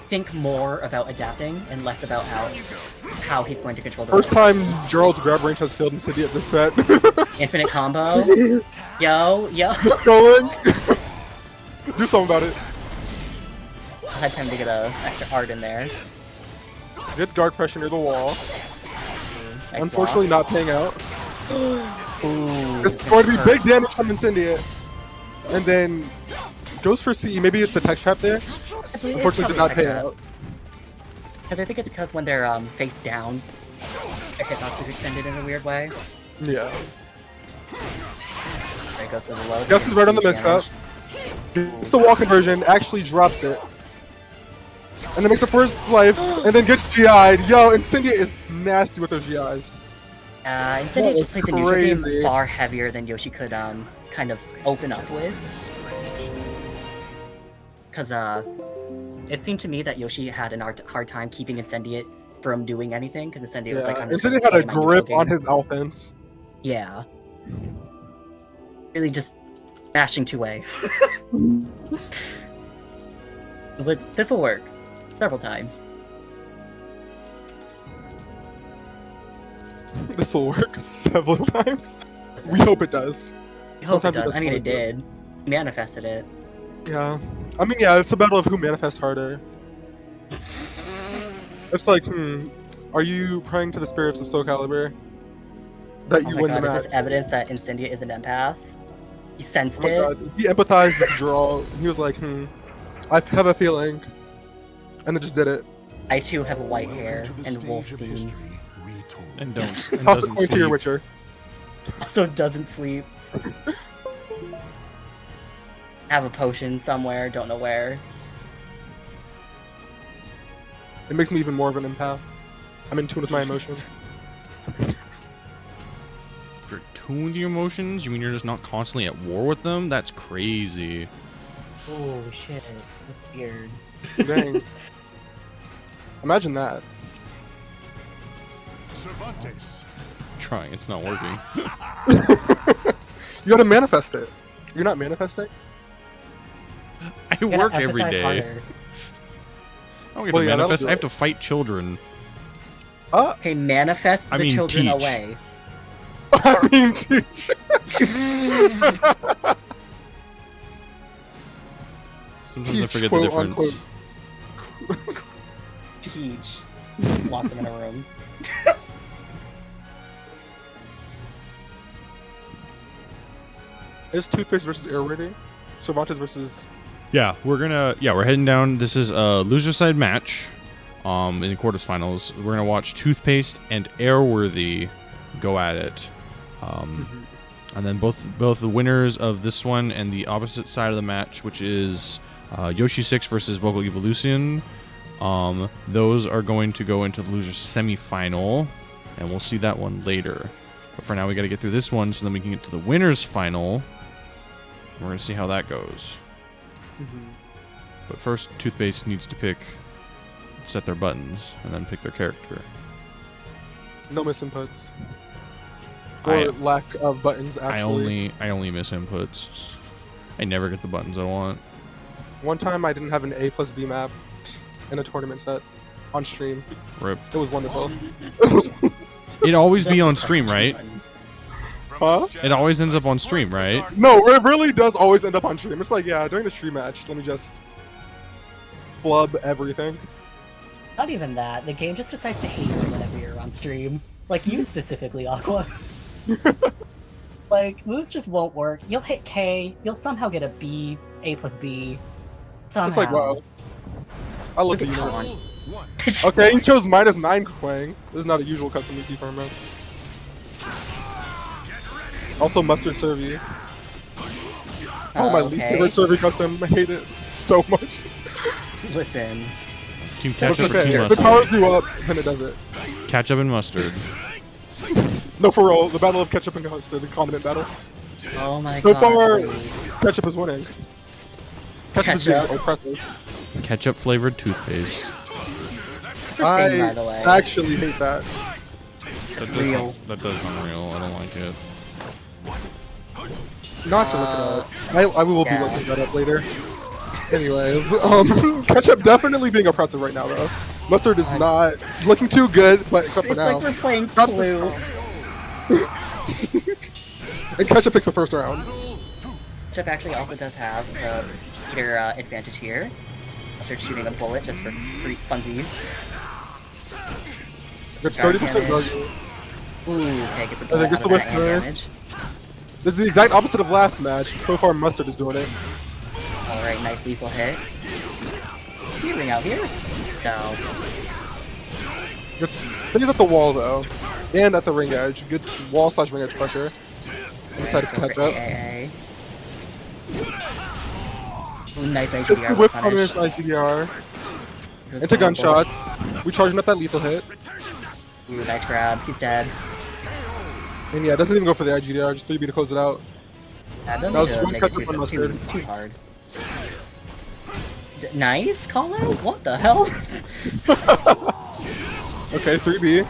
think more about adapting and less about how he's going to control the First time Gerald's grab range has failed Incendia at this set. Infinite combo. Yo. Just going. Do something about it. I had time to get a extra art in there. Gets guard pressure near the wall. Nice Unfortunately, block. not paying out. Ooh, It's going to be big damage from Incendia. And then goes for CE. Maybe it's a tech trap there. Unfortunately, did not pay out. Because I think it's because when they're face down, their hitbox is extended in a weird way. Yeah. There it goes for the low. Gus is right on the mix-up. Gets the wall conversion, actually drops it. And then makes it for his life, and then gets GI'd. Yo, Incendia is nasty with those GIs. Incendia just played the neutral crazy. game far heavier than Yoshi could kind of open up with. Because it seemed to me that Yoshi had an hard time keeping Incendia from doing anything, because Incendia was like... Incendia had a grip on his offense. Yeah. Really just mashing 2A. I was like, this'll work. Several times. This will work several times. We hope it does. I hope it Sometimes does. I mean, it does. did. He manifested it. Yeah. I mean, yeah, it's a battle of who manifests harder. It's like, are you praying to the spirits of SoulCalibur that Oh you my win god, the is match? this evidence that Incendia is an empath? He sensed Oh my it. God. He empathized with Draw. He was like, I have a feeling. And then just did it. I too have white hair and wolf themes. And Toss the doesn't coin to your sleep. Witcher. Also doesn't sleep. Have a potion somewhere, don't know where. It makes me even more of an empath. I'm in tune with my emotions. You're tuned with your emotions? You mean you're just not constantly at war with them? That's crazy. Oh shit, that's weird. Dang. Imagine that. Trying, it's not working. You gotta manifest it. You're not manifesting? I You gotta work every empathize day. harder. I don't get Well, to yeah, that'll manifest. do I have it. to fight children. Okay, manifest I the mean, children teach. away. I mean, teach. Sometimes I Teach, forget the quote, difference. unquote. Teach. Lock them in a room. It's Toothpaste versus Airworthy. Cervantes versus... Yeah, we're heading down. This is a loser side match. In the quarterfinals, we're gonna watch Toothpaste and Airworthy go at it. And then both the winners of this one and the opposite side of the match, which is Yoshi 6 versus Vocal Evolution, those are going to go into the loser semi-final, and we'll see that one later. But for now, we got to get through this one so then we can get to the winners final. We're gonna see how that goes. But first, Toothpaste needs to set their buttons, and then pick their character. No misinputs. Or lack of buttons, actually. I only miss inputs. I never get the buttons I want. One time I didn't have an A plus B map in a tournament set on stream. Rip. It was wonderful. It'd always be on stream, right? Huh? It always ends up on stream, right? No, it really does always end up on stream. It's like, yeah, during the stream match, let me just flub everything. Not even that. The game just decides to hate you whenever you're on stream. Like you specifically, Aqua. Like, moves just won't work. You'll hit K, you'll somehow get a B, A plus B. Somehow. It's like, wow. I love the Look at universe. Con. Okay, he chose -9 Quang. This is not a usual custom we see from him. Also, Mustard Servi. Oh, my least favorite Servi custom. I hate it so much. Listen. Team But ketchup or okay, team if it mustard? powers you up, then it does it. Ketchup and mustard. No, for real, the battle of ketchup and mustard, the condiment battle. Oh my So god. far, please. ketchup is winning. Ketchup is being Ketchup? oppressive. Ketchup flavored toothpaste. It's a thing, by the way. I actually hate that. Real. That does sound real. I don't like it. Not to look it up. I will be yeah. looking that up later. Anyways, ketchup definitely being oppressive right now though. Mustard is not looking too good, but except for It's now. like we're playing Not- Clue. And ketchup picks the first round. Chip actually also does have the Peter advantage here. Mustard shooting a bullet just for free funsies. It's Dark 30% damage. value. Ooh, okay, gets a bullet gets out the of that and whip damage. This is the exact opposite of last match. So far, Mustard is doing it. Alright, nice lethal hit. Ring out here? No. Gets things at the wall though, and at the ring edge. Good wall / ring edge pressure. Inside of Goes for ketchup. AAA. Ooh, nice Gets IGDR the with whip punish. punish IGDR. Goes Into for gunshots. We charging up that lethal hit. Ooh, nice grab. He's dead. And yeah, doesn't even go for the IGDR, just 3B to close it out. I don't That was need to one make it ketchup on too mustard. hard. Nice call out? What the hell? Okay, 3B.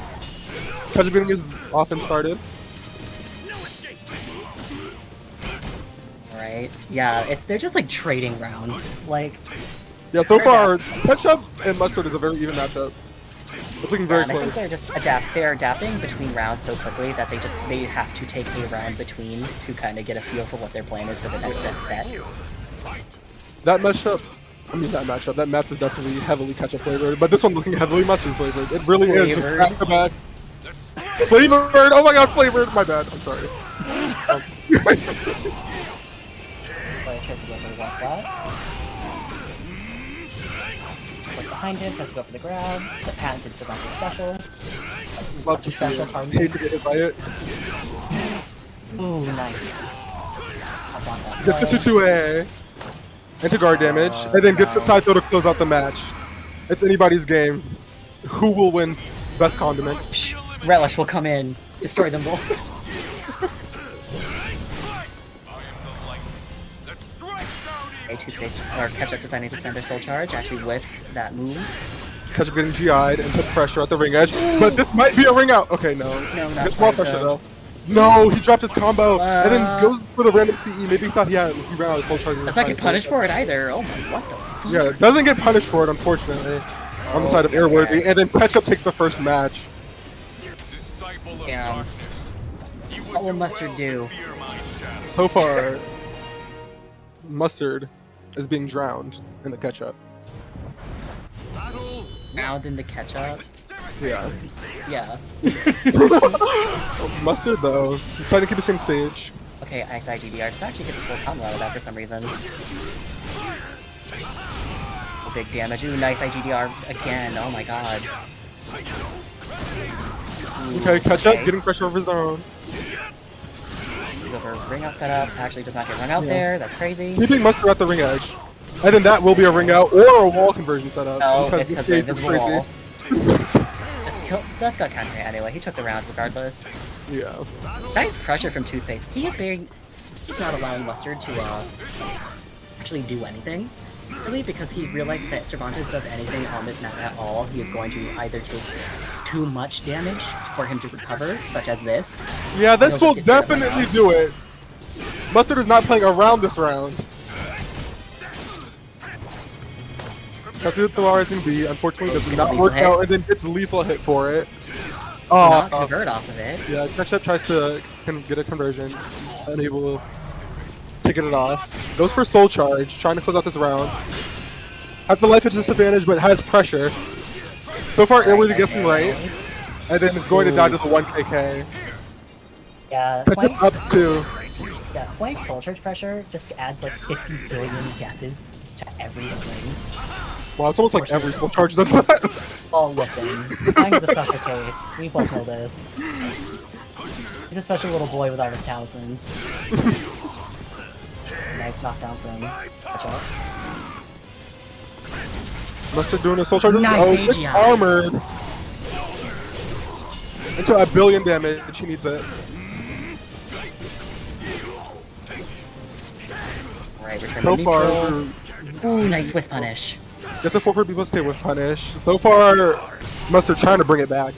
Ketchup getting his offense started. Alright. Yeah, they're just like trading rounds. Like, Yeah, so far, ketchup and mustard is a very even matchup. It's looking very and I think close. they're just they're adapting between rounds so quickly that they have to take a round between to kind of get a feel for what their plan is for the next set. That matchup, that match is definitely heavily ketchup flavored, but this one looking heavily mustard flavored. It really is just Flavored. back to back. Flavored! Oh my god, flavored! My bad, I'm sorry. Play tries to go for the left spot. Look behind him, tries to go for the grab. The patented Savante special. Love to see Special, it. pardon. Hate to get hit by it. Ooh, nice. I want that Gets the play. 2-2A. Into guard damage, and then gets the side throw to close out the match. It's anybody's game. Who will win best condiment? Shh. Relish will come in, destroy them both. Toothpaste or ketchup deciding to spend their soul charge actually whiffs that move. Ketchup getting GI'd and puts pressure at the ring edge, but this might be a ring out. Okay, no. No, not Gets wall quite, pressure though. though. No, he dropped his combo and then goes for the random CE. Maybe he thought he ran out of soul charge. That's not get punished for it either. Oh my, what the fuck? Yeah, doesn't get punished for it, unfortunately. On the side of Airworthy, and then Ketchup takes the first match. Damn. What will Mustard do? So far, Mustard is being drowned in the ketchup. Drowned in the ketchup? Yeah. Yeah. Mustard, though, he's trying to keep the same stage. Okay, IGDR just actually get the full combo out of that for some reason. Oh, big damage. Ooh, nice IGDR again. Oh my god. Ooh, Okay, Ketchup getting pressure over his own. Let's go for a ring out setup. Actually does not get rung out there. That's crazy. Keeping Mustard at the ring edge. And then that will be a ring out or a wall conversion setup. No, it's this because the stage is invisible crazy. wall. That's got counter hit anyway. He took the round regardless. Yeah. Nice pressure from Toothpaste. He's not allowing Mustard to actually do anything, really, because he realizes that Cervantes does anything on this map at all, he is going to either take too much damage for him to recover, such as this. Yeah, this He'll will just get rid of definitely the do it. Mustard is not playing around this round. Tries to hit the rising B, unfortunately does Gets a not lethal work hit. out, and then gets lethal hit for it. Not convert off of it. Yeah, Ketchup tries to get a conversion, unable to get it off. Goes for soul charge, trying to close out this round. Has the life at disadvantage, but has pressure. So far, Airworthy gets him right, and then it's going to die to the 1KK. Yeah, Ketchup playing, up too. yeah, playing Soul Charge Pressure just adds like 50 billion guesses to every string. Wow, it's almost like every Soul Charge does that. Oh, listen, Fang's a special case. We both know this. He's a special little boy with all his talismans. Nice knockdown from Ketchup. Mustard doing a Soul Charge. Nice Oh, it's AGI. armored. Into a billion damage. He needs it. Alright, return So to far, neutral. Ooh, nice with punish. gets a 4 for people stay with punish. So far, Mustard trying to bring it back.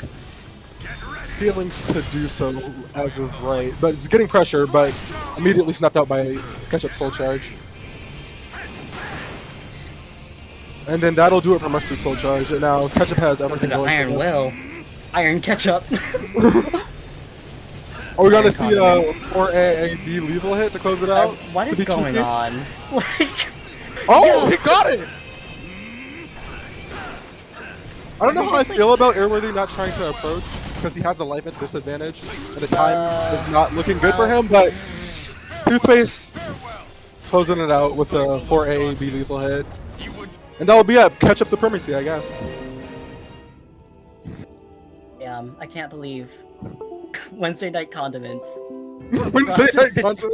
Feeling to do so as is right, but it's getting pressure, but immediately snapped out by Ketchup Soul Charge. And then that'll do it for Mustard Soul Charge. And now Ketchup has everything Listen to going. Iron Will. Iron Ketchup. Are we gonna see a 4AAB lethal hit to close it out? What To is be going 2-3? on? Like, Oh, he got it! I don't know how I feel about Airworthy not trying to approach because he has the life at disadvantage and the time is not looking good for him, but Toothpaste closing it out with the 4AAB lethal hit. And that will be a Ketchup Supremacy, I guess. I can't believe Wednesday Night Condiments Wednesday night content.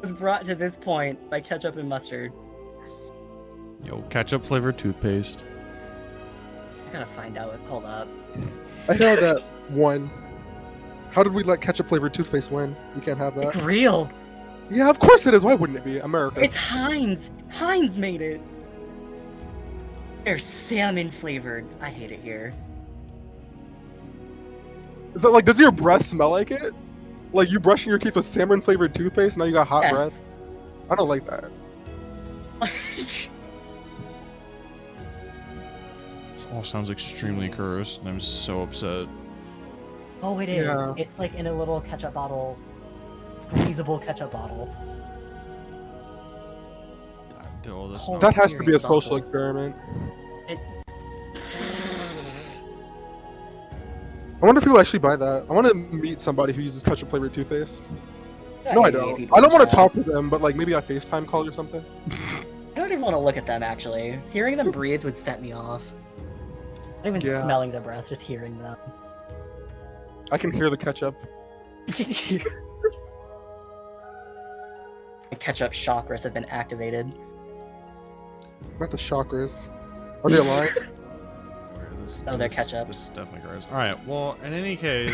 was brought to this point by Ketchup and Mustard. Yo, ketchup flavored toothpaste. I gotta find out. Hold up. I know that one. How did we let Ketchup flavored toothpaste win? We can't have It's that. real. Yeah, of course it is. Why wouldn't it be? America. It's Heinz. Heinz made it. They're salmon flavored. I hate it here. Is that like, does your breath smell like it? Like you brushing your teeth with salmon flavored toothpaste, now you got hot breath? I don't like that. This all sounds extremely cursed, and I'm so upset. Oh, it is. Yeah. It's like in a little ketchup bottle. Squeezable ketchup bottle. Oh, this Holy That has to be a Experience social awful. experiment. It, I wonder if people actually buy that. I want to meet somebody who uses ketchup flavored toothpaste. No, I don't. I don't want to talk to them, but like maybe a FaceTime call or something. I don't even want to look at them, actually. Hearing them breathe would set me off. Not even Yeah. smelling their breath, just hearing them. I can hear the ketchup. The ketchup chakras have been activated. Not the chakras. Are they alive? Oh, they're ketchup. This is definitely gross. All right. Well, in any case,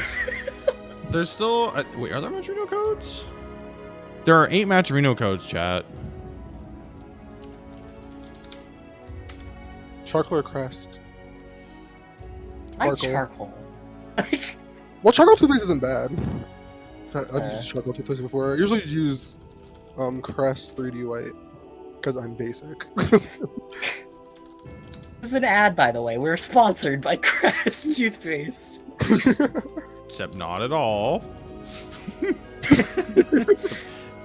there's still. Wait, are there Matcherino codes? There are 8 Matcherino codes, chat. Charcoal or crest? I Charcoal. charcoal. Well, charcoal toothpaste isn't bad. I've used charcoal toothpaste before. I usually use Crest 3D White because I'm basic. This is an ad, by the way. We're sponsored by Crest toothpaste. Except not at all.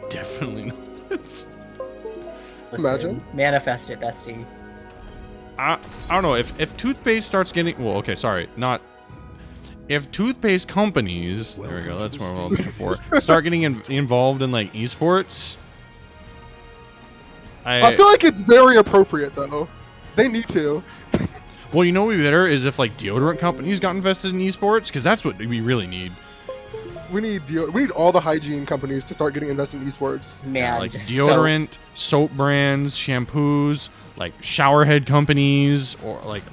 Definitely not. Listen, Imagine. Manifest it, bestie. I don't know if toothpaste starts getting okay, sorry, not if toothpaste companies there we go, that's what I'm looking for, start getting involved in like esports. I feel like it's very appropriate though. They need to. Well, you know what would be better is if like deodorant companies got invested in esports, because that's what we really need. We need all the hygiene companies to start getting invested in esports. Man, Like just deodorant, soap brands, shampoos, like shower head companies, or like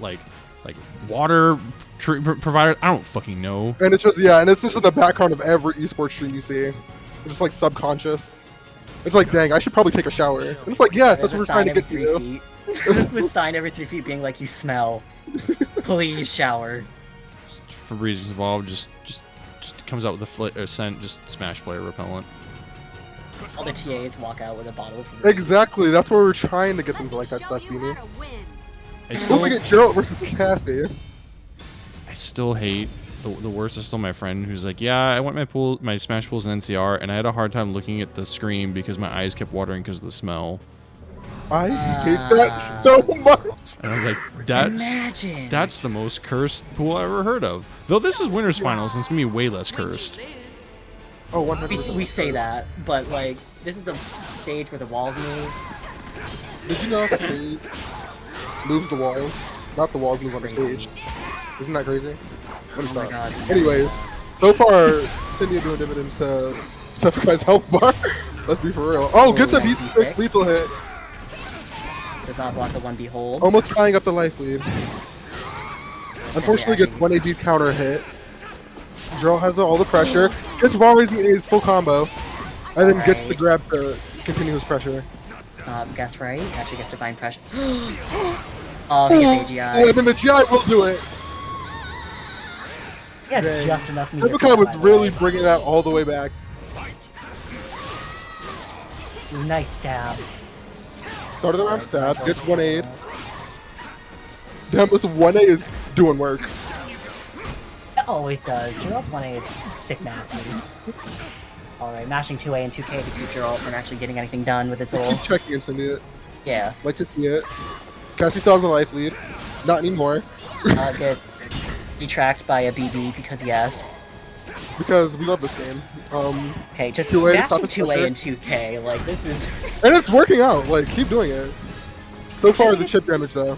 water providers. I don't fucking know. And it's just and it's just in the background of every esports stream you see. It's just like subconscious. It's like, dang, I should probably take a shower. And it's like, yes, that's what we're trying to get to you. With sign every 3 feet being like, you smell. Please shower. Febreze involved, just comes out with a scent, just smash player repellent. All the TAs walk out with a bottle of Exactly, that's where we're trying to get them to like that stuff, Beanie. I Don't still, forget Gerald versus Cassie. I still hate the worst is still my friend who's like, yeah, I went my Smash pools in NCR, and I had a hard time looking at the screen because my eyes kept watering because of the smell. I hate that so much. And I was like, that's the most cursed pool I ever heard of. Though this is winners finals, and it's gonna be way less cursed. Oh, 100%. We say that, but like this is a stage where the walls move. Did you know the stage moves the walls? Not the walls move on the stage. Isn't that crazy? What is Oh my that? god. Anyways, so far, Cindy doing dividends to Sephiroth's health bar. Let's be for real. Oh, gets a B6 lethal hit. Does not block the 1B hold. Almost tying up the life lead. Unfortunately, gets 1 AD counter hit. Drill has all the pressure. Gets raw raising A's full combo. And then gets the grab to continue his pressure. Guess right. Actually gets divine pressure. Oh, he gets AGI. Oh, and then the GI will do it. He had Dang. just enough meter. Sephiroth was really bringing that all the way back. Nice stab. Start of the round stab. Gets 1 aid. Damn, this 1A is doing work. It always does. Gerald's 1A is sick nasty. Alright, mashing 2A and 2K to keep Gerald from actually getting anything done with this little... Keep checking and sending it. Yeah. Like to see it. Cassie still has a life lead. Not anymore. Gets detracked by a BB because yes. Because we love this game. Okay, just 2A to smashing stop the 2A and 2K, like this is... And it's working out. Like, keep doing it. So far, the chip damage though.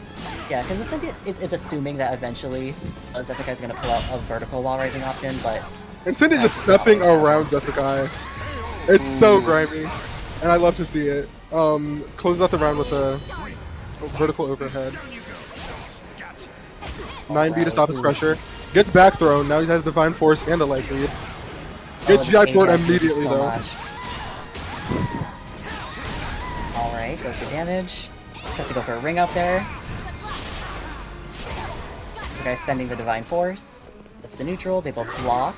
Yeah, because the Cindy is assuming that eventually Zephykai is going to pull out a vertical wall rising option, but... And Cindy just stepping around Zephykai. It's so grimy. And I love to see it. Closes out the round with a vertical overhead. 9B to stop his pressure. Gets back thrown. Now he has Divine Force and a life lead. Gets GI for it immediately though. Alright, goes for damage. Has to go for a ring out there. The guy's spending the Divine Force. That's the neutral. They both block.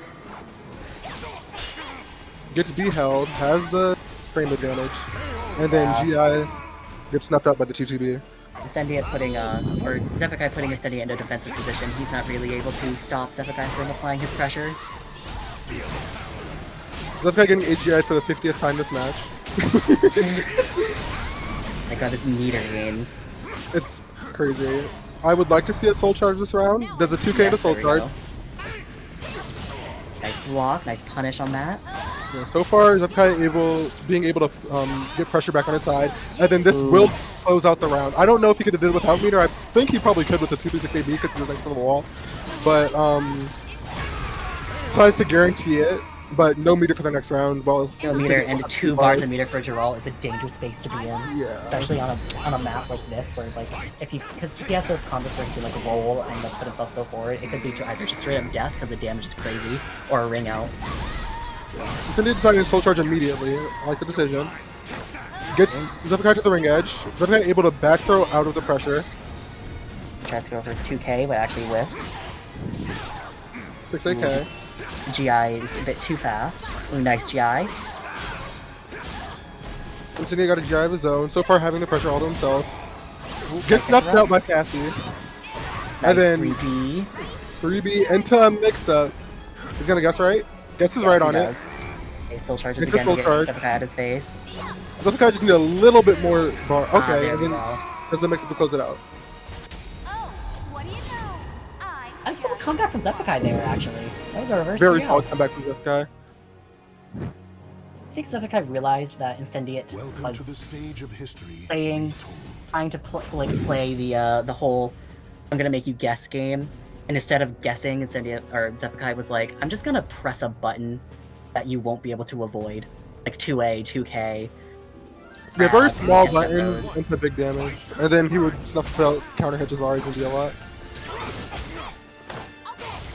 Gets B held. Has the frame advantage. And then GI gets snuffed out by the TTB. Stendia putting, or Zephykai putting Stendia into a defensive position. He's not really able to stop Zephykai from applying his pressure. Zephykai getting AGI for the 50th time this match. I got this meter gain. It's crazy. I would like to see a soul charge this round. Does a 2K into soul charge. Nice block, nice punish on that. Yeah, so far, Zephykai being able to get pressure back on his side, and then this will close out the round. I don't know if he could have did it without meter. I think he probably could with the 236 AB because he was next to the wall. But tries to guarantee it, but no meter for the next round. Well, No meter and 2 bars of meter for Geralt is a dangerous space to be in. Yeah. Especially on a map like this where like because he has those combos where he can like roll and like put himself so forward, it could lead to either just straight up death because the damage is crazy, or a ring out. Cindy deciding to soul charge immediately. I like the decision. Gets Zephykai to the ring edge. Zephykai able to back throw out of the pressure. Tries to go for 2K, but actually whiffs. 6AK. GI is a bit too fast. Ooh, nice GI. And Cindy got a GI of his own. So far, having the pressure all to himself. Gets snuffed out by Cassie. Nice And then 3B. 3B into a mix-up. He's gonna guess right? Guesses right on it. Okay, still charges It's a again to full get charge. Zephykai at his face. Zephykai just need a little bit more bar. Okay, there and we then go. does the mix-up to close it out. Oh, what do you know? Nice little comeback from Zephykai there, actually. That was a reverse Very 3-0. solid comeback from Zephykai. I think Zephykai realized that Incendiate Welcome to the was stage of history. trying to play the whole I'm gonna make you guess game, and instead of guessing, Incendiate or Zephykai was like, I'm just gonna press a button that you won't be able to avoid, like 2A, 2K. Yeah, very Just small answer buttons those. into big damage. And then he would snuff out counter hits with Ari's and be a lot.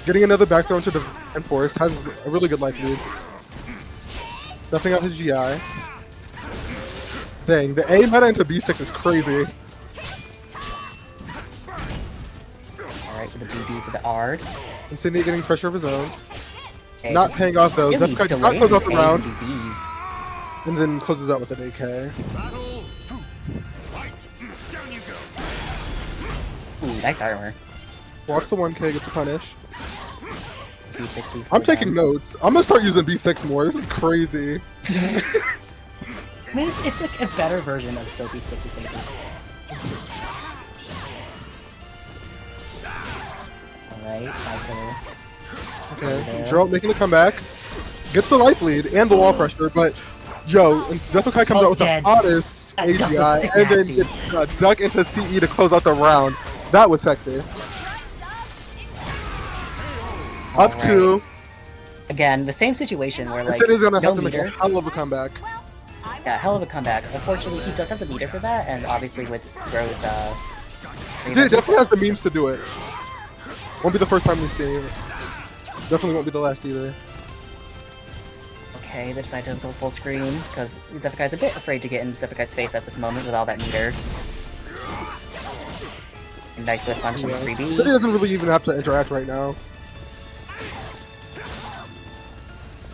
Getting another back throw into the Enforce has a really good life lead. Snuffing out his GI. Dang, the A meta into B6 is crazy. Alright, with the BB for the Ard. And Cindy getting pressure of his own. Okay, Not just paying off though. really Zephykai does not delaying close out his the A's round. and BBs. And then closes out with an AK. Ooh, nice armor. Walks the 1K, gets a punish. B6, B4 I'm taking down. notes. I'm gonna start using B6 more. This is crazy. I mean, it's like a better version of still B6. It's like Alright, nice little. Okay, Geralt making the comeback. Gets the life lead and the wall pressure, but yo, and Zephykai comes out with dead. the hottest That duck was AGI sick and then nasty. gets a duck into CE to close out the round. That was sexy. Up Alright. 2. Again, the same situation where like City's gonna no have to make meter. a hell of a comeback. Yeah, hell of a comeback. Unfortunately, he does have the meter for that, and obviously with Rose, City definitely has the means to do it. Won't be the first time we see it. Definitely won't be the last either. Okay, they decide to go full screen because Zephykai is a bit afraid to get in Zephykai's face at this moment with all that meter. Nice whip punch from the 3B. City doesn't really even have to interact right now.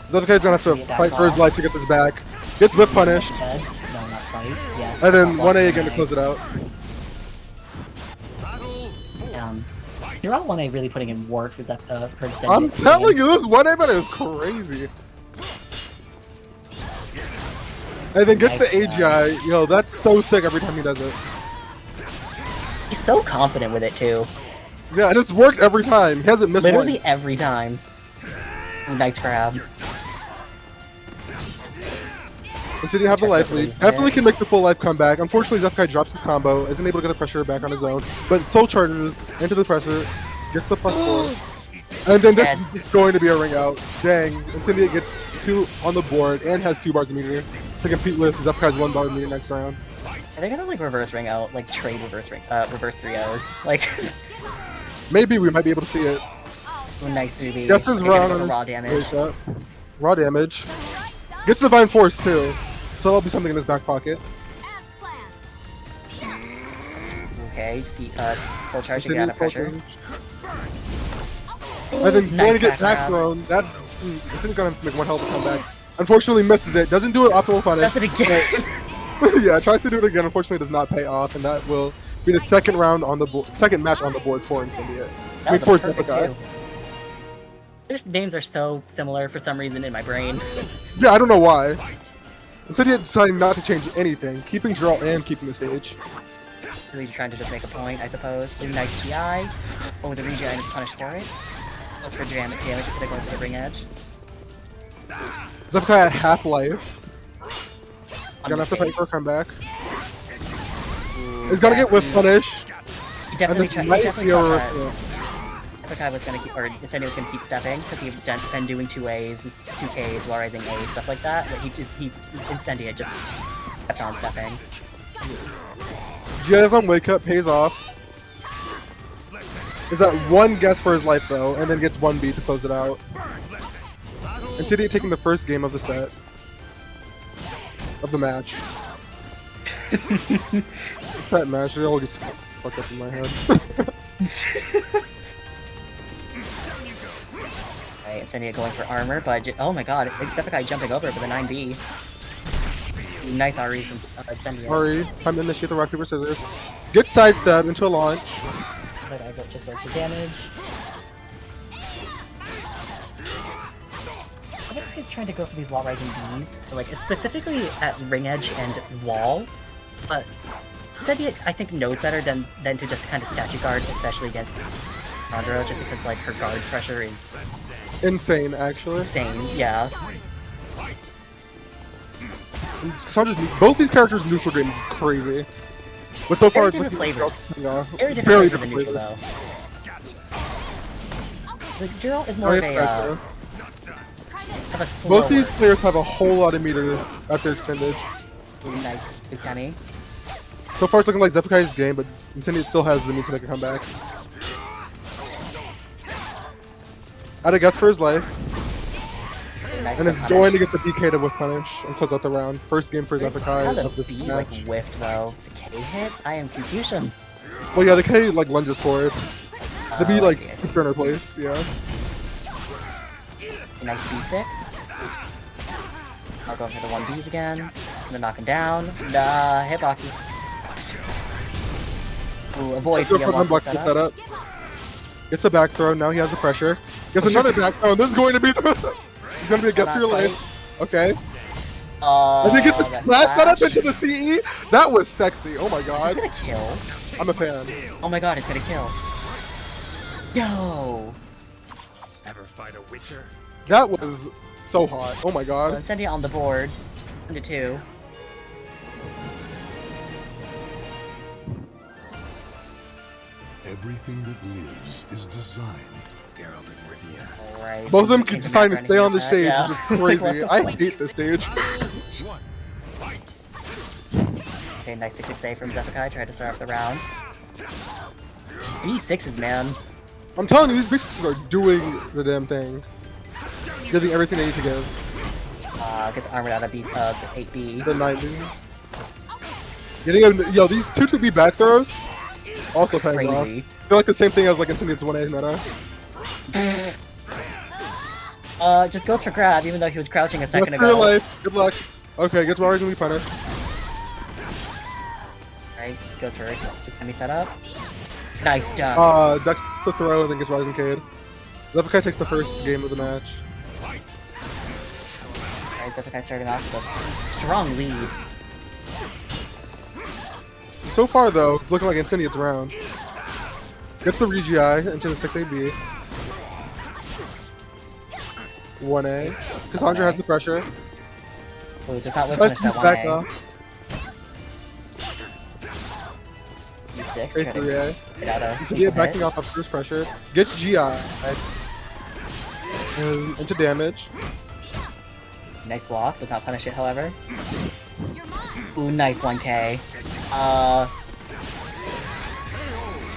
Zephykai's gonna have to Yeah, fight for his life to get this back. Gets whip punished. Dead. No, not quite. Yeah. And then 1A again to close it out. You're all 1A really putting in work for her I'm telling you, this 1A meta is crazy. And then gets the AGI. Yo, that's so sick every time he does it. He's so confident with it too. Yeah, and it's worked every time. He hasn't missed Literally one. every time. Ooh, nice grab. And City have the life lead. Definitely can make the full life comeback. Unfortunately, Zephykai drops his combo, isn't able to get the pressure back on his own. But Soul charges into the pressure, gets the +4. And then this is going to be a ring out. Dang. And Cindy gets 2 on the board and has 2 bars of meter to compete with Zephykai's 1 bar of meter next round. Are they gonna like reverse ring out, like trade reverse 3-0s? Like, Maybe we might be able to see it. ooh, nice 3B. Gets his They're gonna round go on to his raw damage. face up. Raw damage. Gets Divine Force too. So that'll be something in his back pocket. As planned. Okay, see, full charge to City get out of pressure. And then Nice going to get back back grab. thrown. That's City's gonna make one hell of a comeback. Unfortunately misses it. Doesn't do it optimal punish. Does it again. Yeah, tries to do it again. Unfortunately, does not pay off, and that will be the second round on the second match on the board for Incendia. That was for a perfect Zephykai. two. These names are so similar for some reason in my brain. Yeah, I don't know why. Incendia deciding not to change anything, keeping draw and keeping the stage. Really trying to just make a point, I suppose. Ooh, nice GI. Oh, the re-GI is punished for it. Goes for damage instead of going to the ring edge. Zephykai at half life. Gonna have to Understand. fight for a comeback. Ooh, He's gonna get whip gassy. punish. He definitely, this he might definitely be a thought that reversal. Zephykai was gonna keep, or Incendia was gonna keep stepping because he'd been doing 2As, 2Ks, while rising A's, stuff like that. But Incendia just kept on stepping. GI's on wake up pays off. Is that 1 guess for his life though, and then gets 1B to close it out. Incendia taking the first game of the set. Of the match. That match, it all gets fucked up in my head. Alright, Incendia going for armor, but oh my god, Zephykai jumping over it with a 9B. Nice RE from Incendia. Sorry, time to initiate the rock, paper, scissors. Get sidestep into a launch. But I just goes for damage. I think he's trying to go for these wall rising Bs, like specifically at ring edge and wall, but Incendia I think knows better than to just kind of statue guard, especially against Sandra, just because like her guard pressure is Insane, actually. insane. Yeah. Both these characters' neutral game is crazy. But so far, Very it's different looking flavors. yeah, Very different very flavors different than neutral flavors. though. Like Gerald is more of a of a slower. Both these players have a whole lot of meter at their extended. Nice, big Kenny. So far, it's looking like Zephykai's game, but Incendia still has the means to make a comeback. At a guess for his life, Nice and whip it's punish. going to get the DK to whiff punish and close out the round. First game for How Zephykai the of this B match. like whiffed though? The K hit? I am confusion. Well, yeah, the K like lunges forward. The B Oh, I like see, I see. keeps her in her place. Yeah. Nice B6. I'll go for the 1Bs again. I'm gonna knock him down. Nah, hitboxes. Ooh, avoid Go the for unblock the setup. Gets a back throw. Now he has the pressure. Gets another back throw. This is going to be the. He's going to be a guess for your life. Okay. And then gets the that flash setup flash. into the CE. That was sexy. Oh my Is god. this gonna kill? I'm a fan. Oh my god, it's gonna kill. Yo! Ever fight a witcher? That was so hot. Oh my god. Incendia on the board. 1-2. Everything that lives is designed. Geralt of Rivia. Alright. Both of them can decide to stay on the stage, Yeah. which is crazy. What I the hate this stage. One. Fight. Okay, nice 6 save from Zephykai. Tried to start off the round. B6s, man. I'm telling you, these beasts are doing the damn thing. Giving everything they need to give. Gets armored out of B, 8B. The 90. Getting a, yo, these 2-2B back throws also paying off. Crazy. I feel like the same thing as like Incendia's 1A meta. Just goes for grab, even though he was crouching a second Rest of your ago. life. Good luck. Okay, gets Mars and we punish. Alright, goes for semi setup. Nice job. Ducks the throw and then gets Rising Cade. Zephykai takes the first game of the match. Alright, Zephykai starting off with a strong lead. So far though, looking like Incendia's round. Gets the Regii into the 6AB. 1A. Cassandra has the pressure. Oh, does not Tries punish to that use back 1A. off. G6, try to A3A. get out of Incendia backing off of first pressure. Gets GI. And into damage. Nice block, does not punish it, however. You're mine. Ooh, nice 1K.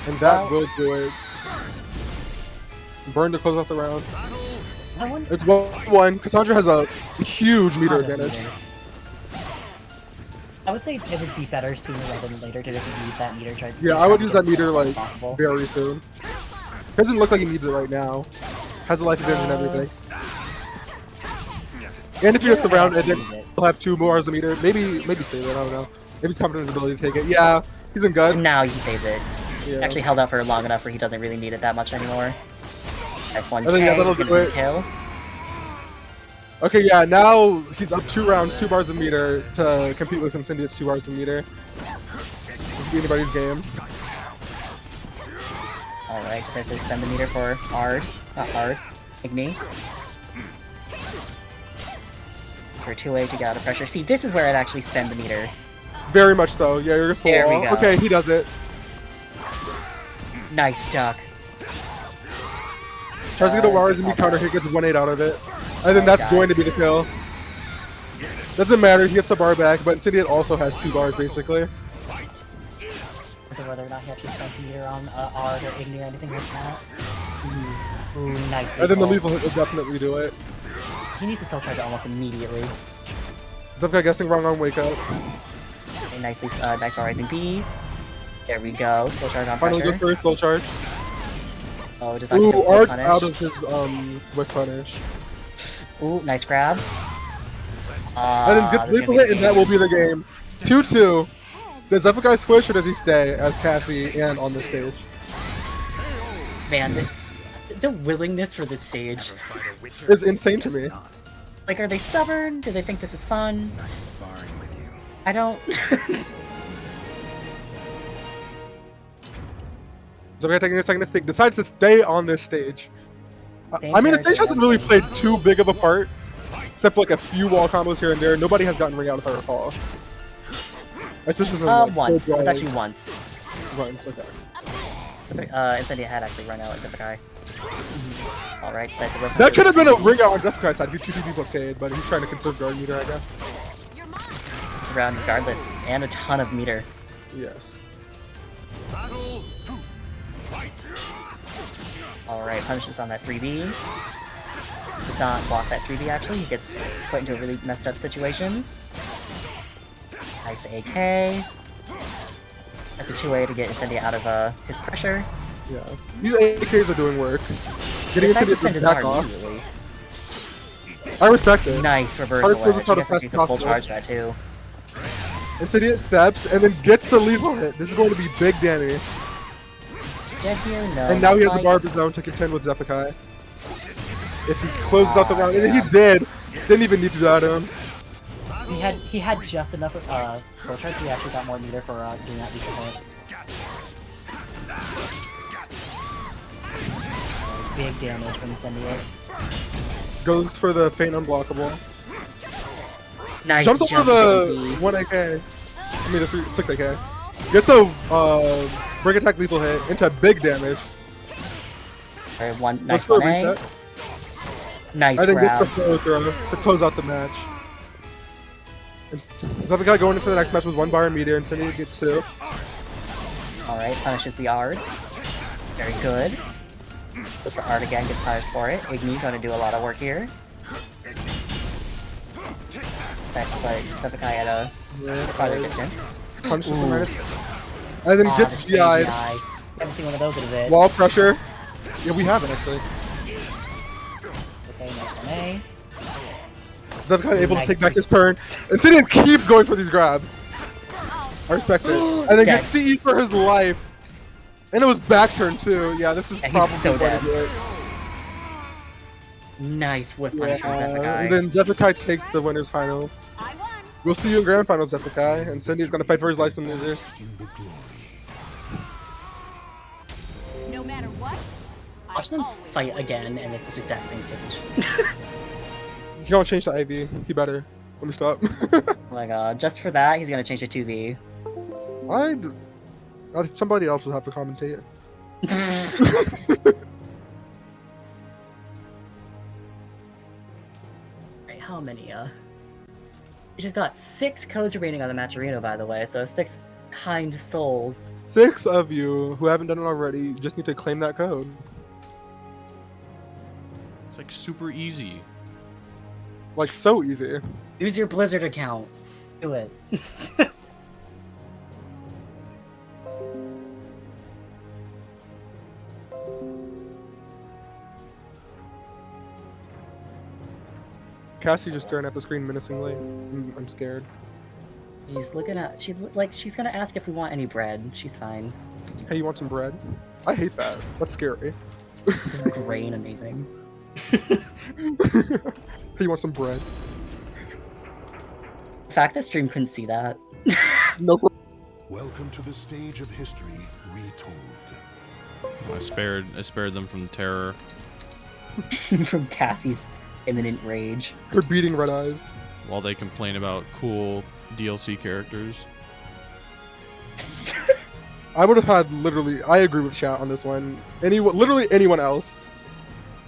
And that Well- will do it. Burn to close off the round. I wonder. It's 1-1. Cassandra has a huge meter advantage. I would say it would be better sooner rather than later to just use that meter. Yeah, I would use that meter as like possible. very soon. Doesn't look like he needs it right now. Has the life advantage and everything. And if he gets the round, and then he'll have 2 more as the meter. Maybe save it. I don't know. Maybe he's confident in his ability to take it. Yeah, he's in guts. Now he saves it. Yeah. Actually held out for long enough where he doesn't really need it that much anymore. Nice 1K. I think, yeah, that'll gonna do it. Kill. Okay, yeah, now he's up 2 rounds, 2 bars of meter to compete with Incendia's 2 bars of meter. This be anybody's game. Alright, decides to spend the meter for Ard. Not Ard. Igni. For 2A to get out of pressure. See, this is where I'd actually spend the meter. Very much so. Yeah, you're full. There we go. Okay, he does it. Nice duck. Tries to get a wires and be counter hit, gets 1-8 out of it. And then that's Guys. going to be the kill. Doesn't matter, he gets the bar back, but Incendia also has 2 bars basically. So whether or not he actually spends the meter on Ard or Igni or anything like that. Ooh, nice. And then the lethal. lethal hit will definitely do it. He needs to soul charge almost immediately. Zephykai guessing wrong on wake up. Okay, nicely, nice rising B. There we go. Soul charge on Finally pressure. goes for his soul charge. Oh, does not get the Ooh, full Art's punish. out of his whip punish. Ooh, nice grab. And then gets this is lethal gonna hit, be and that will be the game. 2-2. Does Zephykai switch or does he stay as Cassie and on the stage? Man, the willingness for this stage. Ever fight a witcher? It's insane to Guess me. not. Like, are they stubborn? Do they think this is fun? Nice sparring with you. I don't. Zephykai taking a second to think, decides to stay on this stage. Same I mean, the character, stage hasn't really played too big of a part, except for like a few wall combos here and there. Nobody has gotten ring out if I recall. Especially since, like, Once. full It was brawling actually once. runs, okay. Incendia had actually run out with Zephykai. Alright, decides to work. That could have been a ring out on Zephykai's side if he 2TP plus Cade, but he's trying to conserve guard meter, I guess. You're mine. It's around regardless, and a ton of meter. Yes. Alright, punishes on that 3B. Does not block that 3B actually, he gets put into a really messed up situation. Nice AK. That's a 2A to get Incendia out of his pressure. Yeah. These AKs are doing work. Getting Decides to into spend the his back R off. immediately. I respect it. Nice reversal Hard edge. to He gets fast actually full possible. charge that too. Insidious steps and then gets the lethal hit. This is going to be big Danny. Dead here? No. And now he has not the bar of his own to contend with Zephykai. If he closes out the round, and he did. Didn't even need to do that to him. He had just enough soul charge. He actually got more meter for doing that lethal hit. Big damage from Incendia. Goes for the feint unblockable. Nice Jumps jump, over the baby. 1 AK. I mean the 6 AK. Gets a break attack lethal hit into big damage. Alright, one Let's nice go 1A. reset. Nice I think grab. it's the flow throw to close out the match. And Zephyr going into the next match with 1 bar and meteor, and Cindy gets 2. Alright, punishes the Ard. Very good. Goes for Ard again, gets punished for it. Igni gonna do a lot of work here. Nice to put Seppukai at a farther distance. Punishes the Ooh. minus. And then Aw, gets the GI'd. AGI. Haven't seen one of those in a bit. Wall pressure. Yeah, we haven't actually. Okay, nice 1A. Zephyr able to Nice. take back his turn. And Tinian keeps going for these grabs. I respect it. And then Dead. gets the E for his life. And it was back turn too. Yeah, this is Yeah, he's probably so the way to dead. do it. Nice whiff punish from And Seppukai. then Zephyr takes the winners final. I won. We'll see you in grand finals, Zephyr, and Cindy's gonna fight for his life from losers. In the glory. No matter what, Watch them always fight win. again, and it's this exact same stage. He gonna change to IV. He better. Let me stop. Oh my god, just for that, he's gonna change to 2B. Somebody else will have to commentate. Right, how many, We just got 6 codes remaining on the Matcherino, by the way, so 6 kind souls. 6 of you who haven't done it already just need to claim that code. It's like super easy. Like, so easy. Use your Blizzard account. Do it. Cassie just staring at the screen menacingly. I'm scared. He's looking at. She's gonna ask if we want any bread. She's fine. Hey, you want some bread? I hate that. That's scary. This is great and amazing. Hey, you want some bread? The fact that stream couldn't see that. No. Welcome to the stage of history retold. I spared them from the terror. From Cassie's imminent rage. Her beating red eyes. While they complain about cool DLC characters. I would have had literally. I agree with chat on this one. Literally anyone else.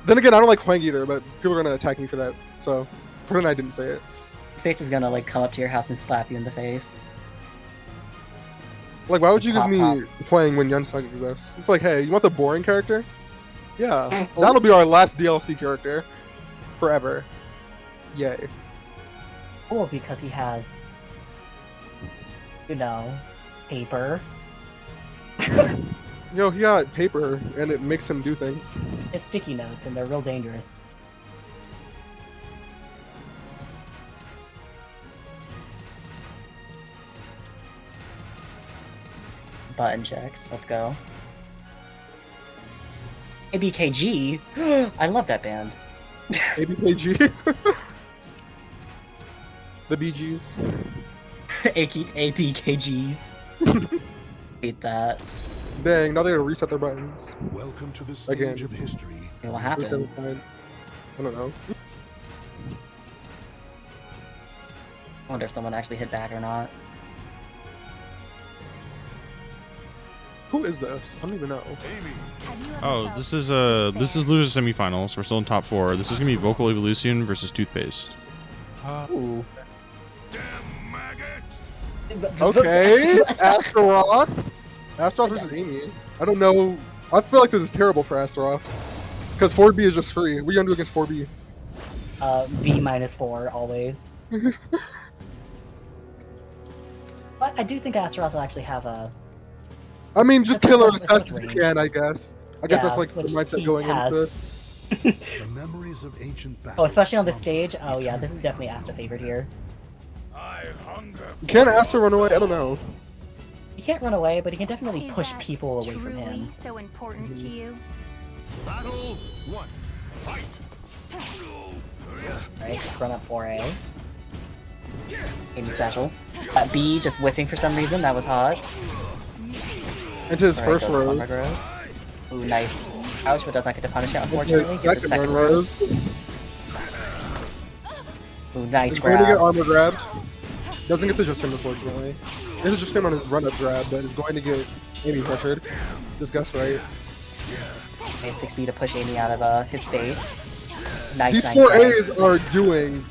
Then again, I don't like Huang either, but people are gonna attack me for that. So, pretend I didn't say it. Face is gonna come up to your house and slap you in the face. Like, why would you give Pop, me pop. Huang when Yunsung exists? It's like, hey, you want the boring character? Yeah, that'll be our last DLC character, forever. Yay. Well, because he has, paper. Yo, he got paper, and it makes him do things. It's sticky notes, and they're real dangerous. Button checks. Let's go. ABKG. I love that band. ABKG. The BGs. ABKGs. Hate that. Dang, now they gotta reset their buttons. Welcome to the stage Again. of history. What Reset happened? the button. I don't know. I wonder if someone actually hit back or not. Who is this? I don't even know. Have you ever Oh, felt this is despair? loser semifinals. We're still in top 4. This is gonna be Vocal Evolution versus Toothpaste. Ooh. Damn maggot! Okay, Astaroth. Astaroth versus Amy. I don't know. I feel like this is terrible for Astaroth. Because 4B is just free. What are you gonna do against 4B? B-4 always. But I do think Astaroth will actually have a. I mean, just That's kill her not- as that's fast not as you range. can, I guess. I guess Yeah, that's like the which mindset he going has. into it. The memories of ancient battles. Oh, especially on this slumber stage. Oh yeah, this is definitely Asta favored here. I hunger. Can Asta run away? I don't know. He can't run away, but he can definitely Is push that people away from truly him. so important to you? Battle 1. Fight. Right, run up 4A. Amy special. B just whiffing for some reason. That was hot. Into his Alright, first goes rose. Karma Grows. Ooh, nice. Ouch, but does not get to punish it, unfortunately. Gets his Second second run rose. rose. Ooh, nice He's going to get grab. armor grabbed. Doesn't get the just him, unfortunately. This is just him on his run-up grab, but is going to get Amy pressured. Just guess right. Okay, 6B to push Amy out of his space. Nice. These 9K. 4As are doing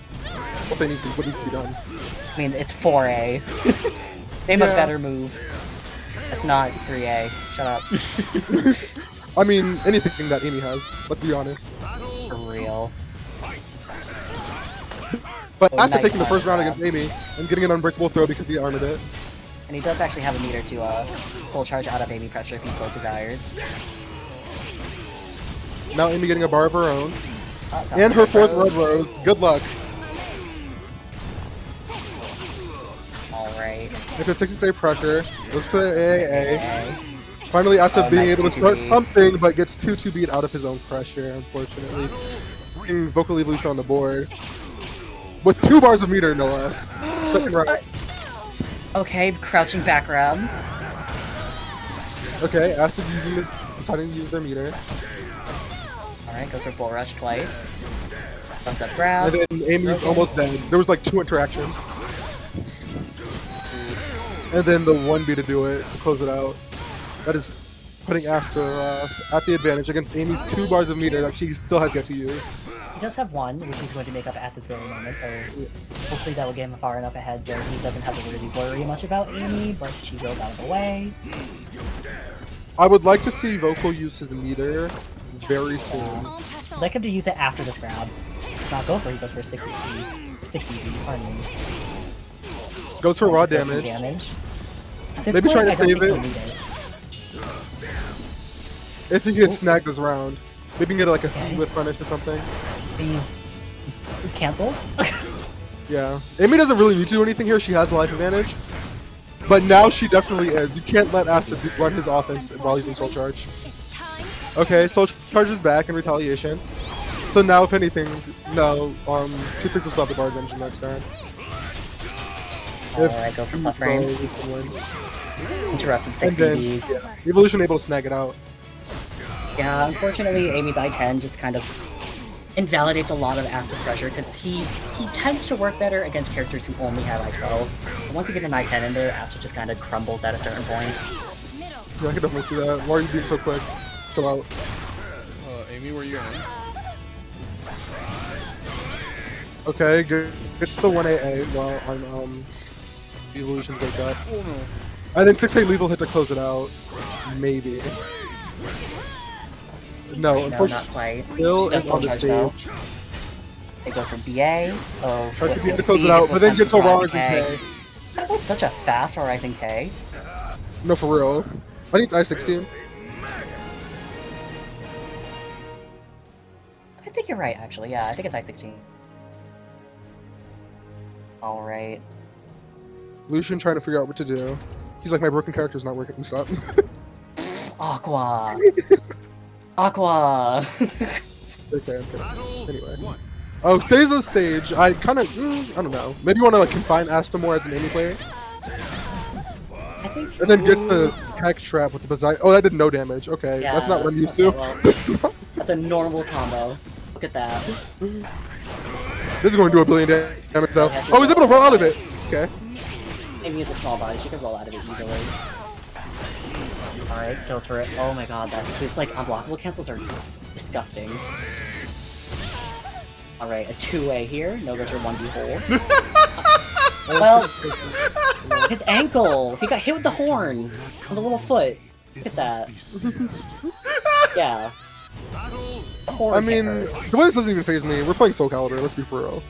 what needs to be done. I mean, it's 4A. Name a Yeah. better move. That's not 3A. Shut up. I mean, anything that Amy has, let's be honest. For real. But Oh, Asta nice taking the first round grab. against Amy and getting an unbreakable throw because he armored it. And he does actually have a meter to full charge out of Amy pressure if he so desires. Now Amy getting a bar of her own. Got And her fourth rose. red rose. Good luck. Alright. It's a 60 save pressure. Goes to the AAA. Okay. Finally, after Oh, being nice able to start 2-2-beat. something, but gets 2-2 beat out of his own pressure, unfortunately. Bringing Vocal Evolution on the board. With 2 bars of meter, no less. Second round. Okay, crouching back grab. Okay, Asta using this, deciding to use their meter. Alright, goes for bull rush twice. Thumbs up grab. And then Amy's almost dead. There was like 2 interactions. And then the 1B to do it, to close it out. That is putting Asta at the advantage against Amy's 2 bars of meter that she still has yet to use. He does have one, which he's going to make up at this very moment, so hopefully that will get him far enough ahead where he doesn't have to really worry much about Amy, but she goes out of the way. I would like to see Vocal use his meter very soon. I'd like him to use it after this grab. Not go for it, he goes for 60 feet, pardon me. Goes for raw Just goes for damage. At this Maybe point, try to I don't save think it. he'll need it. If he can snag this round. Maybe you can get like a Okay. C with punish or something. These cancels? Yeah. Amy doesn't really need to do anything here. She has life advantage. But now she definitely is. You can't let Asta run his offense while he's in Soul Charge. It's time to Okay, Soul Charge is back in retaliation. So now, if anything, no, Two Pixels will have the bar advantage next turn. Alright, go for plus frames. So, we can win. Interrupted And 6 then, BB. yeah, Evolution able to snag it out. Yeah, unfortunately, Amy's I-10 just kind of invalidates a lot of Asta's pressure because he tends to work better against characters who only have I-12s. And once you get an I-10 in there, Asta just kind of crumbles at a certain point. middle. Yeah, I can definitely see that. Why are you being so quick? Chill out. Amy, where you going? Okay, good. Gets the 1AA while on Evolution wake up. Oh no. I think 6A lethal hit to close it out. Maybe. No, No, not unfortunately, quite. still Does is on the full charge, stage. though. They go for BA. Oh, Tries with to be able to 6 close it speed, out, with but then punch gets a and wrong rising K. That was such a fast rising K. No, for real. I think it's I-16. I think you're right, actually. Yeah, I think it's I-16. Alright. Lucian trying to figure out what to do. He's like, my broken character's not working. Stop. Aqua! Aqua! Okay, I'm kidding. Anyway. Oh, stays on stage. I kind of, I don't know. Maybe you want to like confine Asta more as an Amy player, I think and then gets the hex trap with the Bazai. Oh, that did no damage. Okay, Yeah, that's not what I'm used to. okay, well. That's a normal combo. Look at that. This is going to do a billion damage though. Oh, he's able to roll out of it. Okay. Amy is a small body, she can roll out of it easily. Alright, goes for it. Oh my god, these like unblockable cancels are disgusting. Alright, a 2A here, no goes for 1B hole. Well, his ankle! He got hit with the horn on the little foot. Look at that. Yeah. The horn I hit mean, her. the way this doesn't even phase me. We're playing SoulCalibur. Let's be for real.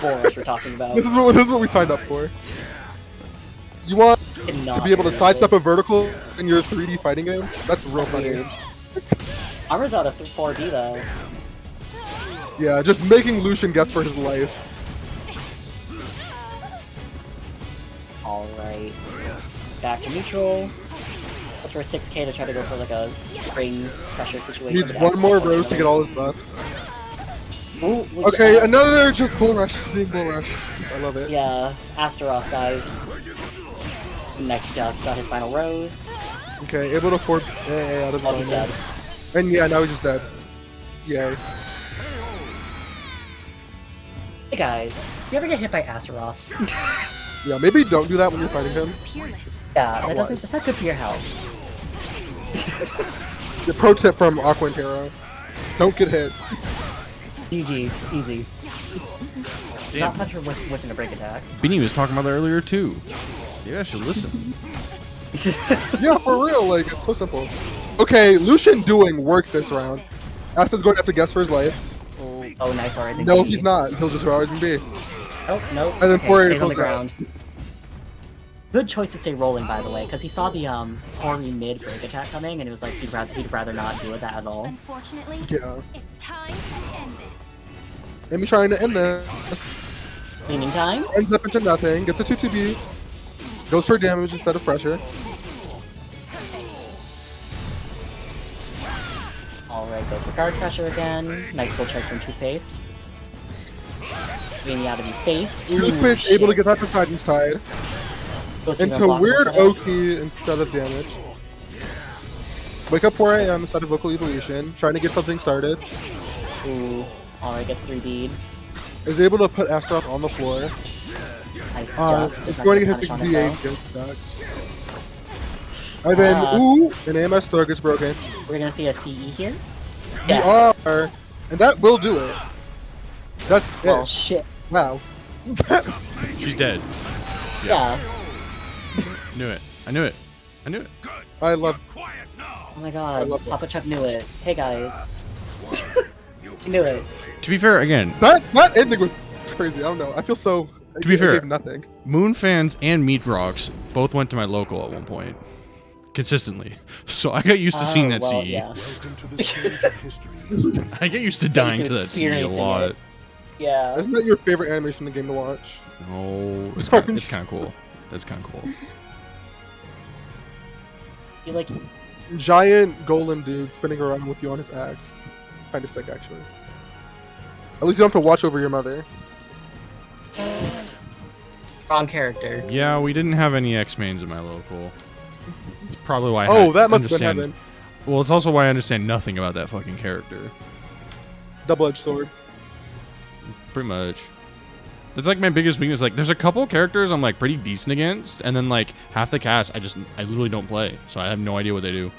Boris we're talking about. This is what we signed up for. You want to be able to sidestep a vertical in your 3D fighting game? That's real funny. Weird. Armor's out of 4D though. Yeah, just making Lucian guess for his life. Alright. Back to neutral. That's for a 6K to try to go for like a ring pressure situation. Needs but one that's more unfortunately- rose to get all his buffs. Ooh, look at Okay, that. another just bull rush. Being bull rush. I love it. Yeah, Astaroth, guys. Next up, got his final rose. Okay, able to afford AA out of Oh, he's the dead. And yeah, now he's just dead. Yay. Hey guys, you ever get hit by Astaroth? Yeah, maybe don't do that when you're fighting him. Peerless. Yeah, that's not good for your health. The pro tip from Aqua and Hero. Don't get hit. GG, easy. Damn. Not much for within a break attack. Beanie was talking about that earlier too. Maybe I should listen. Yeah, for real, like, it's so simple. Okay, Lucian doing work this round. Asta's going to have to guess for his life. Oh, nice rising. No, B. he's not. He'll just Rising B. Oh, no. And then Okay, 480 stays on the goes out. ground. Good choice to stay rolling, by the way, because he saw the Ori mid break attack coming, and it was like he'd rather not do that at all. Unfortunately, Yeah. it's time to end this. Amy trying to end this. Cleaning time. Ends up into nothing. Gets a 2-2B. Goes for damage instead of pressure. Alright, go for guard pressure again. Nice full charge from Toothpaste. Beanie out of his face. Toothpaste able to get that to Titan's Tide. Goes to the Into unblockable weird for that. Oki instead of damage. Wake up 4 AM instead of Vocal Evolution. Trying to get something started. Ooh. Alright, gets 3 bead. Is able to put Astaroth on the floor. Nice jump. It's Does going to not get his punish on it, 68 against that. And then, ooh, an AMS throw gets broken. though. We're gonna see a CE here. We are, and that will do it. That's Well, it. shit. Wow. She's dead. Yeah. Knew it. I knew it. I knew it. I love. Oh my god. love that. Papa Chuck knew it. Hey guys. He knew it. To be fair, again, That ending was crazy. I don't know. I feel so. To be fair- I gave nothing. Moon fans and Meat Rocks both went to my local at one point. Consistently. So I got used to seeing that well, CE. yeah. Welcome to the stage of history. I get used to dying to that CE a experiencing lot. it. Yeah. Isn't that your favorite animation in the game to watch? No, it's kind of cool. It's kind of cool. You like Giant golem dude spinning around with you on his axe. Kind of sick, actually. At least you don't have to watch over your mother. wrong character. Yeah, we didn't have any X-mains at my local. It's probably why I Oh, had- that must have been understand. heaven. Well, it's also why I understand nothing about that fucking character. Double-edged sword. Pretty much. That's like my biggest weakness. Like, there's a couple characters I'm like pretty decent against, and then like half the cast I literally don't play, so I have no idea what they do.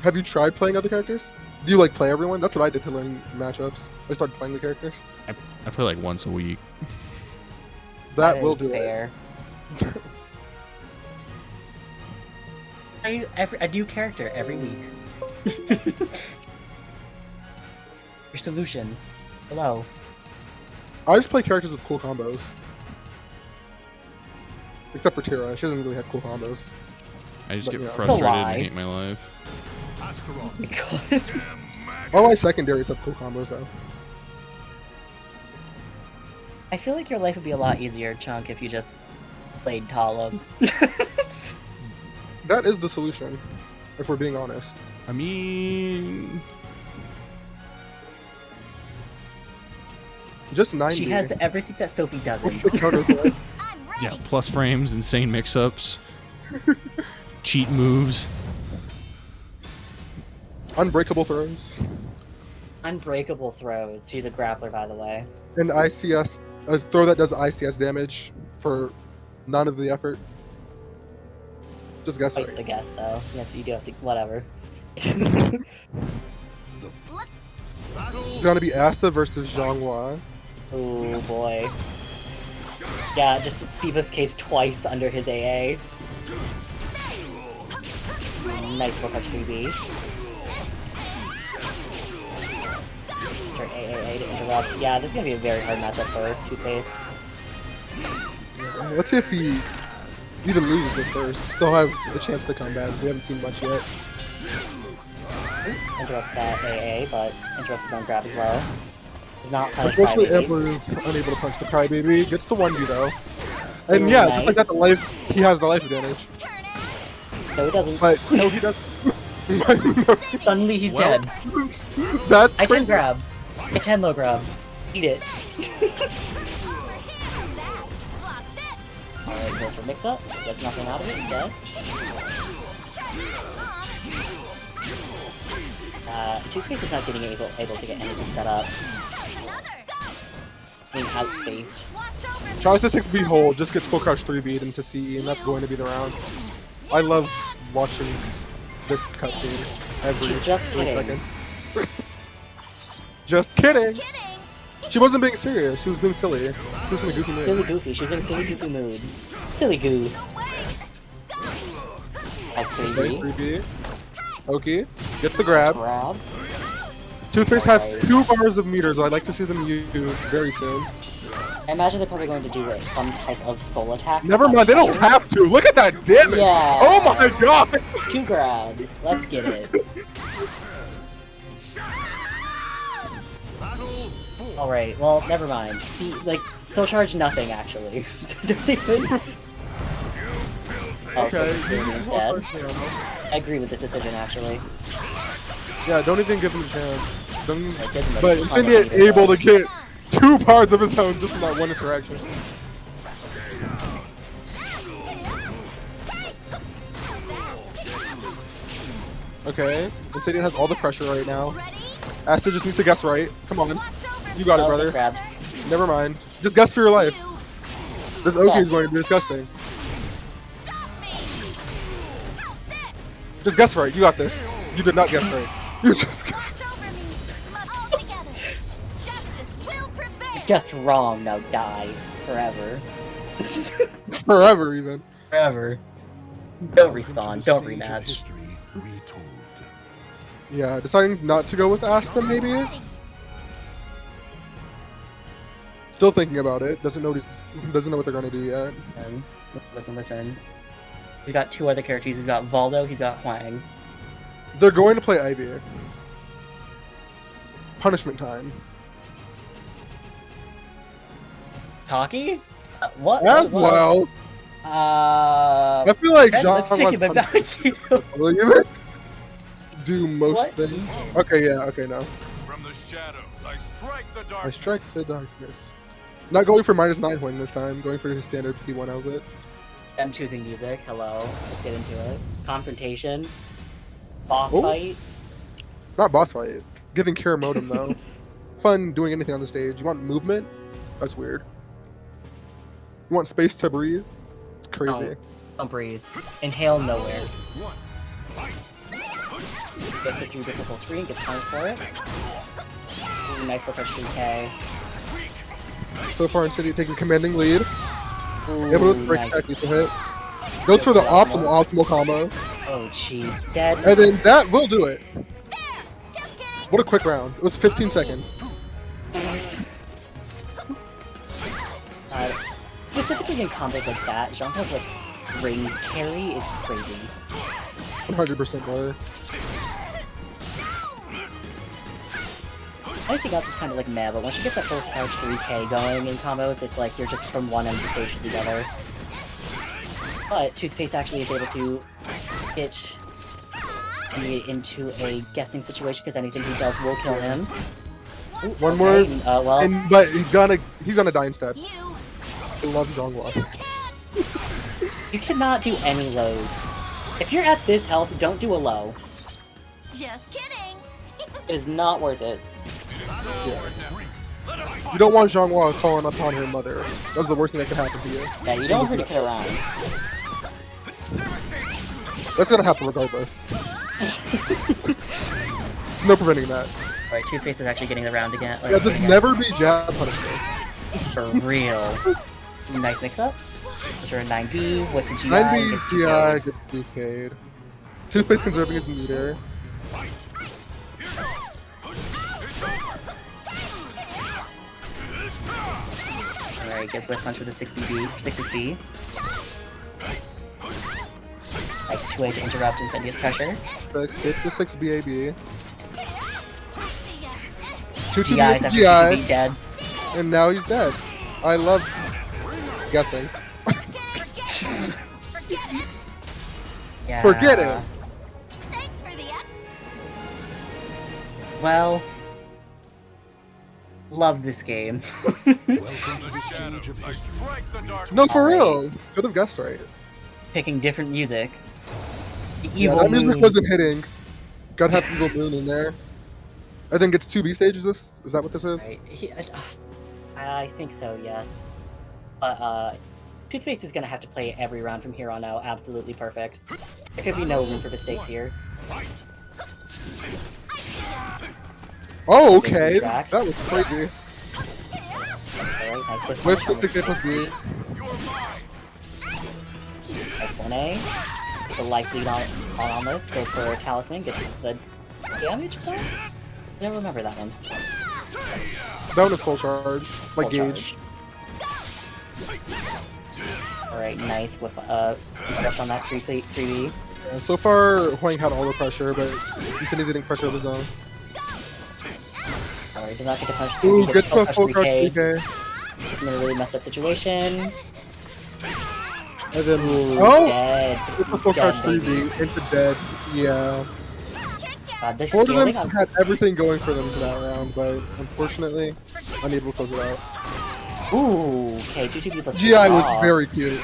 Have you tried playing other characters? Do you like play everyone? That's what I did to learn matchups. I started playing the characters. I play like once a week. That will is do fair. I do character every week. Your solution. Hello. I just play characters with cool combos. Except for Tira, she doesn't really have cool combos. I just But, get yeah. frustrated lie. and hate my life. Oh my god. All my secondaries have cool combos though. I feel like your life would be a lot easier, Chunk, if you just played Talum. That is the solution, if we're being honest. I mean, Just 90. She has everything that Sophie doesn't. The counter threat. I'm ready. yeah, plus frames, insane mix-ups, cheat moves. Unbreakable throws. Unbreakable throws. She's a grappler, by the way. And ICS, a throw that does ICS damage for none of the effort. Just guess Twice right. the guess, though. You do have to. Whatever. The flip. It's gonna be Asta versus Zhonghua. Oh boy. Yeah, just Phoebus case twice under his AA. Nice full touch 3B. Start AAA to interrupt. Yeah, this is gonna be a very hard matchup for Toothpaste. Let's see if he even loses this first. Still has a chance to come back. We haven't seen much yet. Interrupts that AA, but interrupts his own grab as well. Does not punish by Unfortunately, baby. Amber is unable to punch the Crybaby. Gets the 1v though. And Ooh, yeah, nice. just like that, the life he has the life advantage. No, he doesn't. But no, he doesn't. Suddenly he's Well. dead. That's I 10 crazy. grab. I 10 low grab. Eat it. Alright, go for mix up. Gets nothing out of it instead. Toothpaste is not getting able to get anything set up. being outspaced. Tries to 6B hold, just gets full crouch 3B into CE, and that's going to be the round. I love watching this cutscene every She's just 8 kidding. seconds. Just kidding! She wasn't being serious, she was being silly. She was in a goofy mood. Silly goofy. She's in a silly goofy mood. Silly goose. Okay, S3B. 3B. Okay, gets the grab. Grab. Toothpaste has 2 bars of meters, I'd like to see them used very soon. I imagine they're probably going to do like some type of soul attack. Never mind, they don't have to! Look at that damage! Yeah. Oh my god! 2 grabs. Let's get it. Alright, well, never mind. See, like, soul charge nothing, actually. Don't even... Oh, so instead. I agree with this decision, actually. Yeah, don't even give him a chance. It gives him a But ton of Infinity meters, able though. to get 2 bars of his own just from that one interaction. Okay, Insidian has all the pressure right now. Asta just needs to guess right. Come on. You got it, Oh, brother. it's grabbed. Never mind. Just guess for your life. This Oki is going to be disgusting. Just guess right. You got this. You did not guess right. You just guessed right. Guessed wrong, now die. Forever. Forever, even. Forever. Don't Welcome to respawn, the don't stage of rematch. history retold. Yeah, deciding not to go with Asta, maybe? Still thinking about it. Doesn't know what they're gonna do yet. Listen. He's got 2 other characters. He's got Valdo, he's got Huang. They're going to play Ivy. Punishment time. Taki? What? As What? well. I I feel like Ben, Jean let's take him back to you. will even do most What? things. Okay, yeah, okay, no. From the shadows, I strike the I darkness. strike the darkness. Not going for -9 wing this time, going for his standard P1 outlet. I'm choosing music. Hello. Let's get into it. Confrontation. Boss Oh. fight. Not boss fight. Giving Kira modem though. Fun doing anything on the stage. You want movement? That's weird. You want space to breathe? It's crazy. Don't breathe. Inhale nowhere. Gets it through the full screen, gets punished for it. Ooh, nice for 3K. So far, Insidia taking commanding lead. Able to break nice. back to hit. Goes for the optimal combo. Oh, jeez. Dead. And then that will do it. What a quick round. It was 15 seconds. Specifically in combos like that, Jean-Claude's like ring carry is crazy. 100% more. Anything else is kind of like meh, but once you get that full couch 3K going in combos, it's like you're just from one end of the stage to the other. But Toothpaste actually is able to get me into a guessing situation because anything he does will kill him. Ooh, One okay, more, well, but he's gonna die instead. I love Zhonghua. you cannot do any lows. If you're at this health, don't do a low. Just kidding. It is not worth it. You don't want Zhonghua calling upon her mother. That's the worst thing that could happen to you. Yeah, you don't want her to kid around. That's gonna happen regardless. No preventing that. Alright, Two-Face is actually getting the round again. Yeah, just never be jab punishment. For real. Nice mix-up. Sure, 9B, what's a GI? 9B Gets GI gets DK'd. Toothpaste conserving his meter. Alright, gets West Punch with a 6B. Nice 2A to interrupt Incendious pressure. It's the 6 BAB. 2 GI's TB after GI, 2B dead. and now he's dead. I love guessing. Yeah. Forget it. Thanks for the Well, love this game. Welcome to the stage of I history. strike the darkness. No, for Alright. real. Could have guessed right. Picking different music. The Yeah, evil that music moon. wasn't hitting. Gotta have Evil Moon in there. I think it's 2B stages. Is that what this is? Right. I think so, yes. But Toothpaste is gonna have to play every round from here on out absolutely perfect. There could be no room for mistakes here. Oh, okay. That was crazy. Alright, nice With with the plus D. Nice 1A. It's a life lead on this. Goes for Talisman, gets the damage buff? I don't remember that one. That one is Soul Charge. Like Soul Gauge. Alright, nice with rush on that 3B. Yeah, so far, Huang had all the pressure, but he's getting pressure of his own. Alright, does not get the punch. Ooh, He good gets for full full crush card 3K. 3K. It's in a really messed up situation. And then, Ooh, dead. Good for full card Dead, 3B into dead. Yeah. This Both of them scaling on... had everything going for them for that round, but unfortunately, unable to close it out. Ooh, okay, 2-2B plus GI was very cute.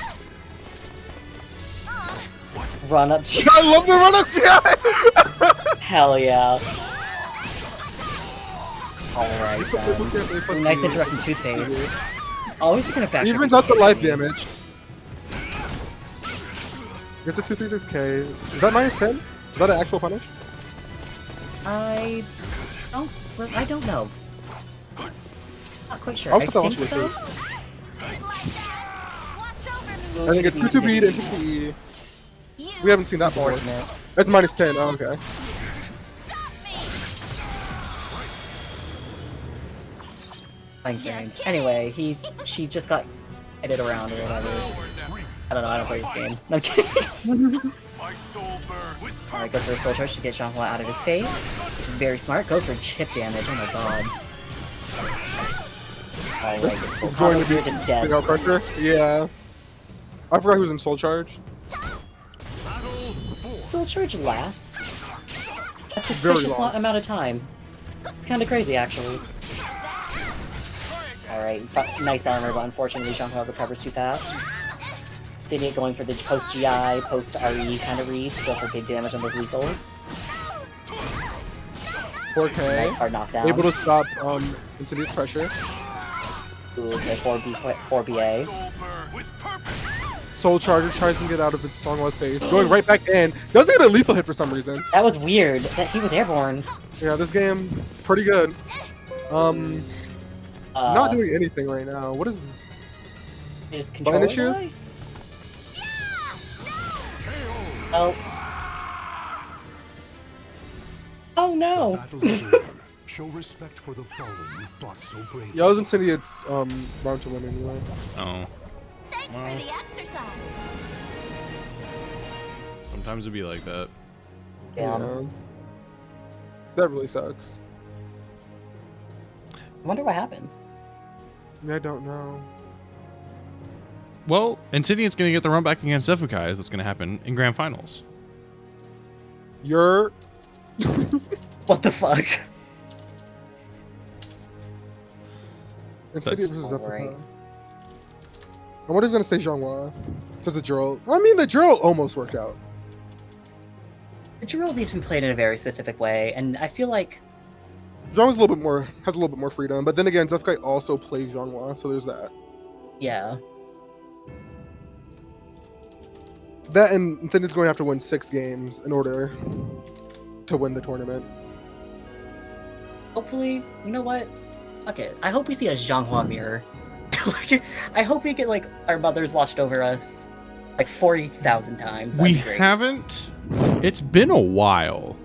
Run up GI. I love the run up GI! Hell yeah. Alright then. Nice interrupting Toothpaste. Always gonna back Evens out the life damage. Gets a 236k. Is that minus 10? Is that an actual punish? I don't know. Not quite sure. I'll I put that think one so. I think it's 2-2 into PE. We haven't seen that before. Unfortunate. That's minus 10. Oh, okay. Anyway, she just got headed around or whatever. I don't know, I don't play this game. No, I'm kidding. Alright, goes for a Soul Charge to get Xianghua out of his face, which is very smart. Goes for chip damage, oh my god. Alright, It's going to be just dead. big out pressure. Yeah. I forgot who's in Soul Charge. Soul Charge lasts a Very suspicious long. amount of time. It's kinda crazy, actually. Alright, nice armor, but unfortunately Xianghua recovers too fast. Idiot going for the post-GI, post-RE kind of reads, go for big damage on those lethals. 4k. Nice hard knockdown. Able to stop Insidious pressure. Ooh, okay, 4BA. Soul Charger tries to get out of its Xianghua's face. Going right back in. Doesn't get a lethal hit for some reason. That was weird, that he was airborne. Yeah, this game, pretty good. Not doing anything right now. What is... Is controlling issues? guy? Oh. Oh no! Battle is over. Show respect for the fallen you fought so bravely. Yeah, I was Insidious round to win anyway. Oh. Thanks for the exercise. Sometimes it'd be like that. Yeah. That really sucks. I wonder what happened. I don't know. Well, Insidious going to get the run back against Zefukai is what's going to happen in Grand Finals. You're... What the fuck? Insidious That's- versus Alright. Zefukai. I wonder if he's gonna stay Xianghua. Just the drill. I mean, the drill almost worked out. The drill needs to be played in a very specific way, and I feel like Zhanghua's a little bit more, has a little bit more freedom, but then again, Zefukai also plays Xianghua, so there's that. yeah. That and then it's going to have to win 6 games in order to win the tournament. Hopefully, you know what? Fuck it. I hope we see a Xianghua mirror. Like, I hope we get like our mothers watched over us like 40,000 times. That'd We be great. haven't. It's been a while.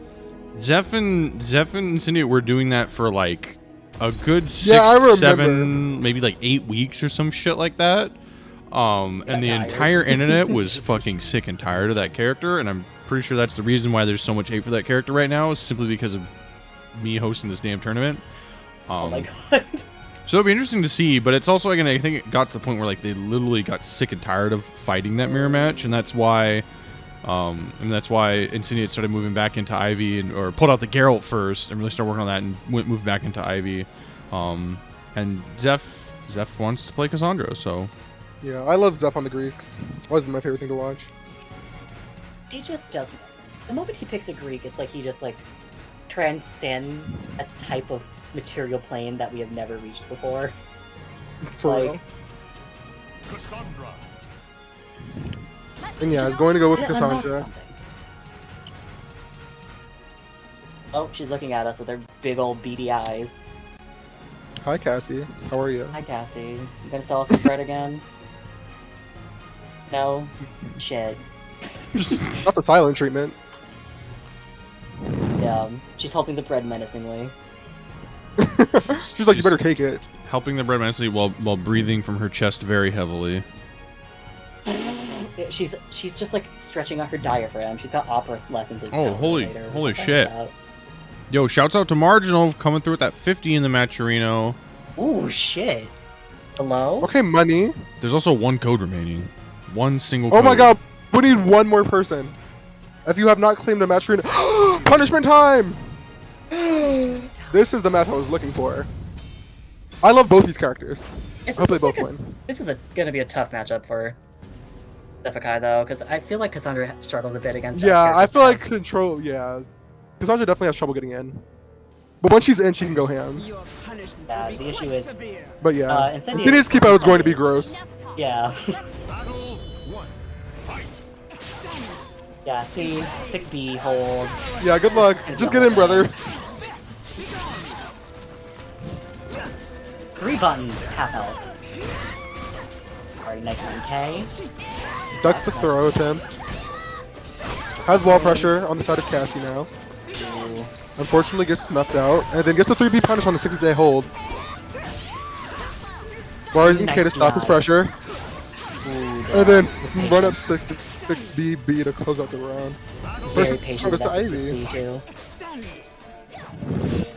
Zeph and Insidious were doing that for like a good 6, Yeah, I remember. 7, maybe like 8 weeks or some shit like that. And the tired. entire internet was fucking sick and tired of that character, and I'm pretty sure that's the reason why there's so much hate for that character right now, is simply because of me hosting this damn tournament. Oh my god. So it'll be interesting to see, but it's also, again, I think it got to the point where like they literally got sick and tired of fighting that mirror match, and that's why Insidious started moving back into Ivy, or pulled out the Geralt first and really started working on that and moved back into Ivy. And Zeph wants to play Cassandra, so Yeah, I love Zeph on the Greeks. It's always been my favorite thing to watch. He just doesn't. The moment he picks a Greek, it's like he just like transcends a type of material plane that we have never reached before. For Like- real. Cassandra. And yeah, I was going to go with It unlocks Cassandra. something. Oh, she's looking at us with her big old beady eyes. Hi, Cassie. How are you? Hi, Cassie. You gonna sell us some bread again? No? Shit. Not the silent treatment. Yeah, she's holding the bread menacingly. She's like, you better take it. Helping the bread mentally while breathing from her chest very heavily. She's just like stretching out her diaphragm. She's got opera lessons. In Oh, holy later, or something shit. like Yo, shouts out to Marginal coming through with that 50 in the Matcherino. that. Ooh, shit. Hello? Okay, money. There's also one code remaining. One single Oh code. my god, we need one more person. If you have not claimed a match arena, punishment time! This is the match I was looking for. I love both these characters. I hope they both win. This is gonna be a tough matchup for SCVI though, because I feel like Cassandra struggles a bit against. Yeah, I characters feel that like control. Yeah, Cassandra definitely has trouble getting in, but once she's in, she can go ham. Yeah, the issue is, But yeah, Incendious- Incendious keep out is going to be gross. yeah. Battle 1. Fight. Yeah, see, 6B hold. Yeah, good luck. Just get in, brother. 3 buttons, half health. Alright, nice 1K. Ducks the throw attempt. Has wall pressure on the side of Cassie now. Ooh. Unfortunately, gets snuffed out, and then gets the 3B punish on the 6-day hold. Bars in K to stop his pressure. And then run up 6B to close out the round. Very First patient harvest with to that Ivy. 6B too.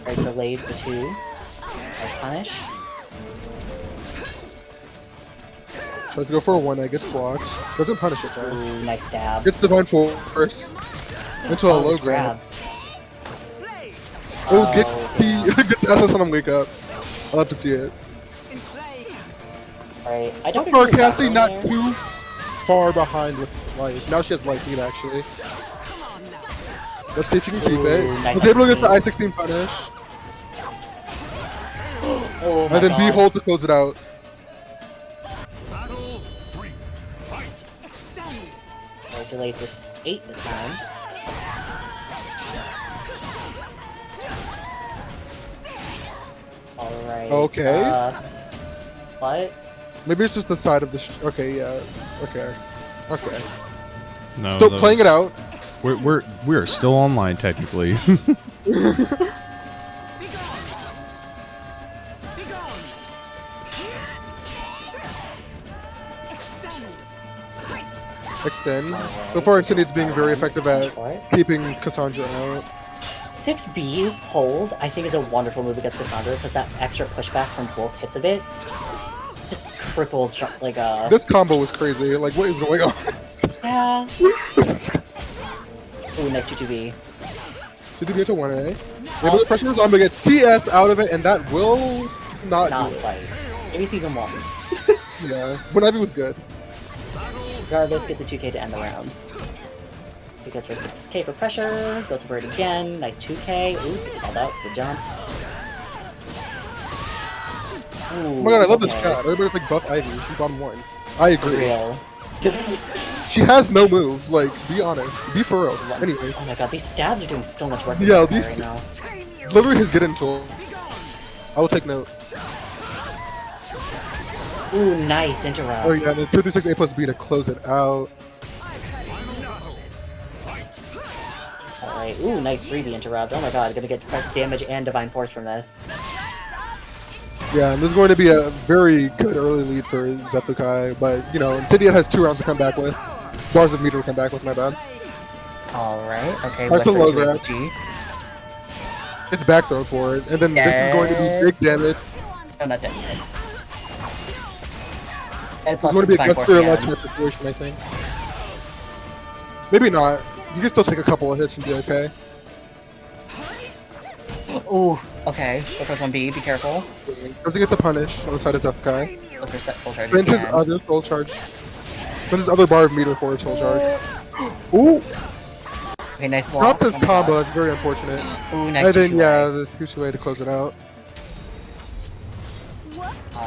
Alright, delays the 2. Nice punish. Tries to go for a 1-egg, gets blocked. Doesn't punish it though. Ooh, nice stab. Gets Divine Force into a low this grab. grab. Oh, gets gets SS on him wake up. I'll have to see it. Alright, I don't For agree with Cassie, that not there. too far behind with life. Now she has life lead actually. Let's see if she can keep it. nice Was able to get the I-16. I-16 punish. Oh my And then B God. hold to close it out. Battle 3. Fight. Alright, delays with 8 this time. Alright. Okay. What? Maybe it's just the side of the okay, yeah. Okay. Okay. No, Still playing it out. We're still online technically. Extend. So far, Incendiate's being very effective at keeping Cassandra out. 6B hold, I think, is a wonderful move against Cassandra because that extra pushback from both hits of it just cripples like a. This combo was crazy. Like, what is going on? Yeah. Ooh, nice 2B. Did you get to 1A? Able to pressure the zombie, get CS out of it, and that will not Not do it. quite. Maybe season 1. Yeah, when Ivy was good. Regardless, get the 2K to end the round. He goes for 6K for pressure, goes for it again, nice 2K. Ooh, it's called out, good jump. Ooh, Oh my god, I love this chat. Everybody's like buff Ivy. She's bottom 1. I For agree. real. She has no moves. Like, be honest. Be for real. Anyways, Oh my god, these stabs are doing so much work Yeah, with these- right now. literally his get in tool. I will take note. Ooh, nice interrupt. Oh yeah, and then 56A plus B to close it out. Alright, ooh, nice 3B interrupt. Oh my god, gonna get damage and Divine Force from this. Yeah, and this is going to be a very good early lead for Zephukai, but, you know, Incendiate has 2 rounds to come back with. Bars of meter to come back with, my bad. Alright, okay, That's what's a low the grab. G? It's back throw for it, and then this is going to be big damage. Oh, not dead yet. And It's plus going to be a Divine gut Force for a again. less type situation, I think. Maybe not. You can still take a couple of hits and be okay. Ooh, okay. Go for 1B, be careful. Doesn't get the punish on the side of Zephukai. Goes for set soul charge Spends his again. other soul charge. Spends his other bar of meter for a soul charge. Ooh! Okay, nice block. Dropped his Oh my combo, god. it's very unfortunate. Ooh, nice And then, 2-2. yeah, the 2-2A to close it out.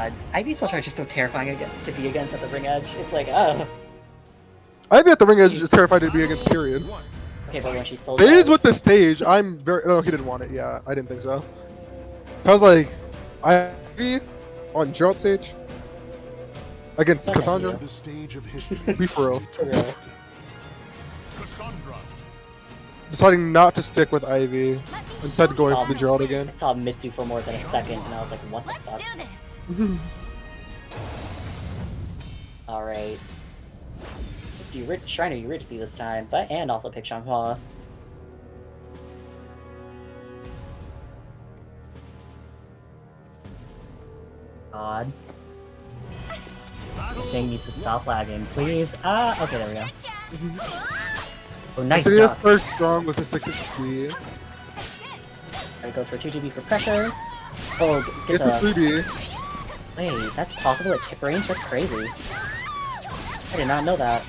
God, Ivy Soul Charge is so terrifying to be against at the ring edge. It's like, Ivy at the ring edge is terrified to be against, period. Okay, but when she sold Phase with the stage, I'm very... No, he didn't want it. Yeah, I didn't think so. I was like, Ivy on Gerald stage against Cassandra? To the stage of history. Be for real. Cassandra. Deciding not to stick with Ivy instead going for the Gerald again. I saw Mitsu for more than a second, and I was like, what the Let's fuck? do this. Alright. Let's see, Shrine of Eurydice this time, but and also pick Xianghua. God. Thing needs to stop lagging, please. Okay, there we go. Oh, nice So duck. first strong with a 6 HP. It goes for 2GB for pressure. Oh, Gets gets a a... 3B. Wait, that's possible at tip range? That's crazy. I did not know that.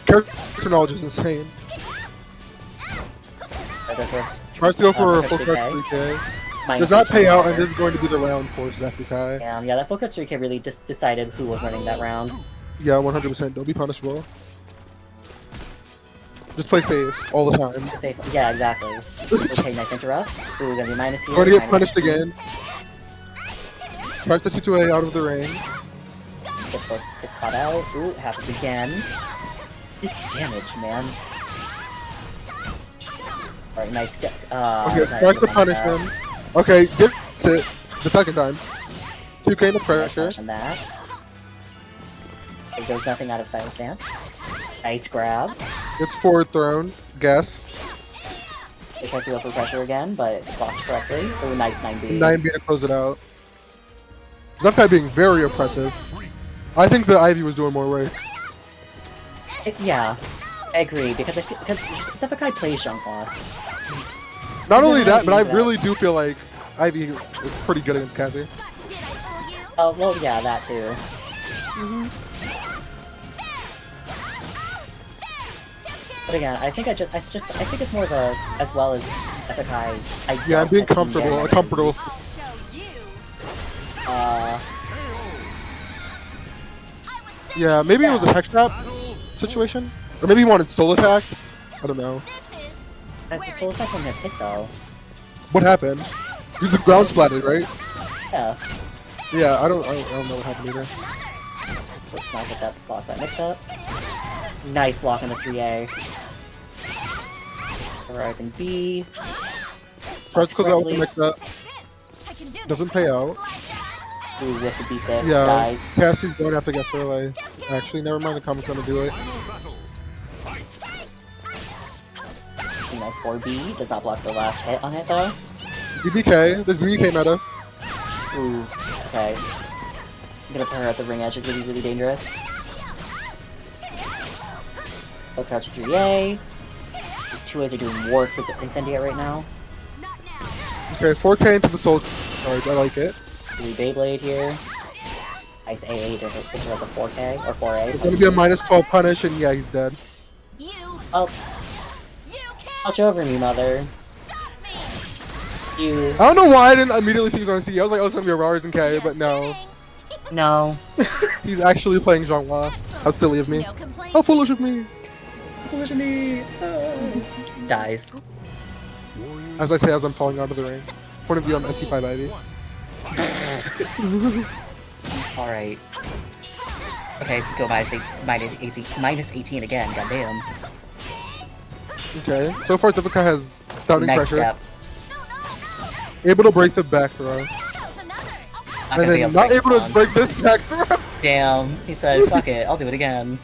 Character knowledge is insane. I go for Tries to go for a for full 3K. charge 3K. minus Does not 8 pay out, power. and this is going to be the round for SCVI. Yeah, that full cut 3K really just decided who was running that round. Yeah, 100%. Don't be punishable. Just play safe all the time. Safe. Yeah, exactly. Okay, nice interrupt. Ooh, gonna be minus here. Going to get minus punished 15. again. Tries the 2-2A out of the ring. Gets caught out. Ooh, it happens again. This damage, man. Alright, nice. Okay, tries to punish him. Okay, gets it the second time. 2K into pressure. On that. It goes nothing out of silent stance. Nice grab. Gets forward thrown. Guess. It tries to go for pressure again, but it's blocked correctly. Ooh, nice 9B. 9B to close it out. That guy being very oppressive. I think the Ivy was doing more work. Yeah, I agree, because SCVI plays Xianghua. Not only that, but I really do feel like Ivy is pretty good against Cassie. Oh, well, yeah, that too. But again, I think it's more of a, as well as SCVI. Yeah, I'm being comfortable. Comfortable. Yeah, maybe it was a tech trap situation, or maybe he wanted soul attack. I don't know. The soul attack on his hit though. What happened? He's the ground splatted, right? Yeah. Yeah, I don't know what happened either. Let's not get that block that mix up. Nice block on the 3A. Horizon B. Tries to close out with the mix up. Doesn't pay out. Ooh, with the B6. Yeah, Dies. Cassie's going to have to guess her life. Actually, never mind. The comment's gonna do it. Nice 4B. Does not block the last hit on it though. BBK. There's BBK meta. Ooh. Okay. I'm gonna put her at the ring edge. It's really, really dangerous. Oh, crouch 3A. These 2As are doing work with Incendiate right now. Okay, 4K into the soul charge. I like it. 3 Beyblade here. Nice AA to hit like a 4K or 4A. It's gonna be a minus 12 punish, and yeah, he's dead. Oh. Watch over me, mother. You. I don't know why I didn't immediately think he was on C. I was like, oh, it's gonna be a Rars and K, but no. No. He's actually playing Xianghua. How silly of me. How foolish of me. Foolish of me. Dies. As I say, as I'm falling out of the ring. Point of view, I'm SC5 Ivy. Alright. Okay, so go minus 18 again, goddamn. Okay, so far Zivika has downing Nice pressure. step. Able to break the back throw. And then not able to break this back throw. Damn, he said, fuck it, I'll do it again.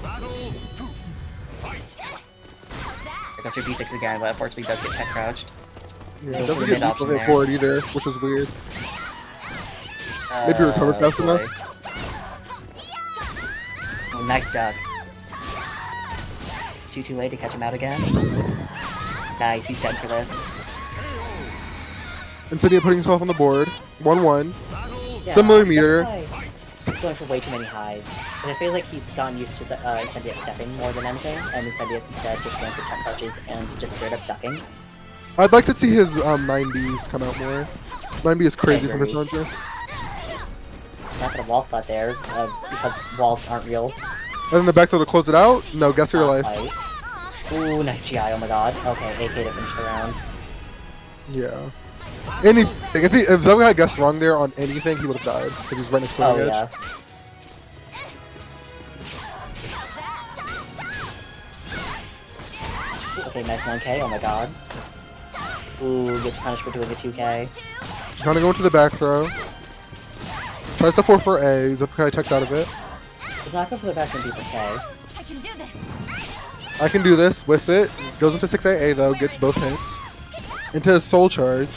There goes your B6 again, but unfortunately does get tech crouched. Yeah, Go for doesn't the get mid option hit there. forward either, which is weird. Maybe recovered fast boy. enough. Oh, nice duck. 2-2A to catch him out again. Nice, he's dead for this. Incendia putting himself on the board. 1-1. Yeah, Similar meter. He's going for way too many highs. And I feel like he's gotten used to Incendia stepping more than anything, and Incendia's instead just going for tech crouches and just straight up ducking. I'd like to see his 9Bs come out more. 9B is crazy from agree. Cassandra. not gonna wall spot there because walls aren't real. And then the back throw to close it out. No, guess for your life. Right. Ooh, nice GI. Oh my god. Okay, AK to finish the round. Yeah. Anything. If Zephyr had guessed wrong there on anything, he would have died because he's right next to the edge. Yeah. Okay, nice 1K. Oh my god. Ooh, gets punished for doing a 2K. Trying to go into the back throw. Tries to 4 for A. Zephyr checks out of it. He's not going for the back and people's K. I can do this. I can do this. Whiffs it. Goes into 6AA though. Gets both hits. Into his soul charge.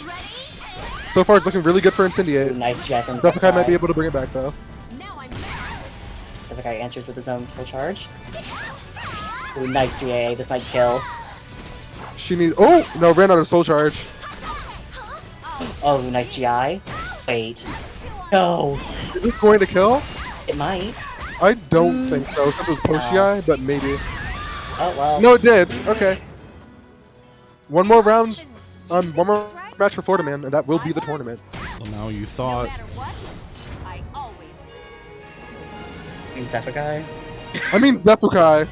So far, it's looking really good for Incendiate. Ooh, nice jet from Zephyr might be able to bring it back though. Now I'm Zephyr answers with his own soul charge. Ooh, nice 3AA. This might kill. She needs. Oh no! Ran out of soul charge. Oh, nice GI. Wait. No. Is this going to kill? It might. I don't think so. Since it was post GI, but maybe. Oh well. No, it did. Okay. One more round. One more match for Florida Man, and that will be the tournament. Well, now you thought. no matter what, I always Mean Zephyr I mean Zephyr.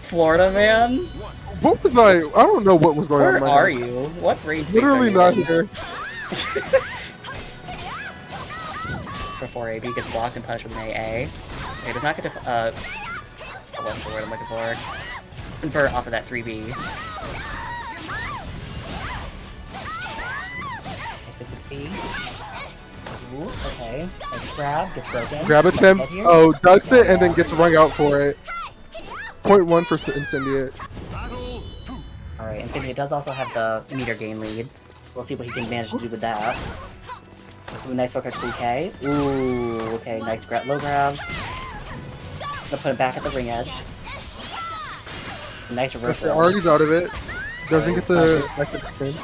Florida man? What was I don't know what was going on. Where in my are head. you? What raid space Literally are you not in? here. For 4AB gets blocked and punished with an AA. Okay, does not get to what's the word I'm looking for? Convert off of that 3B. Ooh, okay. Nice grab, gets broken. Grab it, Tim. Oh, ducks it and then gets rung out for it. 0.1 for Incendiate. Alright, Incendiate does also have the meter gain lead. We'll see what he can manage to do with that. Ooh, nice focus 3K. Ooh, okay, nice low grab. Gonna put it back at the ring edge. Nice reversal. Already's out of it. Doesn't get the active spin.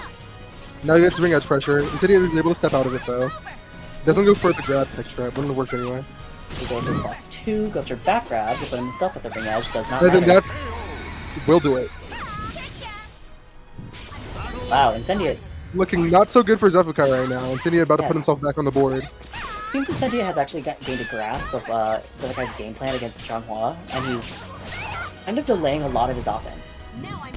Now he gets ring edge pressure. Incendiate is able to step out of it though. Doesn't go for the grab tech strap. Wouldn't have worked anyway. He goes for +2, goes for back grab to put himself at the ring edge. Does not And then matter. that will do it. Wow, Incendiate. Looking not so good for Zephyr right now. Incendiate about to Yeah. put himself back on the board. Seems Incendiate has actually gained a grasp of Zephyr game plan against Changhua, and he's kind of delaying a lot of his offense. now I'm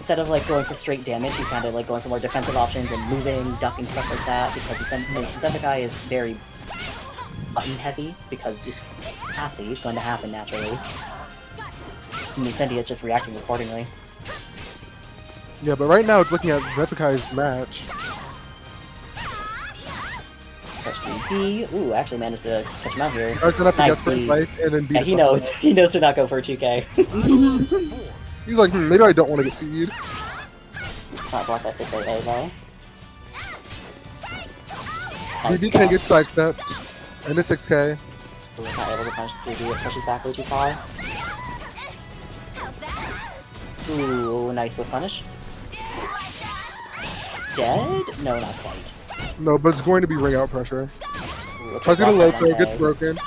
Instead of like going for straight damage, he's kind of like going for more defensive options and moving, ducking, stuff like that, because Zephyr is very button heavy, because it's passy, it's going to happen naturally. And Incendiate is just reacting accordingly. Yeah, but right now it's looking at Zephyr's match. Touch 3B. Ooh, actually managed to catch him out here. I was gonna have to Nice guess for B. life and then beat Yeah, his he opponent. knows. He knows to not go for a 2K. He's like, maybe I don't want to get feed. Not block that 6AA though. BB can't get sidestepped. And a 6K. Ooh, not able to punish the 3B. It pushes back way too far. Ooh, nice with punish. Dead? No, not quite. No, but it's going to be ring out pressure. Ooh, okay, Tries to get a block low that throw, 1K. gets broken.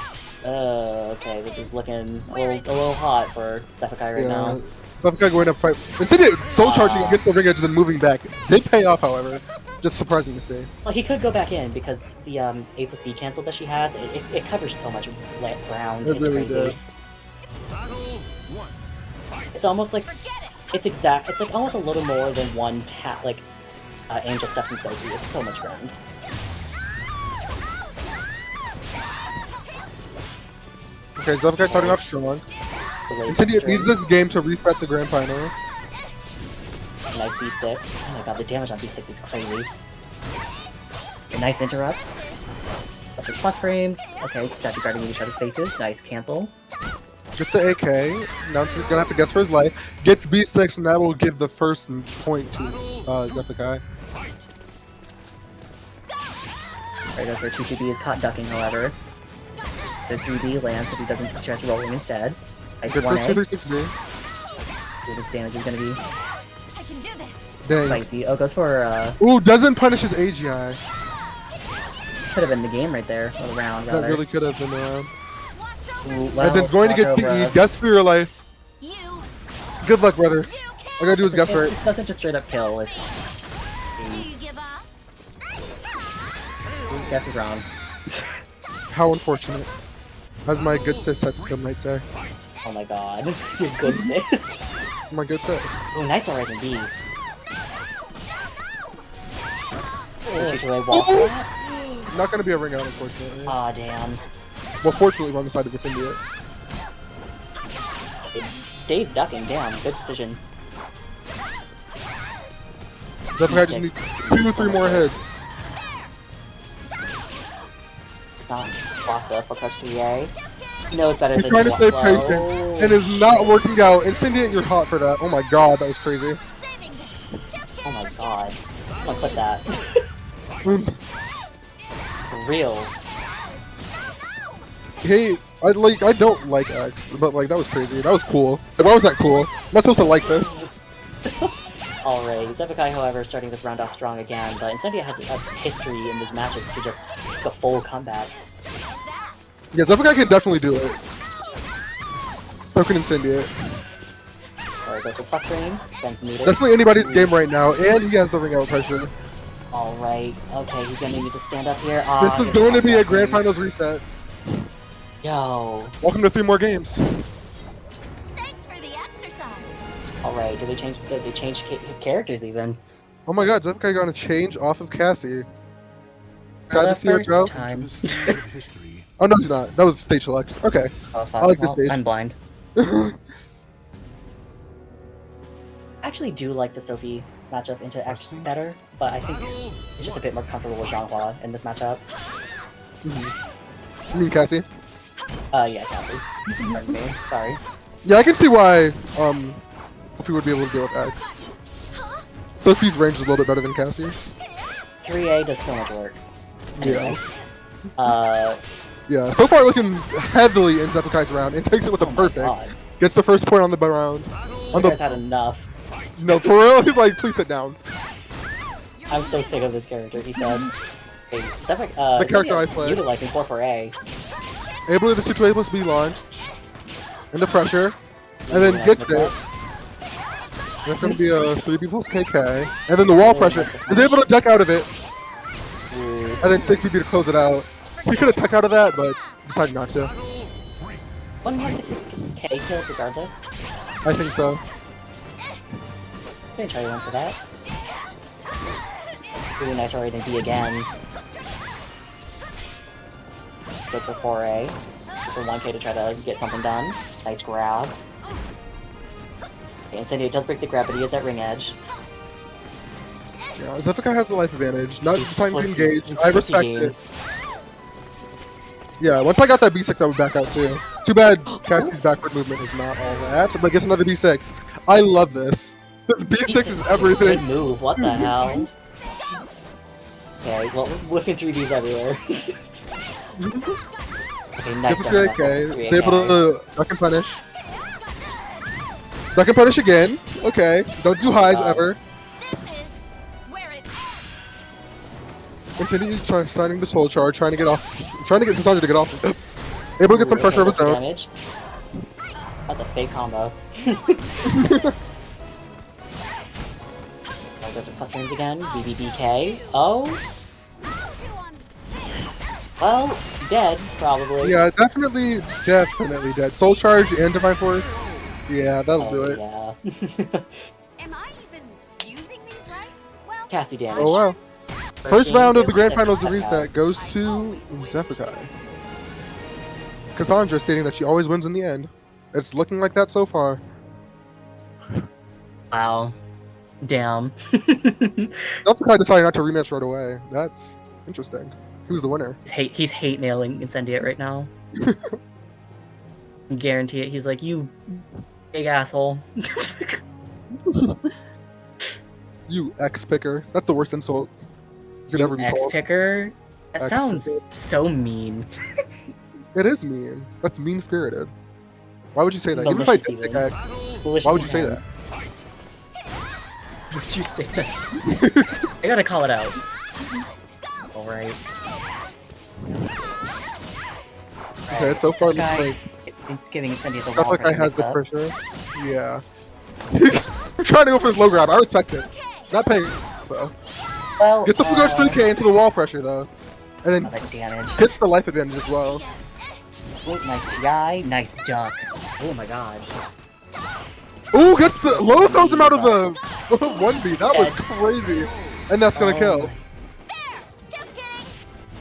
Okay, this is looking a little hot for Zephyr right now. Zephyr going to fight. Incendiate soul charging against the ring edge and then moving back. Did pay off, however. Just surprising to see. Well, he could go back in because the A+B cancel that she has, it covers so much ground. It It's really crazy. did. It's almost like it's like almost a little more than one tap, like Angel stuff from Sophie. It's so much ground. Okay, Zephyr starting off strong. Incendiate needs this game to reset the grand final. Nice B6. Oh my god, the damage on B6 is crazy. A nice interrupt. Bunch of plus frames. Okay, statue guarding each other's faces. Nice cancel. Gets the AK. Now he's gonna have to guess for his life. Gets B6, and that will give the first point to Zephyr. Right goes for 2-2B is caught ducking, however. So 3B lands because he doesn't just rolling instead. Nice Gets the 1A. 236B. Ooh, this damage is gonna be I can do this. Dang. spicy. Oh, goes for Ooh, doesn't punish his AGI. could have been the game right there, or the round That rather. really could have been around. Ooh, well, And then it's going to get watch over PE. us. Guess for your life. You, Good luck, brother. you All I can't. gotta do is guess for it. It doesn't just straight up kill. It's Do you give up? Guess is wrong. How unfortunate. As my good sis Setsuko might say. Oh my god. You're good, sis. My good sis. Oh, nice Horizon B. Did you wall for that? Not gonna be a ring out, unfortunately. Aw, damn. Well, fortunately, we're on the side of the symbiote. It stays ducking, damn. Good decision. Definitely, I just need 2 or 3 more hits. It's not blocked up for crush 3A. He knows better He's than trying to stay Whoa. patient, and is not working out. Incendiate, you're hot for that. Oh my god, that was crazy. Oh my god. I'm gonna clip that. For real. Hey, I don't like X, but like that was crazy. That was cool. Why was that cool? I'm not supposed to like this. Alright, SCVI, however, starting this round off strong again, but Incendia has a history in these matches to just go full comeback. Yeah, SCVI can definitely do it. So can Incendiate. Alright, goes for plus frames, Ben's needed. Definitely anybody's game right now, and he has the ring out pressure. Alright, okay, he's gonna need to stand up here. This is going to be a grand finals reset. Yo. Welcome to 3 more games. Thanks for the exercise. Alright, they changed characters even. Oh my god, SCVI got a change off of Cassie. For Sad the to see her first go. time. To the stage of history. Oh no, he's not. That was stage selects. Okay. Oh, fuck. I like this Well, stage. I'm blind. I actually do like the Sophie matchup into X better, but I think it's just a bit more comfortable with Zhanghua in this matchup. You mean Cassie? Yeah, Cassie. Pardon me. Sorry. Yeah, I can see why Sophie would be able to deal with X. Sophie's range is a little bit better than Cassie. 3A does so much work. Anyway. Yeah, so far looking heavily in SCVI's round and takes it with a perfect. God. Gets the first point on the round. You guys had enough. No, for real? He's like, please sit down. I'm so sick of this character, he said. Hey, the character I play. Utilizing 4-4A. Able to switch able to be launched. Into pressure. And then gets it. That's going to be a 3B plus KK. And then the wall pressure. Is able to duck out of it. And then 6BB to close it out. He could have tucked out of that, but decided not to. One more 6K kill regardless. I think so. I'm gonna try one for that. Really nice rating B again. Goes for 4A. For 1K to try to get something done. Nice grab. Okay, Incendia does break the grab, but he is at ring edge. Yeah, SCVI has the life advantage. Not He's time to flippy- engage. he's I flippy respect games. it. Yeah, once I got that B6, I would back out too. Too bad Cassie's backward movement is not all that, but gets another B6. I love this. This B6 is Good everything. move, what the hell? Okay, well, whipping 3Ds everywhere. Okay, nice Gets job. a KK. Able to duck and punish. Duck and punish again. Okay. Don't do highs ever. This is where it Incendiary starting the soul charge, trying to get Cassandra to get off. Able to get some pressure of his own. Damage. That's a fake combo. Goes for plus frames again. BBBK. Oh, well, dead probably. Yeah, definitely dead. Soul charge and divine force. Yeah, that'll do it. Yeah. Am I even using these right? Well, Cassie damage. Oh wow. First game round of the is grand different finals of setup. reset goes to SCVI. Cassandra stating that she always wins in the end. It's looking like that so far. Wow. Damn. SCVI decided not to rematch right away. That's interesting. Who's the winner? He's hate mailing Incendiate right now. I guarantee it. He's like, you big asshole. You X-picker. That's the worst insult you could ever be called. X-picker? That sounds X-picker. so mean. It is mean. That's mean-spirited. Why would you say that? Even if I Malicious did pick even. X, Malicious why would you say even. that? Would you say that? I gotta call it out. Alright. Okay, so far looks like It's giving Incendiate the wall SCVI has the pressure. pressure. Yeah. I'm trying to go for his low grab. I respect it. Not paying though. Well, Gets the Fugosh 3K into the wall pressure though. And then Oh, that damage. hits the life advantage as well. Oh, nice GI, nice duck. Oh my god. Ooh, gets the low throws him out of the 1B. That was crazy. And that's gonna kill. Just kidding.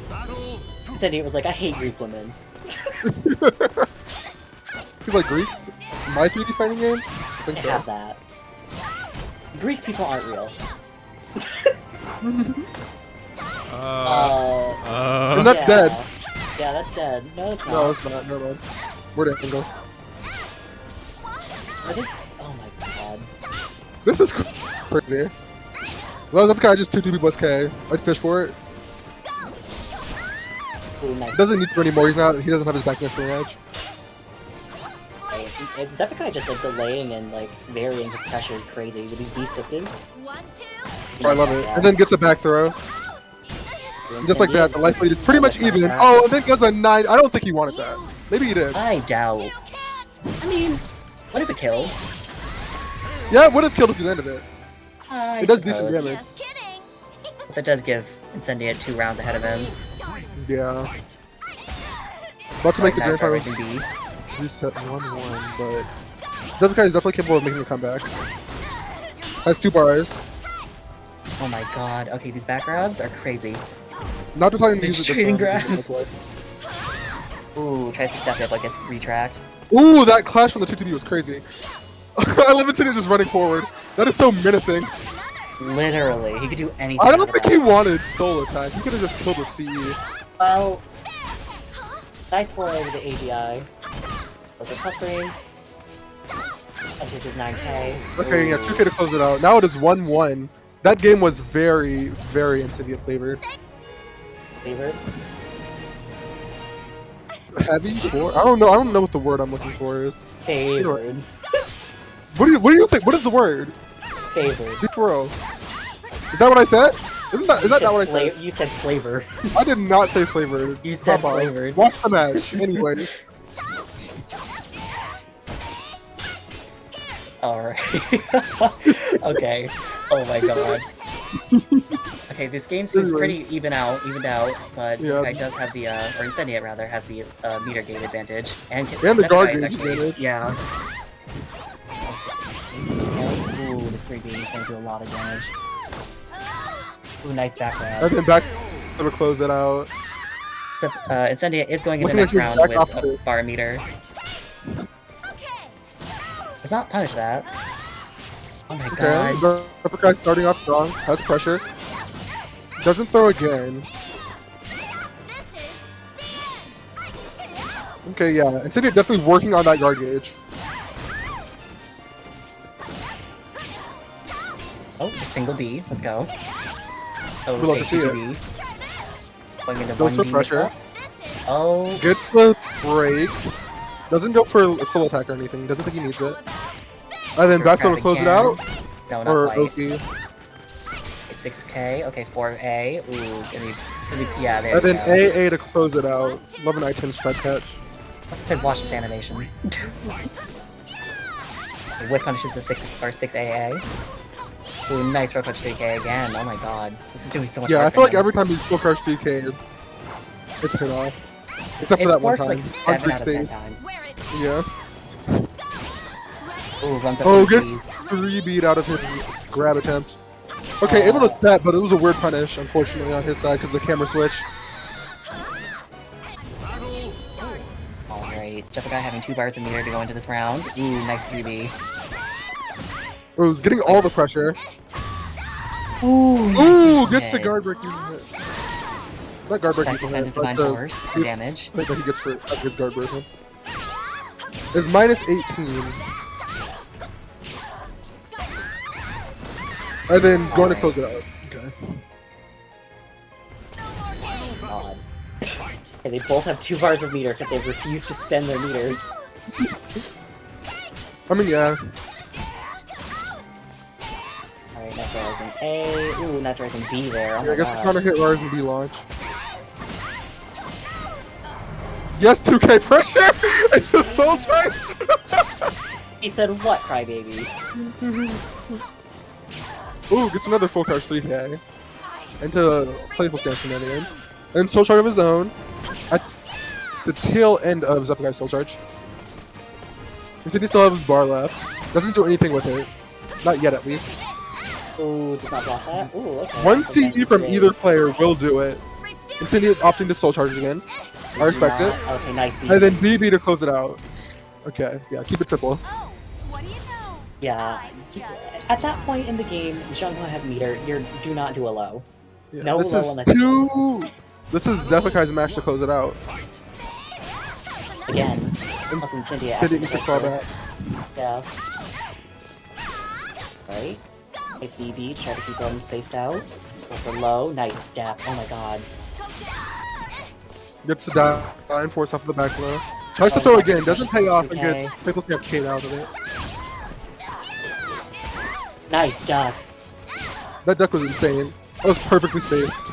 Battle two. Then he was like, I hate Greek women. He's like Greeks. My 3D fighting game? I think I so. have that. Greek people aren't real. And that's yeah. dead. Yeah, that's dead. No, it's not. No, it's not. Never mind. Where'd it go? I think... Oh my god. This is crazy. Well, that guy just 2 people plus K. I'd fish for it. Ooh, nice. Doesn't need to anymore. He doesn't have his back against the edge. Zephaniah just like delaying and like varying his pressure is crazy with these B6s. 1, 2. Oh, I love it. And then gets a back throw. Just like that, the life lead is pretty much even. Oh, and then gets a 9. I don't think he wanted that. Maybe he did. I doubt. I mean, what if it killed? Yeah, it would have killed if you landed it. It does decent suppose. damage. Just kidding. That does give Incendiate 2 rounds ahead of him. Yeah. About to make the grand Max final. Rising B. Reset 1-1, but Zephaniah is definitely capable of making a comeback. Has 2 bars. Oh my god. Okay, these back grabs are crazy. Not just having to use it this Trading round. grabs. Ooh, tries to step it like it's retract. Ooh, that clash from the 2-2B was crazy. I love it just running forward. That is so menacing. Literally, he could do anything. I don't out of think that. he wanted soul attack. He could have just killed with CE. Well, nice foray with the AGI. Those are plus brains. That just is 9k. Okay, yeah, 2K to close it out. Now it is 1-1. That game was very, very Insidious flavored. Favorite? Heavy? For? I don't know what the word I'm looking for is. Favored. What do you think? What is the word? Favored. Deep row. Is that what I said? Is that not what I said? You said flavor. I did not say flavored. You said Come on. flavored. Watch the match. Anyway. Alright. Okay. Oh my god. Okay, this game seems pretty evened out, but Yeah. Zephaniah does have the, or Incendiate rather, has the meter gate advantage. And the Zephaniah guard is gauge actually- advantage. Yeah. Ooh, the 3B is going to do a lot of damage. Ooh, nice background. And then back to close it out. Incendiate is going into Looking the next like round you're with back a opposite. bar meter. Does not punish that. Oh my Okay, god. the uppercut starting off strong, has pressure. Doesn't throw again. Okay, yeah. Insidious definitely working on that guard gauge. Oh, just single B. Let's go. Oh, We'd love okay, to see it. 2B. Going into Goes for 1B pressure. mix-ups. Oh, Gets the break. Doesn't go for a full attack or anything. Doesn't think he needs it. And then back throw to close it out. no, not Or quite. OP. 6k. Okay, 4A. Ooh, yeah, there And we then go. AA to close it out. Love an I-10 spread catch. I said watch this animation. Whip punishes the 6AA. Ooh, nice rough punch 3k again. Oh my god. This is doing so much Yeah, I work feel for like him. every time he's full crush DK, it's paid off. Except for It's that one worked time. like On 7 Greek out of 10 stage. times. Yeah. Ooh, runs up Oh, to gets these. 3 beat out of his grab attempt. Okay, able to stat, but it was a weird punish, unfortunately, on his side because the camera switch. Alright, Zephaniah having 2 bars of meter to go into this round. Ooh, nice 3B. It was getting all the pressure. Ooh, Ooh, gets the okay. guard break using it. Not guard break Second using spend it, is but divine the force for damage. I think that he gets for his guard breaking. Is minus 18. And then going to close it out. Okay. God. Okay, they both have 2 bars of meter, but they refuse to spend their meter. I mean, yeah. Alright, nice rising A. Ooh, nice rising B there. Oh Yeah, I my guess the god. counter hit Lars and B launch. Yes, 2K pressure! It's just soul train! He said what, crybaby? Ooh, gets another full crush 3K. Into playful stance shenanigans. And Soul Charge of his own. At the tail end of Zephyri's Soul Charge. Insidious still has his bar left. Doesn't do anything with it. Not yet, at least. Ooh, does not block that. Ooh, okay. One CE from either player will do it. Insidious opting to Soul Charge again. I respect it. Okay, nice. And then BB to close it out. Okay, yeah, keep it simple. Oh, what do you know? Yeah. At that point in the game, Jungle has meter. You do not do a low. Yeah, No this low is unless This is Zephyri's match to close it out. again. Listen, Cynthia. Did it need to fall back. Yeah. Right. Nice BB. Try to keep them spaced out. Go for low. Nice step. Oh my god. Gets to die, force off the back low. Tries to throw again, doesn't pay off, and gets Pickles get K'd out of it. Nice duck. That duck was insane. That was perfectly spaced.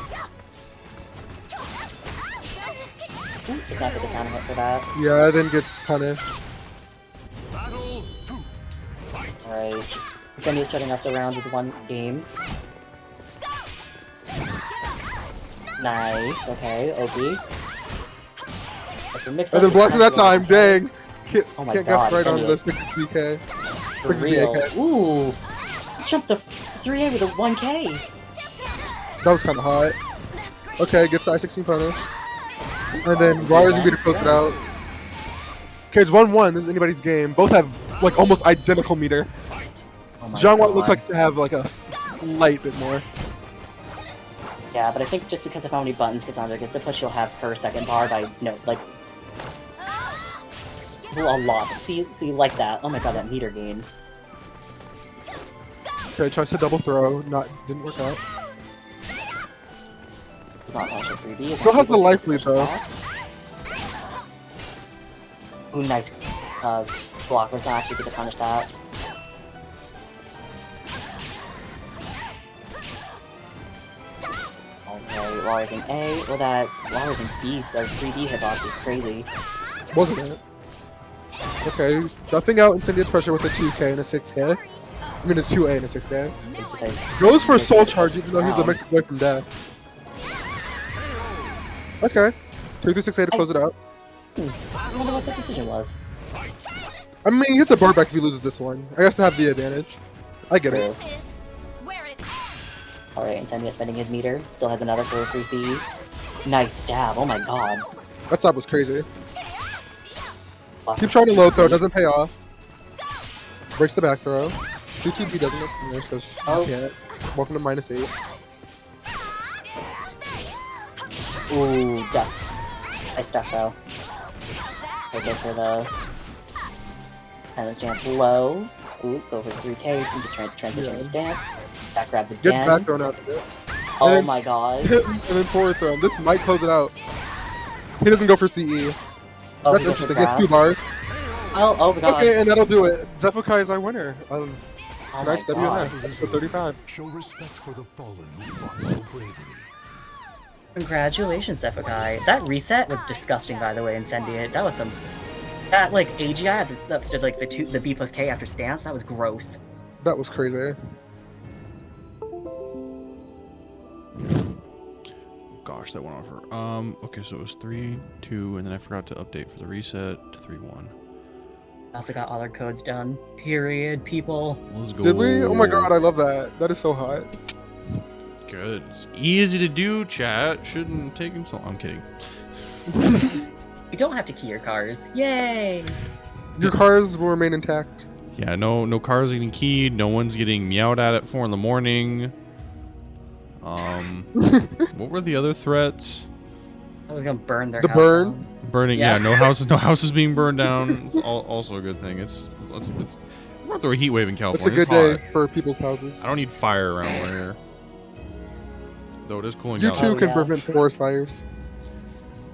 Did not get the counter hit for that. Yeah, then gets punished. Alright. Then he's starting off the round with one game. Nice. Okay, OP. And then blocks it that time, dang! Can't Oh my get god, right on Incendious. this 6BK. For real. Ooh! Jumped the 3A with a 1K! That was kinda hot. Okay, gets the I-16 punish. And then Rars gonna be to close it out. Okay, it's 1-1, this is anybody's game. Both have, like, almost identical meter. Oh my John Watt god. looks like to have, like, a slight bit more. Yeah, but I think just because of how many buttons Cassandra gets to push, you'll have her second bar by, like... a lot. See, like that. Oh my god, that meter gain. Okay, tries to double throw, didn't work out. It's not partial 3B. Still has the life lead though. Ooh, nice block. Let's not actually get to punish that. Alright, Warriors in A. Well, that Warriors in B, or 3B hitbox is crazy. Wasn't it? Okay, stuffing out Incendious Pressure with a 2K and a 6K. I mean a 2A and a 6K. Goes for Soul Charge even though he's a mixed away from death. Okay. 2-6A to close it out. I wonder what the decision was. I mean, he hits a bar back if he loses this one. I guess to have the advantage. I get it. Alright, Incendious spending his meter. Still has another for a 3C. Nice stab. Oh my god. That stab was crazy. Keep trying to low throw, doesn't pay off. Breaks the back throw. 2-2B doesn't look finished because she can't. Welcome to -8. Ooh, ducks. Nice duck though. Okay, go for the silence dance low. Ooh, go for 3K. I'm just trying to transition his dance. Back grabs again. Gets back thrown out of it. Oh my god. Hit and then forward throw. This might close it out. He doesn't go for CE. Oh, That's he goes for interesting. He has grab. 2 bars. Oh my god. Okay, and that'll do it. Zephykai is our winner. Oh Tonight's my god. WNF. Episode 35. Show respect for the fallen who fought so bravely. Congratulations, Zephykai. That reset was disgusting, by the way, Incendiate. That was some... That, like, AGI that did, like, the B plus K after stance, that was gross. That was crazy. Gosh, that went on for... Okay, so it was 3-2, and then I forgot to update for the reset to 3-1. Also got all our codes done. Period, people. Let's go. Did we? Oh my god, I love that. That is so hot. Good. It's easy to do, chat. Shouldn't take so long. I'm kidding. You don't have to key your cars. Yay! Your cars will remain intact. Yeah, no cars getting keyed. No one's getting meowed at 4 in the morning. What were the other threats? I was gonna burn their The house burn? down. Burning, yeah, no houses being burned down. It's also a good thing. It's we're going through a heat wave in It's California. a good day for people's houses. I don't need fire around here. Though it is cooling You down. too can yeah. prevent forest fires.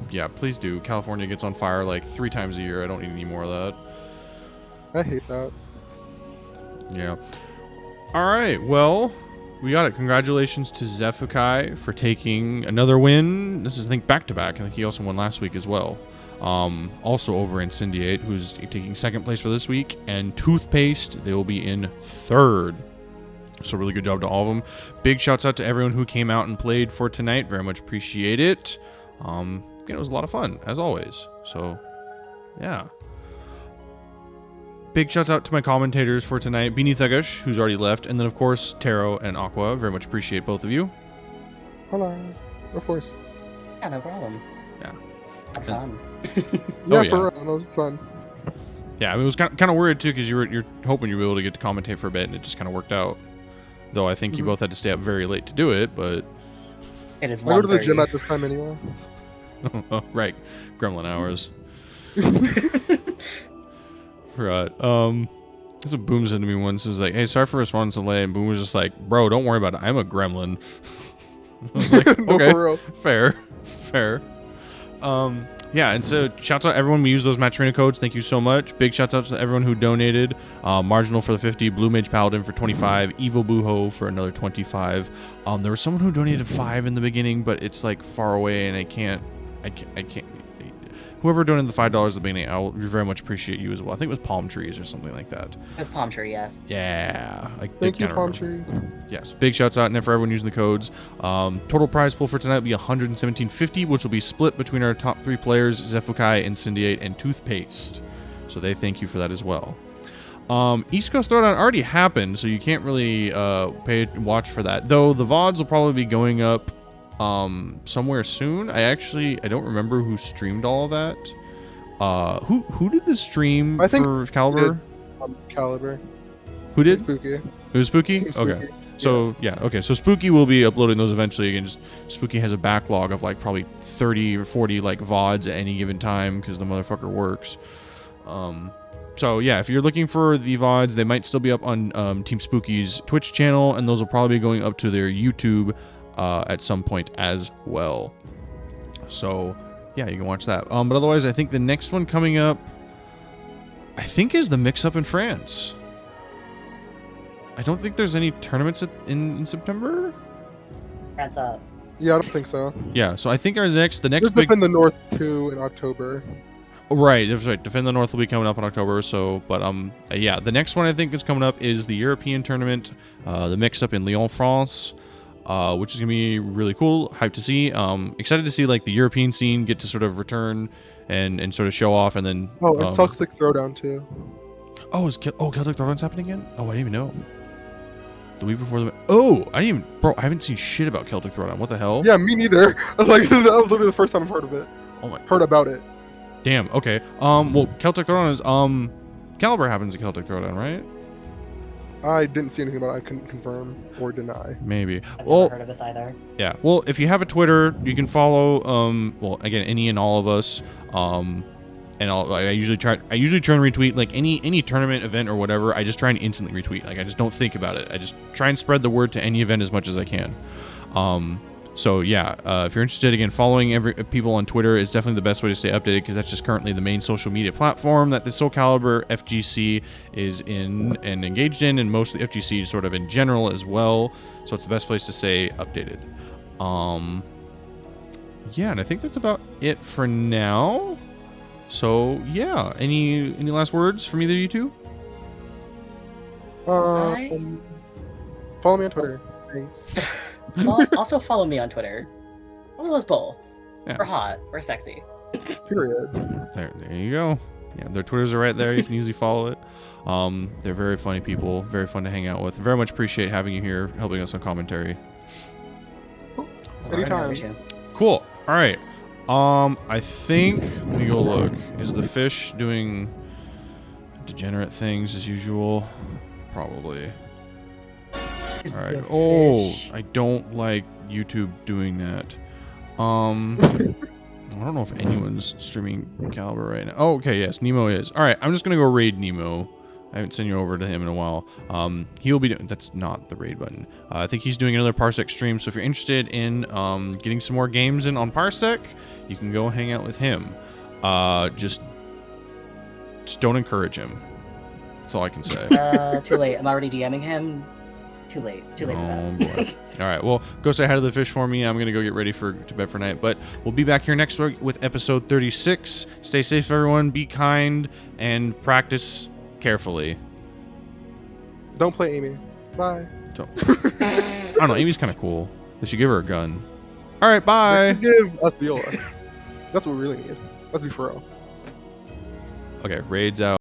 Yeah, please do. California gets on fire like 3 times a year. I don't need any more of that. I hate that. Yeah. All right. Well, we got it. Congratulations to Zephykai for taking another win. This is, I think, back-to-back. I think he also won last week as well. Also over Incendiate, who's taking 2nd place for this week. And Toothpaste, they will be in 3rd. So really good job to all of them. Big shouts out to everyone who came out and played for tonight. Very much appreciate it. It was a lot of fun, as always. So, yeah. Big shouts out to my commentators for tonight. BeanieThuggish, who's already left. And then, of course, Taro and Aqua. Very much appreciate both of you. Hello. Of course. Yeah, no problem. Yeah. Had fun. Yeah, yeah. for real. That was fun. Yeah, I mean, it was kind of weird, too, because you're hoping you'd be able to get to commentate for a bit, and it just kind of worked out. Though I think you both had to stay up very late to do it, but... It is I go to the 1:30. gym at this time anyway. Oh, right. Gremlin hours. Right. That's what Boom said to me once. It was like, hey, sorry for responding so late. And Boom was just like, bro, don't worry about it. I'm a gremlin. I was like, No, okay, for real. fair. Yeah, and so shouts out everyone. We use those Match Arena codes. Thank you so much. Big shouts out to everyone who donated. Marginal for the 50, Blue Mage Paladin for 25, Evil Booho for another 25. There was someone who donated 5 in the beginning, but it's like far away, and I can't. Whoever donated the $5 at the beginning, I'll very much appreciate you as well. I think it was Palm Trees or something like that. It's Palm Tree, yes. Yeah. Thank you, Palm Tree. Yes. Big shouts out and for everyone using the codes. Total prize pool for tonight will be $117.50, which will be split between our top 3 players, Zefukai, Incendiate, and Toothpaste. So they thank you for that as well. East Coast Throwdown already happened, so you can't really watch for that. Though the VODs will probably be going up somewhere soon. I don't remember who streamed all of that. Who did the stream I think for Calibur? Calibur. Who did? Spooky. It was Spooky? Spooky. Okay. So, yeah, okay. So Spooky will be uploading those eventually. Again, Spooky has a backlog of like probably 30 or 40 like VODs at any given time because the motherfucker works. So, yeah, if you're looking for the VODs, they might still be up on Team Spooky's Twitch channel, and those will probably be going up to their YouTube at some point as well. So, yeah, you can watch that. But otherwise, I think the next one coming up, I think, is the mix-up in France. I don't think there's any tournaments in September. France up. Yeah, I don't think so. Yeah, so I think the next Just big... Defend the North 2 in October. Right, that's right. Defend the North will be coming up in October. So, but yeah, the next one I think is coming up is the European tournament, the mix-up in Lyon, France. Which is gonna be really cool. Hyped to see. Excited to see like the European scene get to sort of return and sort of show off, and then And Celtic Throwdown too. Celtic Throwdown's happening again? Oh, I didn't even know. The week before I haven't seen shit about Celtic Throwdown. What the hell? Yeah, me neither. Like that was literally the first time I've heard of it. Oh my. Heard about it. Damn. Okay. Well, Celtic Throwdown is Calibur happens at Celtic Throwdown, right? I didn't see anything about it. I couldn't confirm or deny. Maybe. I've Well, never heard of this either. yeah. Well, if you have a Twitter, you can follow. Well, again, any and all of us. And I usually try and retweet like any tournament event or whatever. I just try and instantly retweet. Like I just don't think about it. I just try and spread the word to any event as much as I can. So yeah, if you're interested, again, following people on Twitter is definitely the best way to stay updated because that's just currently the main social media platform that the SoulCalibur FGC is in and engaged in, and most of the FGC sort of in general as well. So it's the best place to stay updated. Yeah, and I think that's about it for now. So yeah, any last words from either of you two? Follow me on Twitter. Thanks. Also follow me on Twitter. Follow us both. Yeah. We're hot. We're sexy. Period. There you go. Yeah, their Twitters are right there. You can easily follow it. They're very funny people, very fun to hang out with. Very much appreciate having you here, helping us on commentary. Anytime. Cool. All right. I think, let me go look. Is the fish doing degenerate things as usual? Probably. Is All right. the Oh, fish- I don't like YouTube doing that. I don't know if anyone's streaming Calibur right now. Oh, okay, yes, Nemo is. All right, I'm just gonna go raid Nemo. I haven't sent you over to him in a while. He'll be doing, that's not the raid button. I think he's doing another Parsec stream. So if you're interested in getting some more games in on Parsec, you can go hang out with him. Just don't encourage him. That's all I can say. Too late. I'm already DMing him. Too late. Too late for Oh, that. boy. All right. Well, go say hi to the fish for me. I'm going to go get ready to bed for night. But we'll be back here next week with episode 36. Stay safe, everyone. Be kind and practice carefully. Don't play Amy. Bye. So, I don't know. Amy's kind of cool. They should give her a gun. All right, bye. Give us Viola. That's what we really need. Let's be for real. Okay, raids out.